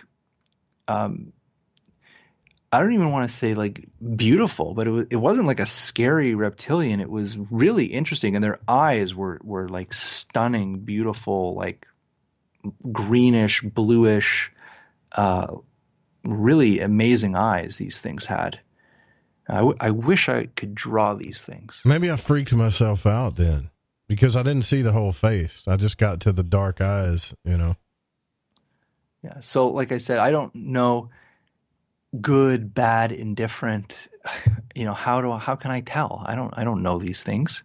I don't even want to say like beautiful, but it wasn't like a scary reptilian. It was really interesting. And their eyes were like stunning, beautiful, like greenish, bluish, really amazing eyes these things had. I wish I could draw these things. Maybe I freaked myself out then, because I didn't see the whole face. I just got to the dark eyes, you know? Yeah. So like I said, I don't know good, bad, indifferent, you know, how can I tell? I don't know these things.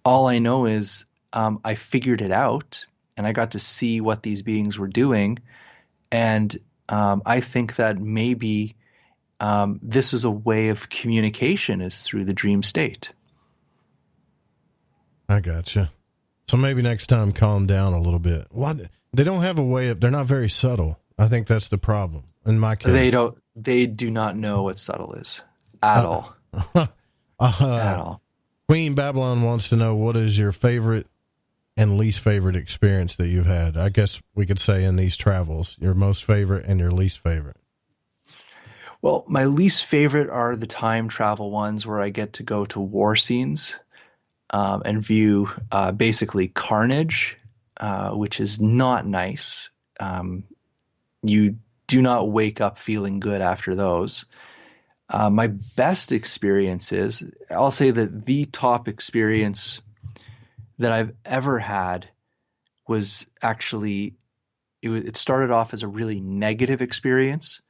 All I know is I figured it out, and I got to see what these beings were doing. And I think that maybe this is a way of communication, is through the dream state. I gotcha. So maybe next time calm down a little bit. Why they don't have a way of, they're not very subtle. I think that's the problem in my case. They do not know what subtle is at all. At all. Queen Babylon wants to know, what is your favorite and least favorite experience that you've had? I guess we could say in these travels, your most favorite and your least favorite. Well, my least favorite are the time travel ones where I get to go to war scenes. and view basically carnage, which is not nice. You do not wake up feeling good after those. My best experiences, I'll say that the top experience that I've ever had was actually, it started off as a really negative experience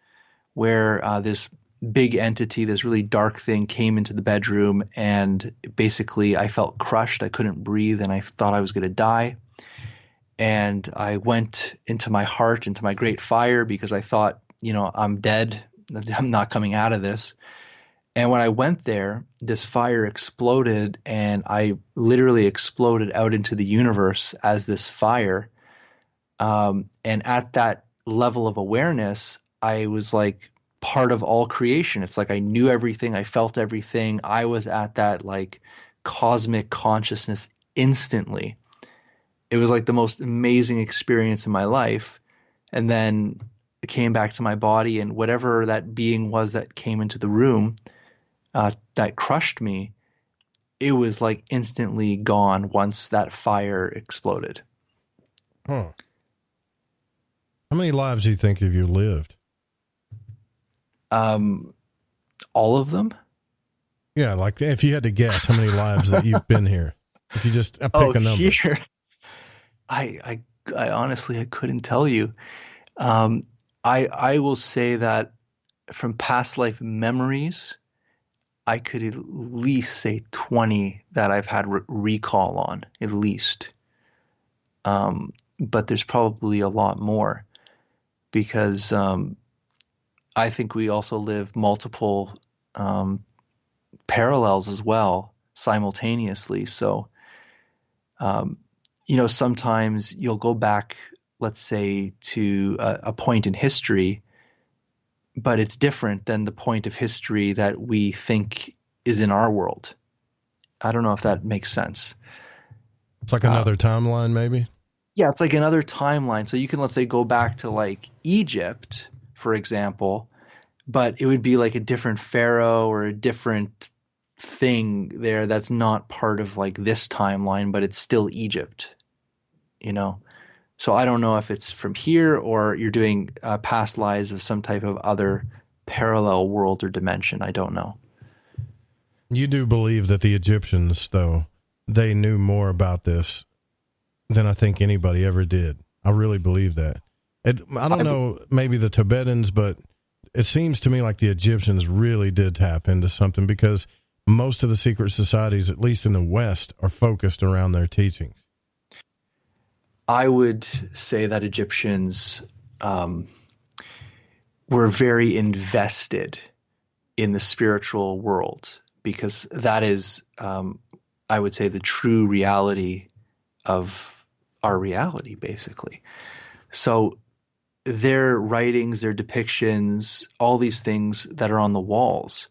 where this big entity, this really dark thing came into the bedroom, and basically I felt crushed. I couldn't breathe and I thought I was going to die. And I went into my heart, into my great fire, because I thought, I'm dead. I'm not coming out of this. And when I went there, this fire exploded, and I literally exploded out into the universe as this fire. And at that level of awareness, I was like part of all creation. It's like I knew everything. I felt everything. I was at that like cosmic consciousness instantly. It was like the most amazing experience in my life. And then it came back to my body, and whatever that being was that came into the room that crushed me, it was like instantly gone once that fire exploded. Huh. How many lives do you think have you lived? All of them? Yeah, like if you had to guess how many lives that you've been here. If you just pick a number. Here. I honestly, I couldn't tell you. I will say that from past life memories, I could at least say 20 that I've had recall on, at least. But there's probably a lot more, because I think we also live multiple parallels as well, simultaneously. So, sometimes you'll go back, let's say, to a point in history, but it's different than the point of history that we think is in our world. I don't know if that makes sense. It's like another timeline, maybe? Yeah, it's like another timeline. So you can, let's say, go back to like Egypt, for example, but it would be like a different pharaoh or a different thing there that's not part of like this timeline, but it's still Egypt, So I don't know if it's from here or you're doing past lives of some type of other parallel world or dimension. I don't know. You do believe that the Egyptians, though, they knew more about this than I think anybody ever did. I really believe that. I don't know, maybe the Tibetans, but it seems to me like the Egyptians really did tap into something, because most of the secret societies, at least in the West, are focused around their teachings. I would say that Egyptians were very invested in the spiritual world, because that is, I would say, the true reality of our reality, basically. So their writings, their depictions, all these things that are on the walls,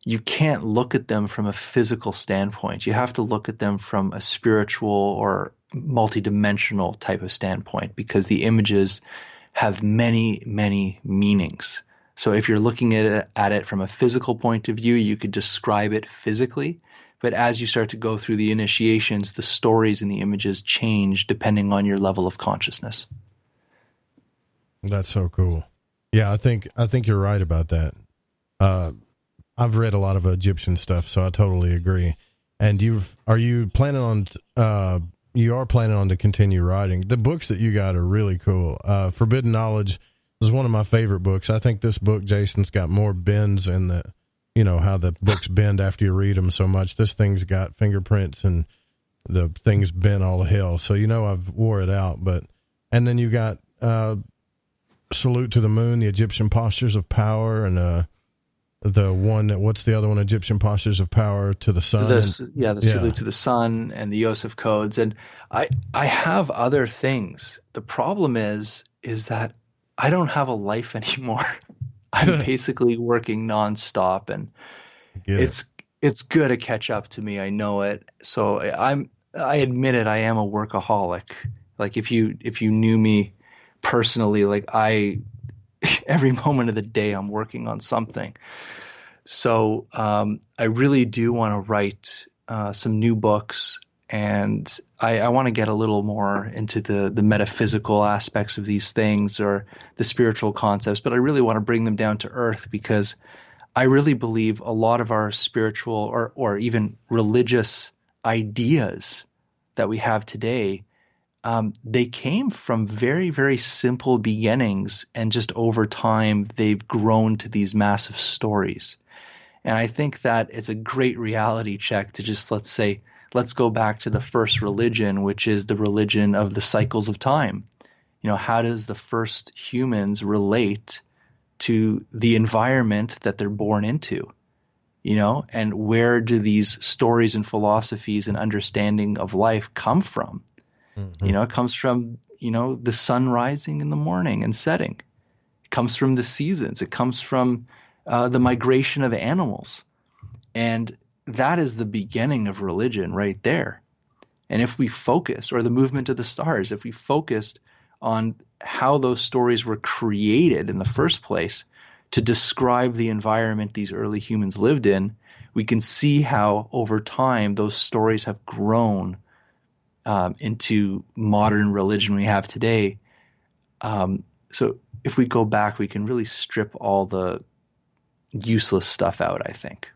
you can't look at them from a physical standpoint. You have to look at them from a spiritual or multidimensional type of standpoint, because the images have many, many meanings. So if you're looking at it from a physical point of view, you could describe it physically. But as you start to go through the initiations, the stories and the images change depending on your level of consciousness. That's so cool. Yeah, I think you're right about that. I've read a lot of Egyptian stuff, so I totally agree. And you are planning on to continue writing. The books that you got are really cool. Forbidden Knowledge is one of my favorite books. I think this book, Jason's got more bends in the, how the books bend after you read them so much. This thing's got fingerprints and the thing's bent all to hell. So, I've wore it out, and then you got, Salute to the Moon, the Egyptian Postures of Power, and, the one that, what's the other one? Egyptian Postures of Power to the Sun. Salute to the Sun and the Yosef Codes. And I have other things. The problem is that I don't have a life anymore. I'm basically working nonstop, and it's good to catch up to me. I know it. So I admit it. I am a workaholic. Like if you knew me personally, like every moment of the day I'm working on something. So I really do want to write some new books, and I want to get a little more into the metaphysical aspects of these things or the spiritual concepts, but I really want to bring them down to earth, because I really believe a lot of our spiritual or even religious ideas that we have today, they came from very, very simple beginnings, and just over time they've grown to these massive stories. And I think that it's a great reality check to just, let's go back to the first religion, which is the religion of the cycles of time. How does the first humans relate to the environment that they're born into? And where do these stories and philosophies and understanding of life come from? Mm-hmm. It comes from, the sun rising in the morning and setting. It comes from the seasons. It comes from the migration of animals. And that is the beginning of religion right there. And if we focus, or the movement of the stars, if we focused on how those stories were created in the first place to describe the environment these early humans lived in, we can see how over time those stories have grown into modern religion we have today. So if we go back, we can really strip all the useless stuff out, I think.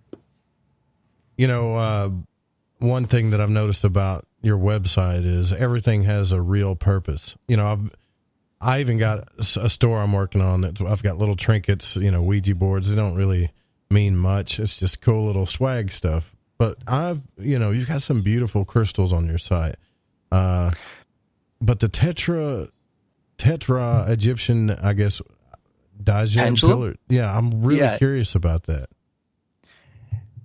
One thing that I've noticed about your website is everything has a real purpose. I even got a store I'm working on that I've got little trinkets, Ouija boards. They don't really mean much. It's just cool little swag stuff. But you've got some beautiful crystals on your site. But the Tet-Raw Egyptian, I guess, Dajan pillar. Yeah, I'm really curious about that.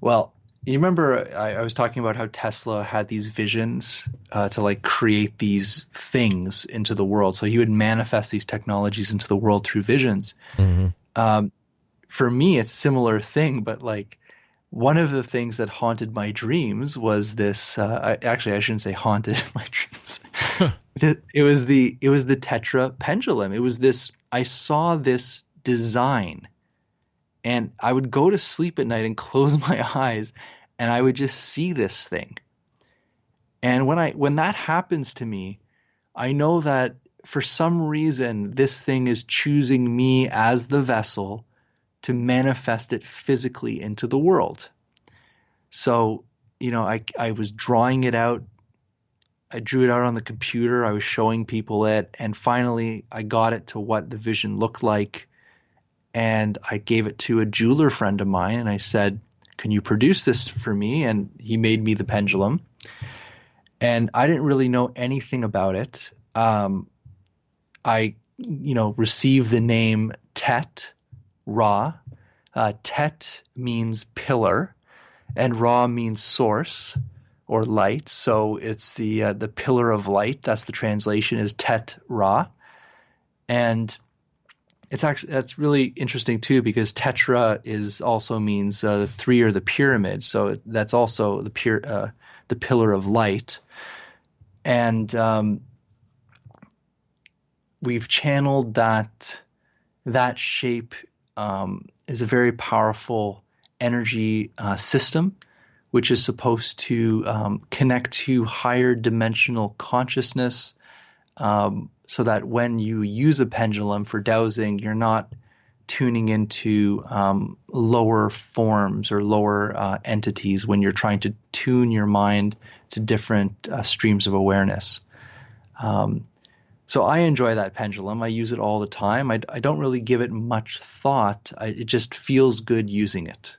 Well, you remember I was talking about how Tesla had these visions to create these things into the world. So he would manifest these technologies into the world through visions. Mm-hmm. For me, it's a similar thing, but one of the things that haunted my dreams was this. Actually, I shouldn't say haunted my dreams. It was the Tet-Raw pendulum. It was this. I saw this design, and I would go to sleep at night and close my eyes, and I would just see this thing. And when that happens to me, I know that for some reason this thing is choosing me as the vessel to manifest it physically into the world. So, I was drawing it out. I drew it out on the computer. I was showing people it. And finally, I got it to what the vision looked like. And I gave it to a jeweler friend of mine. And I said, can you produce this for me? And he made me the pendulum. And I didn't really know anything about it. I received the name Tet-Raw. Tet means pillar, and Ra means source or light. So it's the pillar of light. That's the translation, is Tet-Raw. And that's really interesting too, because Tet-Raw also means the three, or the pyramid. So that's also the pillar of light. And we've channeled that shape is a very powerful energy system, which is supposed to connect to higher dimensional consciousness, so that when you use a pendulum for dowsing, you're not tuning into lower forms or lower entities when you're trying to tune your mind to different streams of awareness. So I enjoy that pendulum. I use it all the time. I don't really give it much thought. It just feels good using it.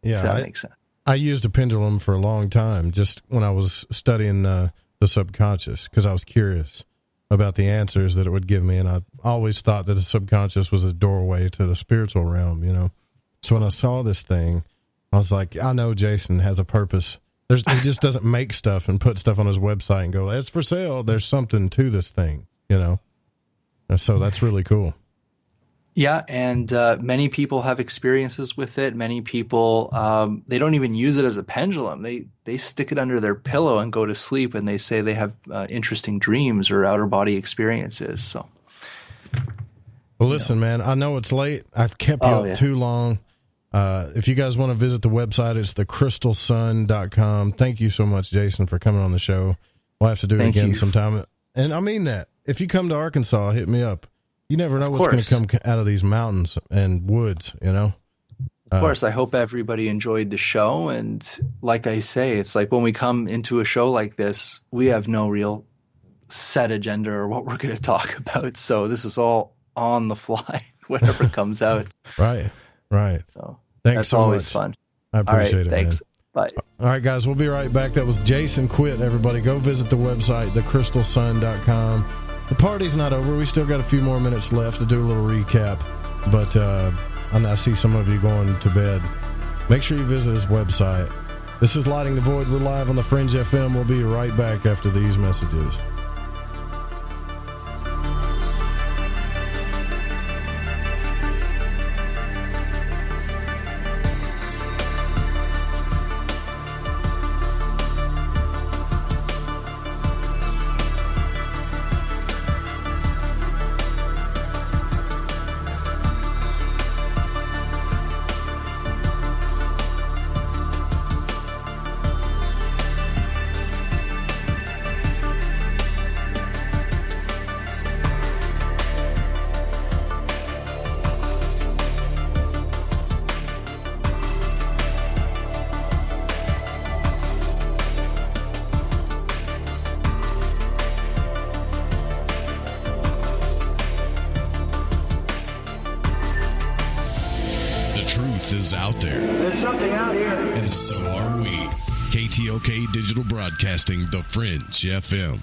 Yeah, if that makes sense. I used a pendulum for a long time, just when I was studying the subconscious, because I was curious about the answers that it would give me. And I always thought that the subconscious was a doorway to the spiritual realm, So when I saw this thing, I was like, I know Jason has a purpose. He just doesn't make stuff and put stuff on his website and go, that's for sale. There's something to this thing, And so that's really cool. Yeah, and many people have experiences with it. Many people, they don't even use it as a pendulum. They stick it under their pillow and go to sleep, and they say they have interesting dreams or outer body experiences. So, well, listen, man, I know it's late. I've kept you up too long. If you guys want to visit the website, it's thecrystalsun.com. Thank you so much, Jason, for coming on the show. We'll have to do it again sometime. And I mean that. If you come to Arkansas, hit me up. You never know what's going to come out of these mountains and woods, you know? Of course, I hope everybody enjoyed the show. And like I say, it's like when we come into a show like this, we have no real set agenda or what we're going to talk about. So this is all on the fly, whatever comes out. Right. So thanks that's so always much. fun. I appreciate it, thanks. Man. Bye. All right, guys, we'll be right back. That was Jason Quitt, everybody. Go visit the website, thecrystalsun.com. The party's not over. We still got a few more minutes left to do a little recap. But I see some of you going to bed. Make sure you visit his website. This is Lighting the Void. We're live on the Fringe FM. We'll be right back after these messages. Digital Broadcasting, The Fringe FM.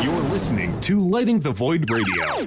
You're listening to Lighting the Void Radio.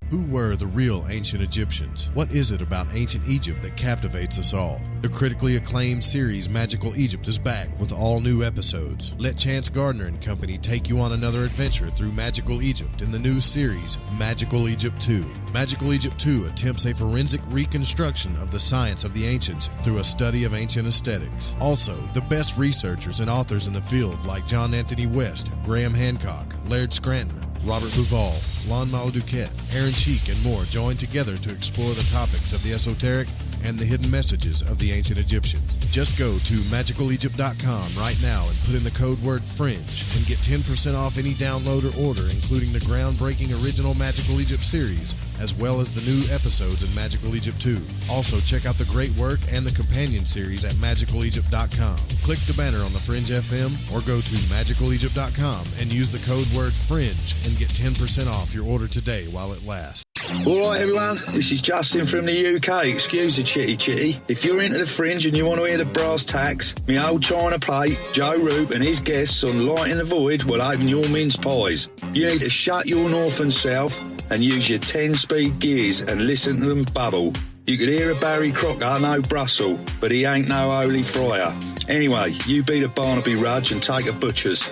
Who were the real ancient Egyptians? What is it about ancient Egypt that captivates us all? The critically acclaimed series Magical Egypt is back with all new episodes. Let Chance Gardner and company take you on another adventure through Magical Egypt in the new series Magical Egypt 2. Magical Egypt 2 attempts a forensic reconstruction of the science of the ancients through a study of ancient aesthetics. Also, the best researchers and authors in the field like John Anthony West, Graham Hancock, Laird Scranton, Robert Bouval, Lon Maladuquette, Aaron Cheek, and more join together to explore the topics of the esoteric and the hidden messages of the ancient Egyptians. Just go to magicalegypt.com right now and put in the code word FRINGE and get 10% off any download or order, including the groundbreaking original Magical Egypt series, as well as the new episodes in Magical Egypt 2. Also, check out the great work and the companion series at magicalegypt.com. Click the banner on the Fringe FM or go to magicalegypt.com and use the code word FRINGE and get 10% off your order today while it lasts. Alright everyone, this is Justin from the UK. Excuse the chitty. If you're into the Fringe and you want to hear the brass tacks, me old China plate, Joe Roop and his guests on Lighting the Void will open your mince pies. You need to shut your north and south and use your 10-speed gears and listen to them bubble. You could hear a Barry Crocker, no Brussels, but he ain't no holy friar. Anyway, you beat a Barnaby Rudge and take a butcher's.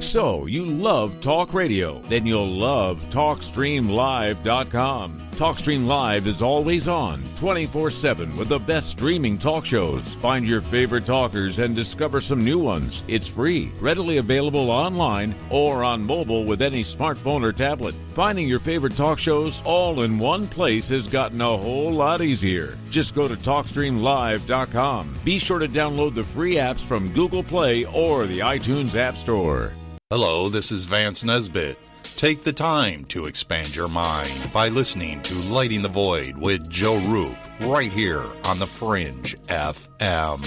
So, you love talk radio? Then you'll love TalkStreamLive.com. TalkStream Live is always on, 24/7, with the best streaming talk shows. Find your favorite talkers and discover some new ones. It's free, readily available online or on mobile with any smartphone or tablet. Finding your favorite talk shows all in one place has gotten a whole lot easier. Just go to TalkStreamLive.com. Be sure to download the free apps from Google Play or the iTunes App Store. Hello, this is Vance Nesbitt. Take the time to expand your mind by listening to Lighting the Void with Joe Roop right here on the Fringe FM.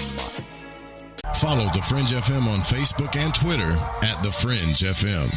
Follow the Fringe FM on Facebook and Twitter at the Fringe FM.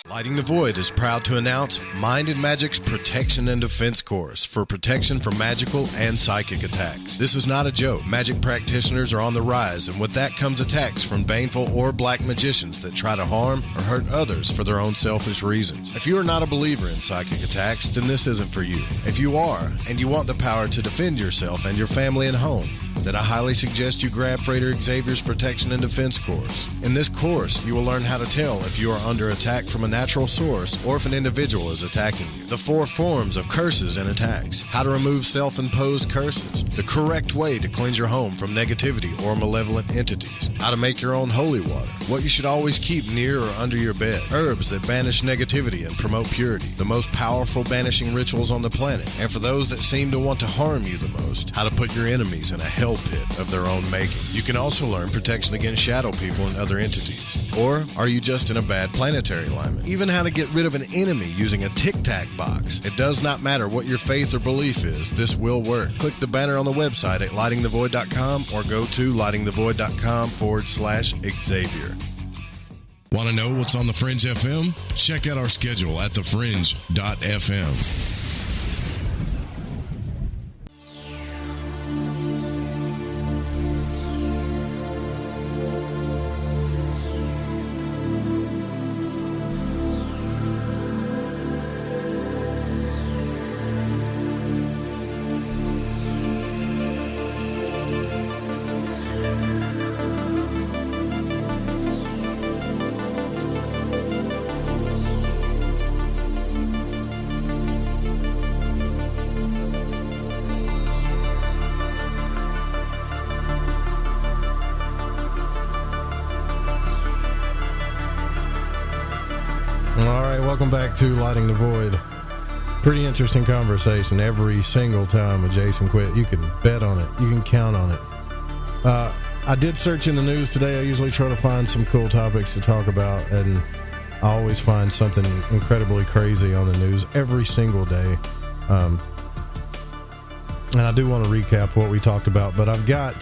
Lighting the Void is proud to announce Mind and Magic's Protection and Defense Course for protection from magical and psychic attacks. This is not a joke. Magic practitioners are on the rise, and with that comes attacks from baneful or black magicians that try to harm or hurt others for their own selfish reasons. If you are not a believer in psychic attacks, then this isn't for you. If you are, and you want the power to defend yourself and your family and home, that I highly suggest you grab Freighter Xavier's Protection and Defense course. In this course, you will learn how to tell if you are under attack from a natural source or if an individual is attacking you. The 4 forms of curses and attacks, how to remove self-imposed curses, the correct way to cleanse your home from negativity or malevolent entities, how to make your own holy water, what you should always keep near or under your bed, herbs that banish negativity and promote purity, the most powerful banishing rituals on the planet, and for those that seem to want to harm you the most, how to put your enemies in a hell pit of their own making. You can also learn protection against shadow people and other entities. Or are you just in a bad planetary alignment? Even how to get rid of an enemy using a tic-tac box. It does not matter what your faith or belief is, this will work. Click the banner on the website at lightingthevoid.com or go to lightingthevoid.com/Xavier. Want to know what's on The Fringe FM? Check out our schedule at thefringe.fm. Back to Lighting the Void. Pretty interesting conversation every single time with Jason Quitt. You can bet on it. You can count on it. I did search in the news today. I usually try to find some cool topics to talk about, and I always find something incredibly crazy on the news every single day. And I do want to recap what we talked about, but I've got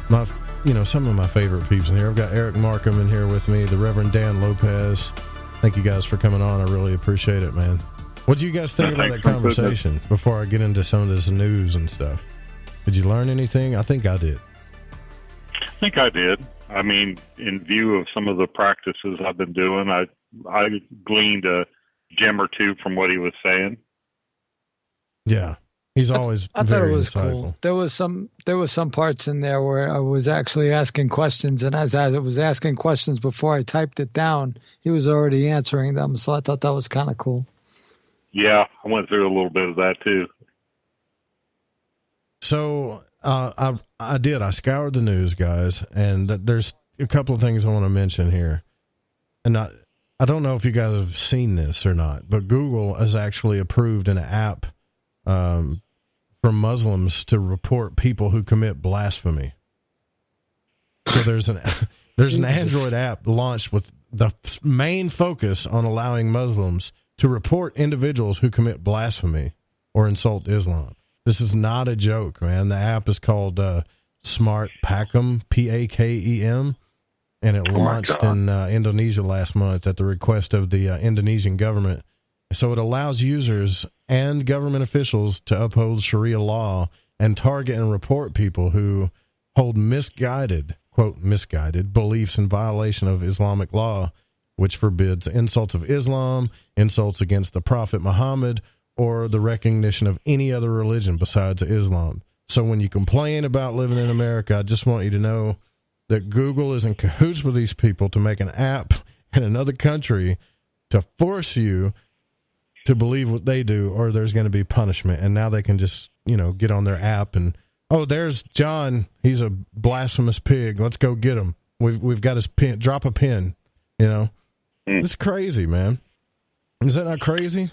some of my favorite peeps in here. I've got Eric Markham in here with me, the Reverend Dan Lopez. Thank you guys for coming on. I really appreciate it, man. What do you guys think about that conversation before I get into some of this news and stuff? Did you learn anything? I think I did. I think I did. I mean, in view of some of the practices I've been doing, I gleaned a gem or two from what he was saying. Yeah. He's always I very thought it was insightful. Cool. There was some parts in there where I was actually asking questions, and as I was asking questions before I typed it down, he was already answering them. So I thought that was kind of cool. Yeah, I went through a little bit of that too. So I did. I scoured the news, guys, and there's a couple of things I want to mention here. And I don't know if you guys have seen this or not, but Google has actually approved an app for Muslims to report people who commit blasphemy. So there's an Android app launched with the main focus on allowing Muslims to report individuals who commit blasphemy or insult Islam. This is not a joke, man. The app is called Smart Pakem, Pakem, and it launched in Indonesia last month at the request of the Indonesian government. So it allows users and government officials to uphold Sharia law and target and report people who hold misguided, quote, misguided beliefs in violation of Islamic law, which forbids insults of Islam, insults against the Prophet Muhammad, or the recognition of any other religion besides Islam. So when you complain about living in America, I just want you to know that Google is in cahoots with these people to make an app in another country to force you to believe what they do, or there's going to be punishment. And now they can just, get on their app and, oh, there's John. He's a blasphemous pig. Let's go get him. We've got his pin. Drop a pin. It's crazy, man. Is that not crazy?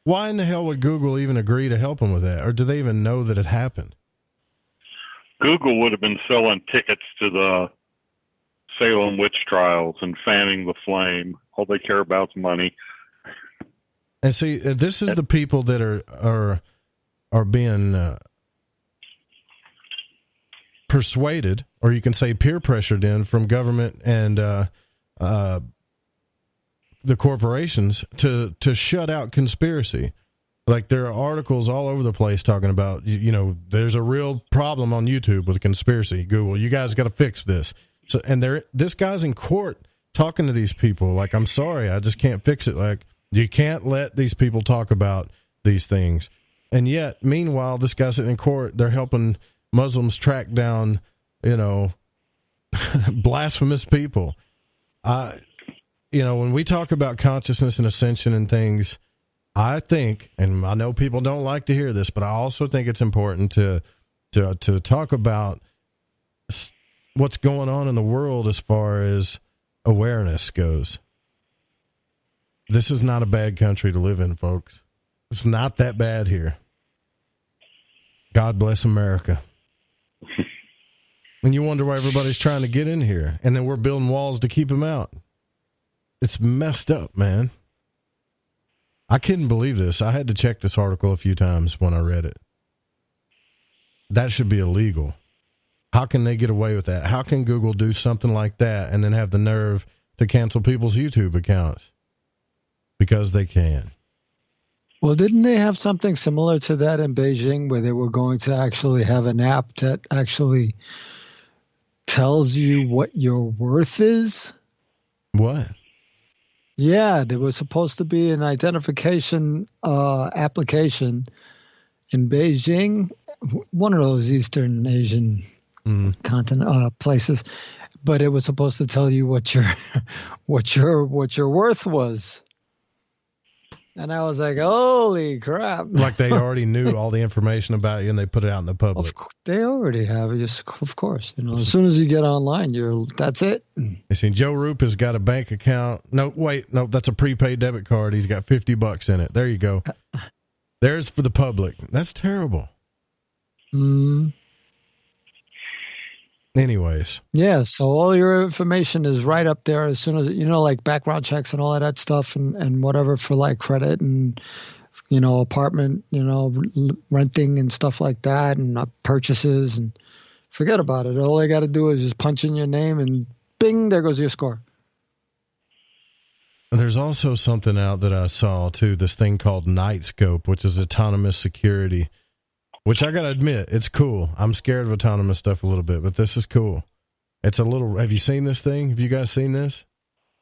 Why in the hell would Google even agree to help them with that? Or do they even know that it happened? Google would have been selling tickets to the Salem witch trials and fanning the flame. All they care about is money. And see, this is the people that are being persuaded, or you can say peer pressured in from government and the corporations to shut out conspiracy. Like there are articles all over the place talking about, there's a real problem on YouTube with conspiracy. Google, you guys got to fix this. So, and this guy's in court talking to these people. Like, I'm sorry, I just can't fix it. Like, you can't let these people talk about these things. And yet, meanwhile, this guy's sitting in court, they're helping Muslims track down, blasphemous people. When we talk about consciousness and ascension and things, I think, and I know people don't like to hear this, but I also think it's important to talk about what's going on in the world as far as awareness goes. This is not a bad country to live in, folks. It's not that bad here. God bless America. And you wonder why everybody's trying to get in here, and then we're building walls to keep them out. It's messed up, man. I couldn't believe this. I had to check this article a few times when I read it. That should be illegal. How can they get away with that? How can Google do something like that and then have the nerve to cancel people's YouTube accounts? Because they can. Well, didn't they have something similar to that in Beijing where they were going to actually have an app that actually tells you what your worth is? What? Yeah, there was supposed to be an identification application in Beijing, one of those Eastern Asian continent places, but it was supposed to tell you what your worth was. And I was like, holy crap. Like they already knew all the information about you and they put it out in the public. They already have it, just of course. As soon as you get online, that's it. You see, Joe Roop has got a bank account. No, that's a prepaid debit card. He's got $50 in it. There you go. There's for the public. That's terrible. Anyways. Yeah, so all your information is right up there as soon as, like background checks and all of that stuff and whatever for like credit and, apartment, renting and stuff like that and purchases and forget about it. All they got to do is just punch in your name and bing, there goes your score. There's also something out that I saw too, this thing called Nightscope, which is autonomous security. Which I got to admit, it's cool. I'm scared of autonomous stuff a little bit, but this is cool. It's a little, have you seen this thing? Have you guys seen this?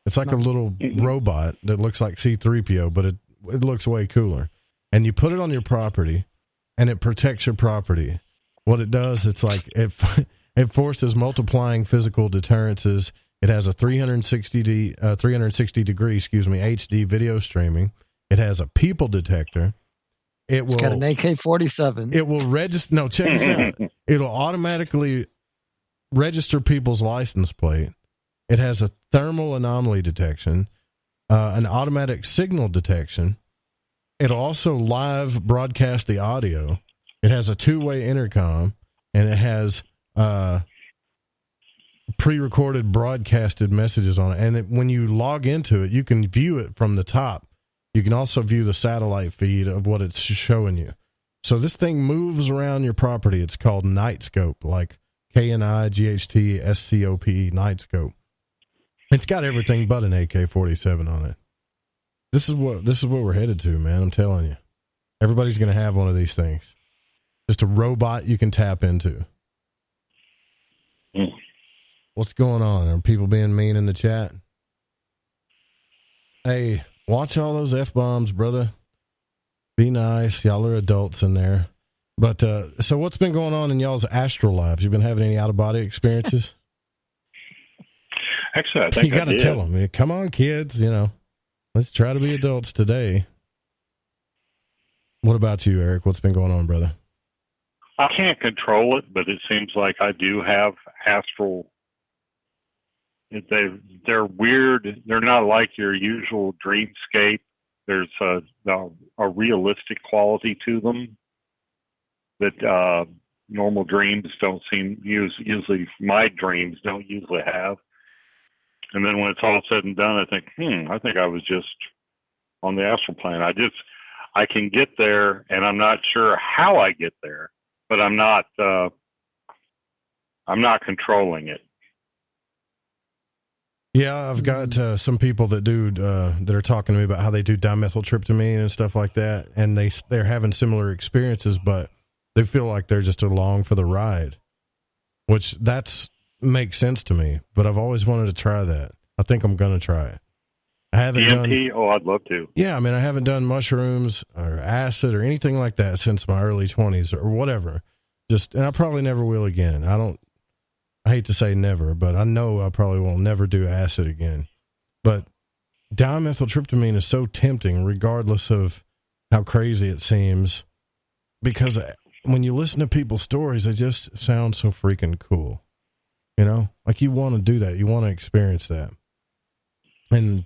It's like a little robot that looks like C-3PO, but it looks way cooler. And you put it on your property, and it protects your property. What it does, it's like it forces multiplying physical deterrences. It has a 360 degree HD video streaming. It has a people detector. It's got an AK-47. It will register. No, check this out. It'll automatically register people's license plate. It has a thermal anomaly detection, an automatic signal detection. It'll also live broadcast the audio. It has a two-way intercom, and it has pre-recorded broadcasted messages on it. And when you log into it, you can view it from the top. You can also view the satellite feed of what it's showing you. So this thing moves around your property. It's called Nightscope, like KNIGHTSCOPE, Nightscope. It's got everything but an AK-47 on it. This is what we're headed to, man. I'm telling you. Everybody's going to have one of these things. Just a robot you can tap into. What's going on? Are people being mean in the chat? Hey, watch all those F-bombs, brother. Be nice. Y'all are adults in there. But, so what's been going on in y'all's astral lives? You been having any out-of-body experiences? Actually, I think you got to tell them. Come on, kids. Let's try to be adults today. What about you, Eric? What's been going on, brother? I can't control it, but it seems like I do have astral. They're weird. They're not like your usual dreamscape. There's a realistic quality to them that normal dreams don't usually my dreams don't usually have. And then when it's all said and done, I think I was just on the astral plane. I can get there, and I'm not sure how I get there, but I'm not controlling it. Yeah, I've got some people that are talking to me about how they do dimethyltryptamine and stuff like that, and they're having similar experiences, but they feel like they're just along for the ride, which makes sense to me. But I've always wanted to try that. I think I'm going to try it. I haven't DMT? Oh, I'd love to. Yeah, I mean, I haven't done mushrooms or acid or anything like that since my early 20s or whatever. and I probably never will again. I hate to say never, but I know I probably will never do acid again. But dimethyltryptamine is so tempting, regardless of how crazy it seems, because when you listen to people's stories, they just sound so freaking cool. You know, like you want to do that. You want to experience that. And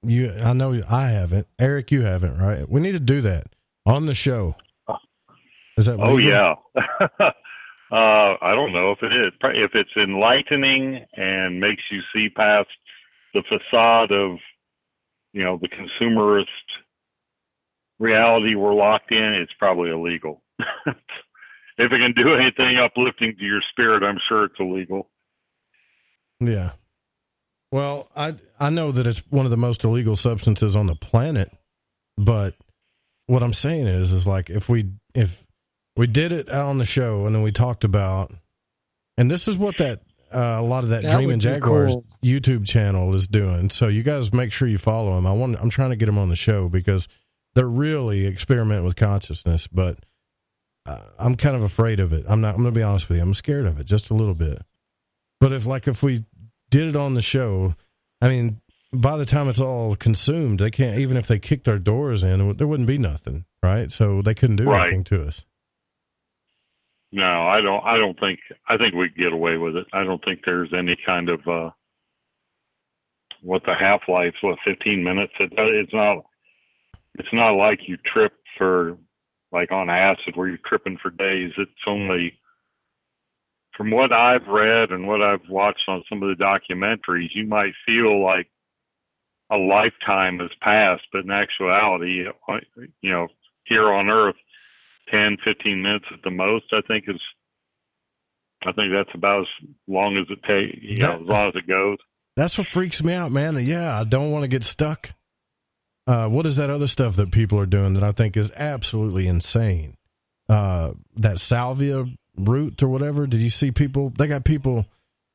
I know I haven't. Eric, you haven't, right? We need to do that on the show. Is that legal? Oh, yeah. I don't know if it is. If it's enlightening and makes you see past the facade of, you know, the consumerist reality we're locked in, it's probably illegal. If it can do anything uplifting to your spirit, I'm sure it's illegal. Yeah. Well, I know that it's one of the most illegal substances on the planet, but what I'm saying is like if we did it out on the show and then we talked about, and this is what that a lot of that Dreamin' Jaguars cool YouTube channel is doing. So you guys make sure you follow them. I'm trying to get them on the show because they're really experimenting with consciousness, but I'm kind of afraid of it. I'm going to be honest with you. I'm scared of it just a little bit. But if we did it on the show, I mean, by the time it's all consumed, they can't, even if they kicked our doors in, there wouldn't be nothing, right? So they couldn't do anything to us. No, I think we get away with it. I don't think there's any kind of, what the half-life's, 15 minutes? It's not like you trip for, like on acid where you're tripping for days. It's only, from what I've read and what I've watched on some of the documentaries, you might feel like a lifetime has passed, but in actuality, you know, here on Earth, 10, 15 minutes at the most, I think that's about as long as it takes, as long as it goes. That's what freaks me out, man. Yeah, I don't want to get stuck. What is that other stuff that people are doing that I think is absolutely insane? That salvia root or whatever. Did you see people? They got people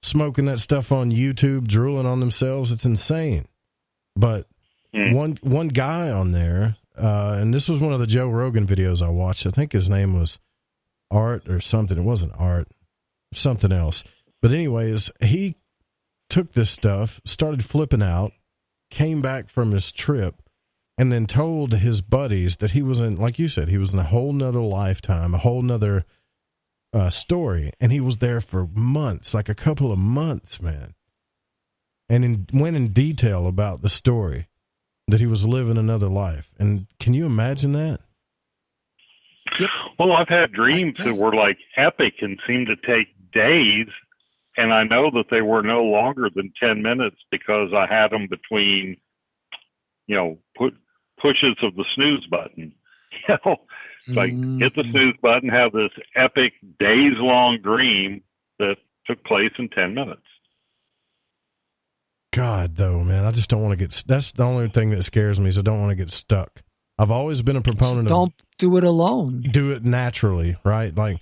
smoking that stuff on YouTube, drooling on themselves. It's insane. But one guy on there, and this was one of the Joe Rogan videos I watched. I think his name was Art or something. It wasn't Art, something else. But anyways, he took this stuff, started flipping out, came back from his trip, and then told his buddies that he was in, like you said, he was in a whole nother lifetime, a whole nother story. And he was there for months, like a couple of months, man. And went in detail about the story, that he was living another life. And can you imagine that? Well, I've had dreams that were like epic and seemed to take days. And I know that they were no longer than 10 minutes because I had them between, you know, pushes of the snooze button. You know, it's like hit the snooze button, have this epic days-long dream that took place in 10 minutes. God, though, man, I just don't want to get. That's the only thing that scares me is I don't want to get stuck. I've always been a proponent don't do it alone. Do it naturally, right? Like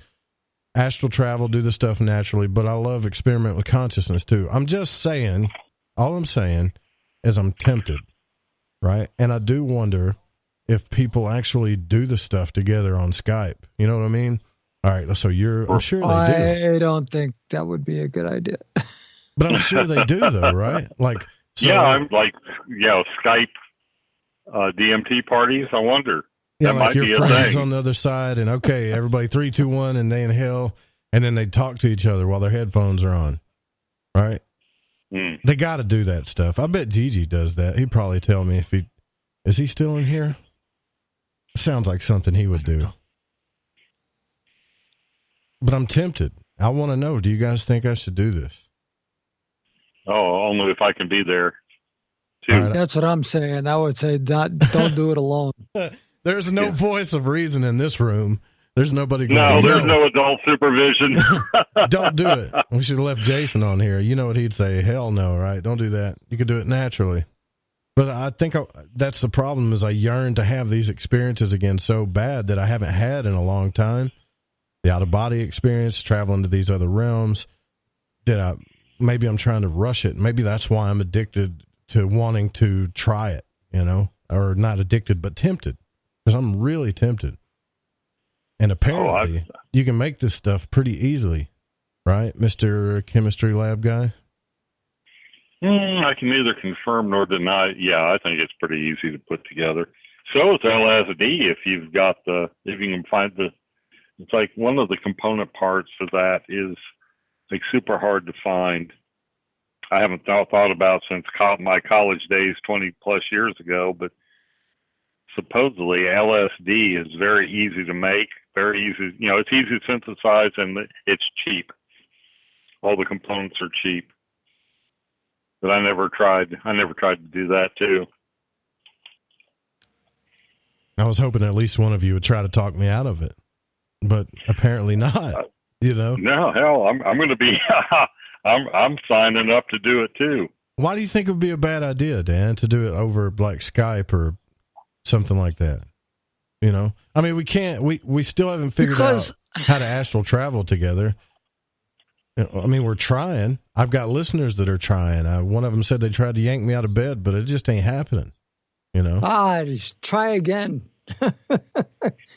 astral travel, do the stuff naturally. But I love experiment with consciousness too. I'm just saying. All I'm saying is I'm tempted, right? And I do wonder if people actually do the stuff together on Skype. You know what I mean? All right, so I'm sure they do. I don't think that would be a good idea. But I'm sure they do, though, right? Like, so, yeah, I'm like, Skype DMT parties. I wonder. Yeah, that like might your be friends a thing on the other side, and okay, everybody 3, 2, 1, and they inhale, and then they talk to each other while their headphones are on, right? They got to do that stuff. I bet Gigi does that. He'd probably tell me is he still in here? Sounds like something he would do. But I'm tempted. I want to know. Do you guys think I should do this? Oh, only if I can be there, too. Right. That's what I'm saying. I would say don't do it alone. There's no voice of reason in this room. There's nobody going, no, there's no adult supervision. Don't do it. We should have left Jason on here. You know what he'd say? Hell no, right? Don't do that. You could do it naturally. But I think that's the problem is I yearn to have these experiences again so bad that I haven't had in a long time. The out-of-body experience, traveling to these other realms. Maybe I'm trying to rush it. Maybe that's why I'm addicted to wanting to try it, or not addicted, but tempted, because I'm really tempted. And apparently you can make this stuff pretty easily, right, Mr. Chemistry Lab guy? I can neither confirm nor deny. Yeah, I think it's pretty easy to put together. So is LSD if you can find it's like one of the component parts of that is like super hard to find. I haven't thought about since my college days 20 plus years ago, but supposedly LSD is very easy to make, very easy. It's easy to synthesize and it's cheap. All the components are cheap. But I never tried to do that too. I was hoping at least one of you would try to talk me out of it, but apparently not. No, hell, I'm going to be. I'm signing up to do it too. Why do you think it would be a bad idea, Dan, to do it over like Skype or something like that? I mean, we can't. We still haven't figured out how to astral travel together. I mean, we're trying. I've got listeners that are trying. One of them said they tried to yank me out of bed, but it just ain't happening. Just try again.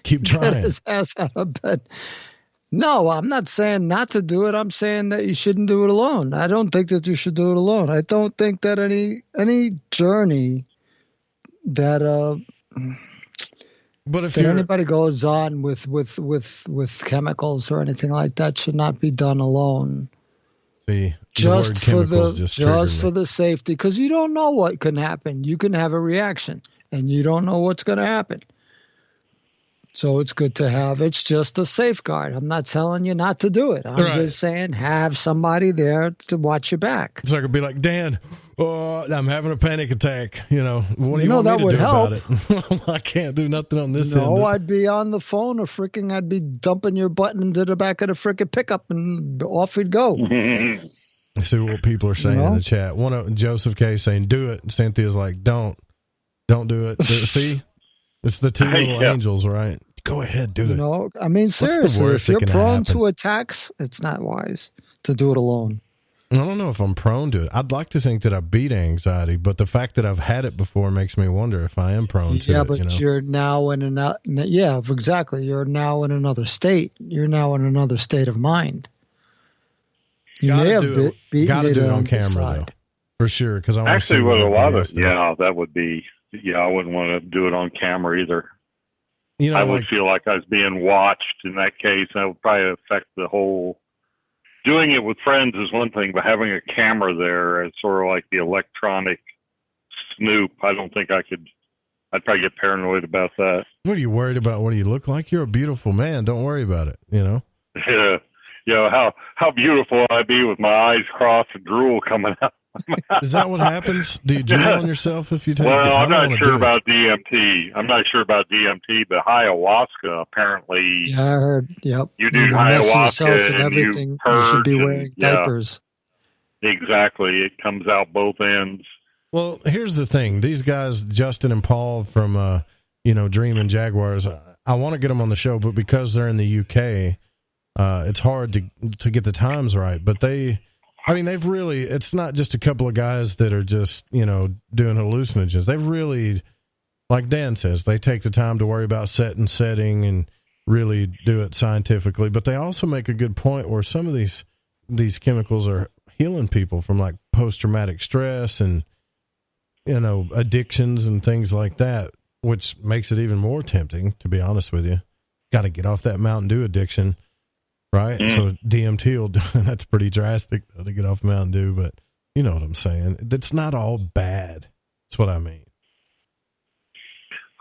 Keep trying. Get his ass out of bed. No, I'm not saying not to do it. I'm saying that you shouldn't do it alone. I don't think that you should do it alone. I don't think that any journey that but if anybody goes on with chemicals or anything like that should not be done alone. See, just for the safety, because you don't know what can happen. You can have a reaction, and you don't know what's going to happen. So it's good to have. It's just a safeguard. I'm not telling you not to do it. I'm just saying have somebody there to watch your back. So I could be like, Dan, I'm having a panic attack. What do you want me to do about it? I can't do nothing on this end. I'd be on the phone or I'd be dumping your butt into the back of the frickin' pickup and off we'd go. See what people are saying in the chat. One of Joseph K saying, do it. Cynthia's like, don't do it. See? It's the two little angels, right? Go ahead, do it. I mean, seriously, if you're prone to attacks, it's not wise to do it alone. I don't know if I'm prone to it. I'd like to think that I beat anxiety, but the fact that I've had it before makes me wonder if I am prone to it. Yeah, but you're now in exactly. You're now in another state. You're now in another state of mind. Gotta do it on camera, though, for sure. Because I actually with a lot of that would be. Yeah, I wouldn't want to do it on camera either. I would feel like I was being watched in that case. That would probably affect the whole. Doing it with friends is one thing, but having a camera there as sort of like the electronic snoop, I don't think I could. I'd probably get paranoid about that. What are you worried about? What do you look like? You're a beautiful man. Don't worry about it. Yeah. How beautiful I'd be with my eyes crossed and drool coming out. Is that what happens? Do you drool on yourself if you take it? Well, I'm not sure about DMT. But ayahuasca, apparently. Yeah, I heard. Yep. You do ayahuasca and everything. You should be wearing diapers. Exactly. It comes out both ends. Well, here's the thing. These guys, Justin and Paul from, Dream and Jaguars, I want to get them on the show, but because they're in the UK, it's hard to get the times right. But they've really, it's not just a couple of guys that are just, doing hallucinogens. They've really, like Dan says, they take the time to worry about setting and really do it scientifically. But they also make a good point where some of these chemicals are healing people from like post-traumatic stress and, addictions and things like that, which makes it even more tempting, to be honest with you. Got to get off that Mountain Dew addiction. Right. So DMT will do, that's pretty drastic though, to get off Mountain Dew, but you know what I'm saying? That's not all bad. That's what I mean.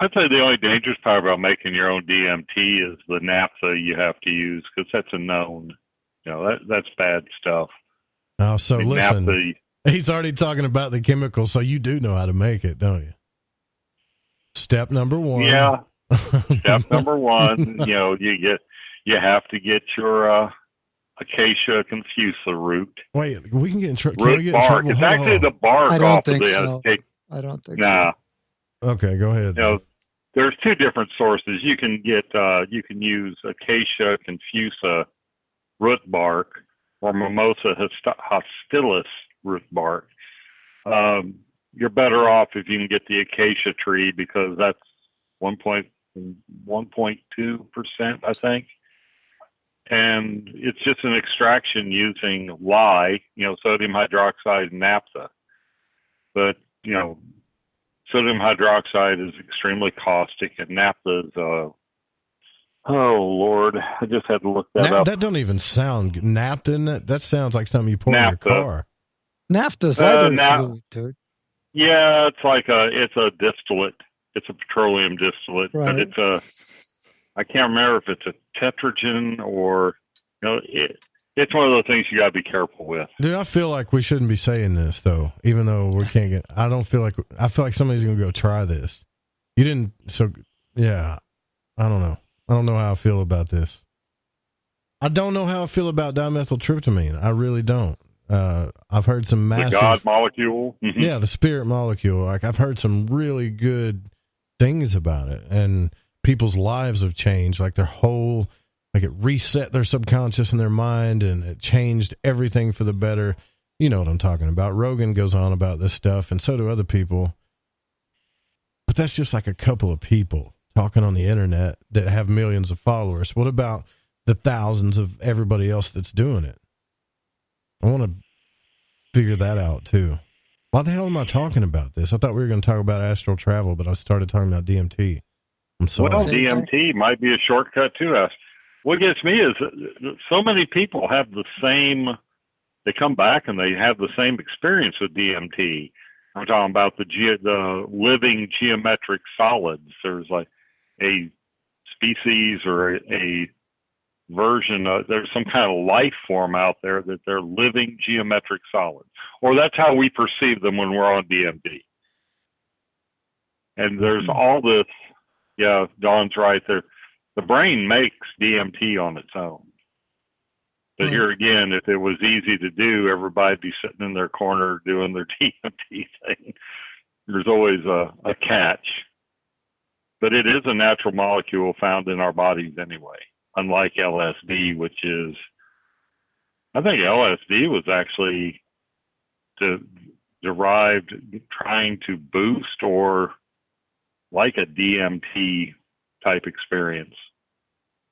I'd say the only dangerous part about making your own DMT is the naphtha you have to use, because that's a known, that's bad stuff. Oh, so listen, naphtha, he's already talking about the chemicals, so you do know how to make it, don't you? Step number one. Yeah. Step number one, you have to get your acacia confusa root. Wait, we can get in trouble. Bark. It's actually the bark off of the so. I don't think so. Okay, go ahead. There's two different sources. You can get you can use acacia confusa root bark or mimosa hostilis root bark. You're better off if you can get the acacia tree, because that's 1.5 1.2%, I think. And it's just an extraction using lye, sodium hydroxide and naphtha. But, sodium hydroxide is extremely caustic, and naphtha is, oh, Lord, I just had to look that up. That don't even sound good. Naphtha, that sounds like something you pour in your car. Naphtha's lighter fluid, dude. Yeah, it's a distillate. It's a petroleum distillate, right. But I can't remember if it's a tetragen or, it's one of those things you got to be careful with. Dude, I feel like we shouldn't be saying this, though, even though we can't get, I feel like somebody's going to go try this. You didn't, so, yeah, I don't know. I don't know how I feel about this. I don't know how I feel about dimethyltryptamine. I really don't. I've heard some massive... The God molecule? Mm-hmm. Yeah, the spirit molecule. Like, I've heard some really good things about it, and people's lives have changed. Like, their whole... Like, it reset their subconscious and their mind, and it changed everything for the better. You know what I'm talking about. Rogan goes on about this stuff, and so do other people. But that's just like a couple of people talking on the internet that have millions of followers. What about the thousands of everybody else that's doing it? I want to figure that out, too. Why the hell am I talking about this? I thought we were going to talk about astral travel, but I started talking about DMT. I'm sorry. Well, DMT might be a shortcut to us. What gets me is so many people have the same, they come back and they have the same experience with DMT. I'm talking about the living geometric solids. There's like a species or a version of, there's some kind of life form out there that they're living geometric solids. Or that's how we perceive them when we're on DMT. And there's all this, yeah, Dawn's right there. The brain makes DMT on its own. But here again, if it was easy to do, everybody'd be sitting in their corner doing their DMT thing. There's always a catch. But it is a natural molecule found in our bodies anyway, unlike LSD, which is, I think LSD was actually derived trying to boost or like a DMT type experience.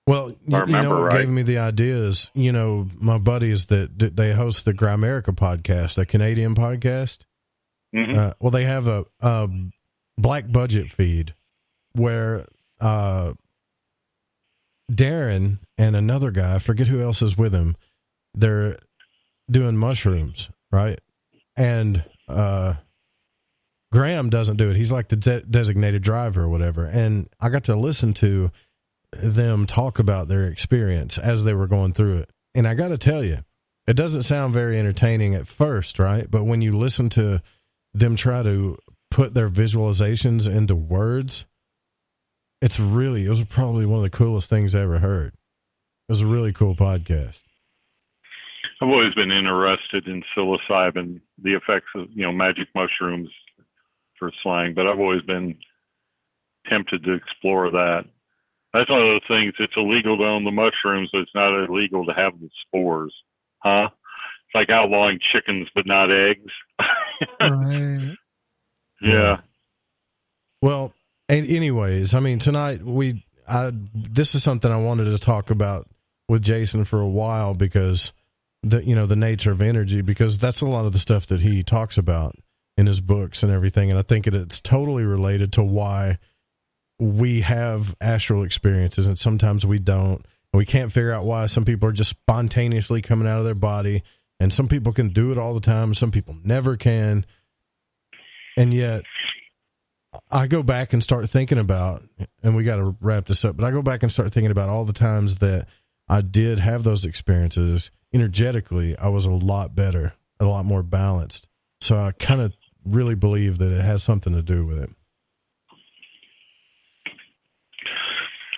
Well, you know what gave me the idea is, my buddies that they host the Grimerica podcast, a Canadian podcast. Mm-hmm. Well, they have a black budget feed where Darren and another guy, I forget who else is with him, they're doing mushrooms, right? And Graham doesn't do it. He's like the designated driver or whatever. And I got to listen to them talk about their experience as they were going through it. And I got to tell you, it doesn't sound very entertaining at first, right? But when you listen to them try to put their visualizations into words, it was probably one of the coolest things I ever heard. It was a really cool podcast. I've always been interested in psilocybin, the effects of, magic mushrooms for slang, but I've always been tempted to explore that. That's one of those things. It's illegal to own the mushrooms, but it's not illegal to have the spores. Huh? It's like outlawing chickens, but not eggs. Right. Yeah. Well, anyways, I mean, tonight this is something I wanted to talk about with Jason for a while because the nature of energy, because that's a lot of the stuff that he talks about in his books and everything. And I think it's totally related to why we have astral experiences and sometimes we don't. And we can't figure out why some people are just spontaneously coming out of their body, and some people can do it all the time, and some people never can. And yet I go back and start thinking about, and we got to wrap this up, but I go back and start thinking about all the times that I did have those experiences. Energetically, I was a lot better, a lot more balanced. So I kind of really believe that it has something to do with it.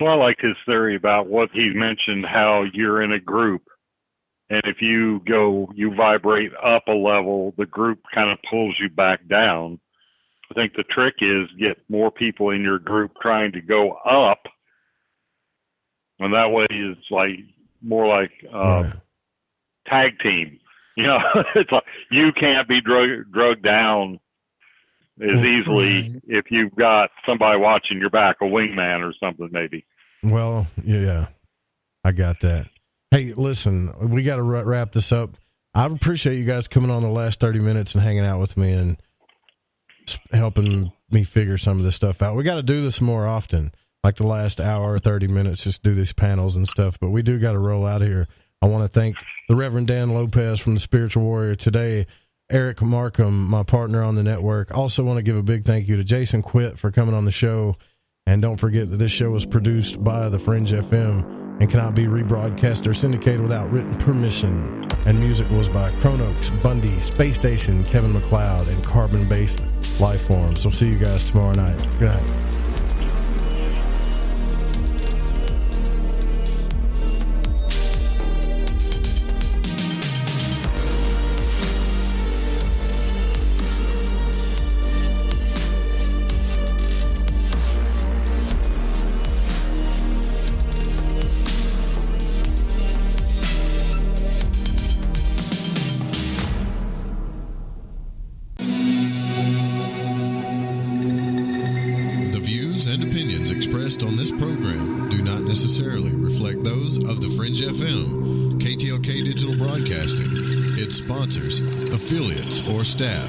Well, I like his theory about what he mentioned, how you're in a group. And if you vibrate up a level, the group kind of pulls you back down. I think the trick is get more people in your group trying to go up. And that way it's like more like tag team. It's like you can't be drugged down as easily if you've got somebody watching your back, a wingman or something maybe. Well, yeah, I got that. Hey, listen, we got to wrap this up. I appreciate you guys coming on the last 30 minutes and hanging out with me and helping me figure some of this stuff out. We got to do this more often, like the last hour or 30 minutes, just do these panels and stuff. But we do got to roll out here. I want to thank the Reverend Dan Lopez from the Spiritual Warrior today, Eric Markham, my partner on the network. Also want to give a big thank you to Jason Quitt for coming on the show. And don't forget that this show was produced by The Fringe FM and cannot be rebroadcast or syndicated without written permission. And music was by Chronox, Bundy, Space Station, Kevin MacLeod, and Carbon-Based Lifeforms. We'll see you guys tomorrow night. Good night. On this program do not necessarily reflect those of the Fringe FM, KTLK Digital Broadcasting, its sponsors, affiliates, or staff.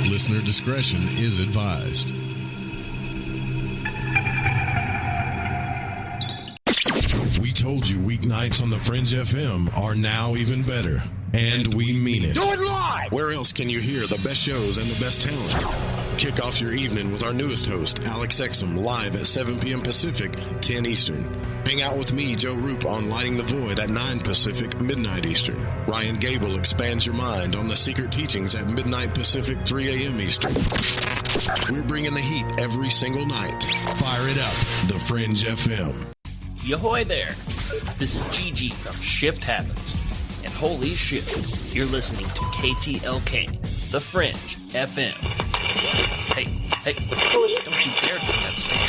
Listener discretion is advised. We told you weeknights on the Fringe FM are now even better, and we mean it. Do it live! Where else can you hear the best shows and the best talent? Kick off your evening with our newest host, Alex Exum, live at 7 p.m. Pacific, 10 Eastern. Hang out with me, Joe Roop, on Lighting the Void at 9 Pacific, midnight Eastern. Ryan Gable expands your mind on the secret teachings at midnight Pacific, 3 a.m. Eastern. We're bringing the heat every single night. Fire it up, The Fringe FM. Yahoy there. This is Gigi from Shift Happens. And holy shit, you're listening to KTLK, The Fringe FM. Hey, don't you dare turn that stick.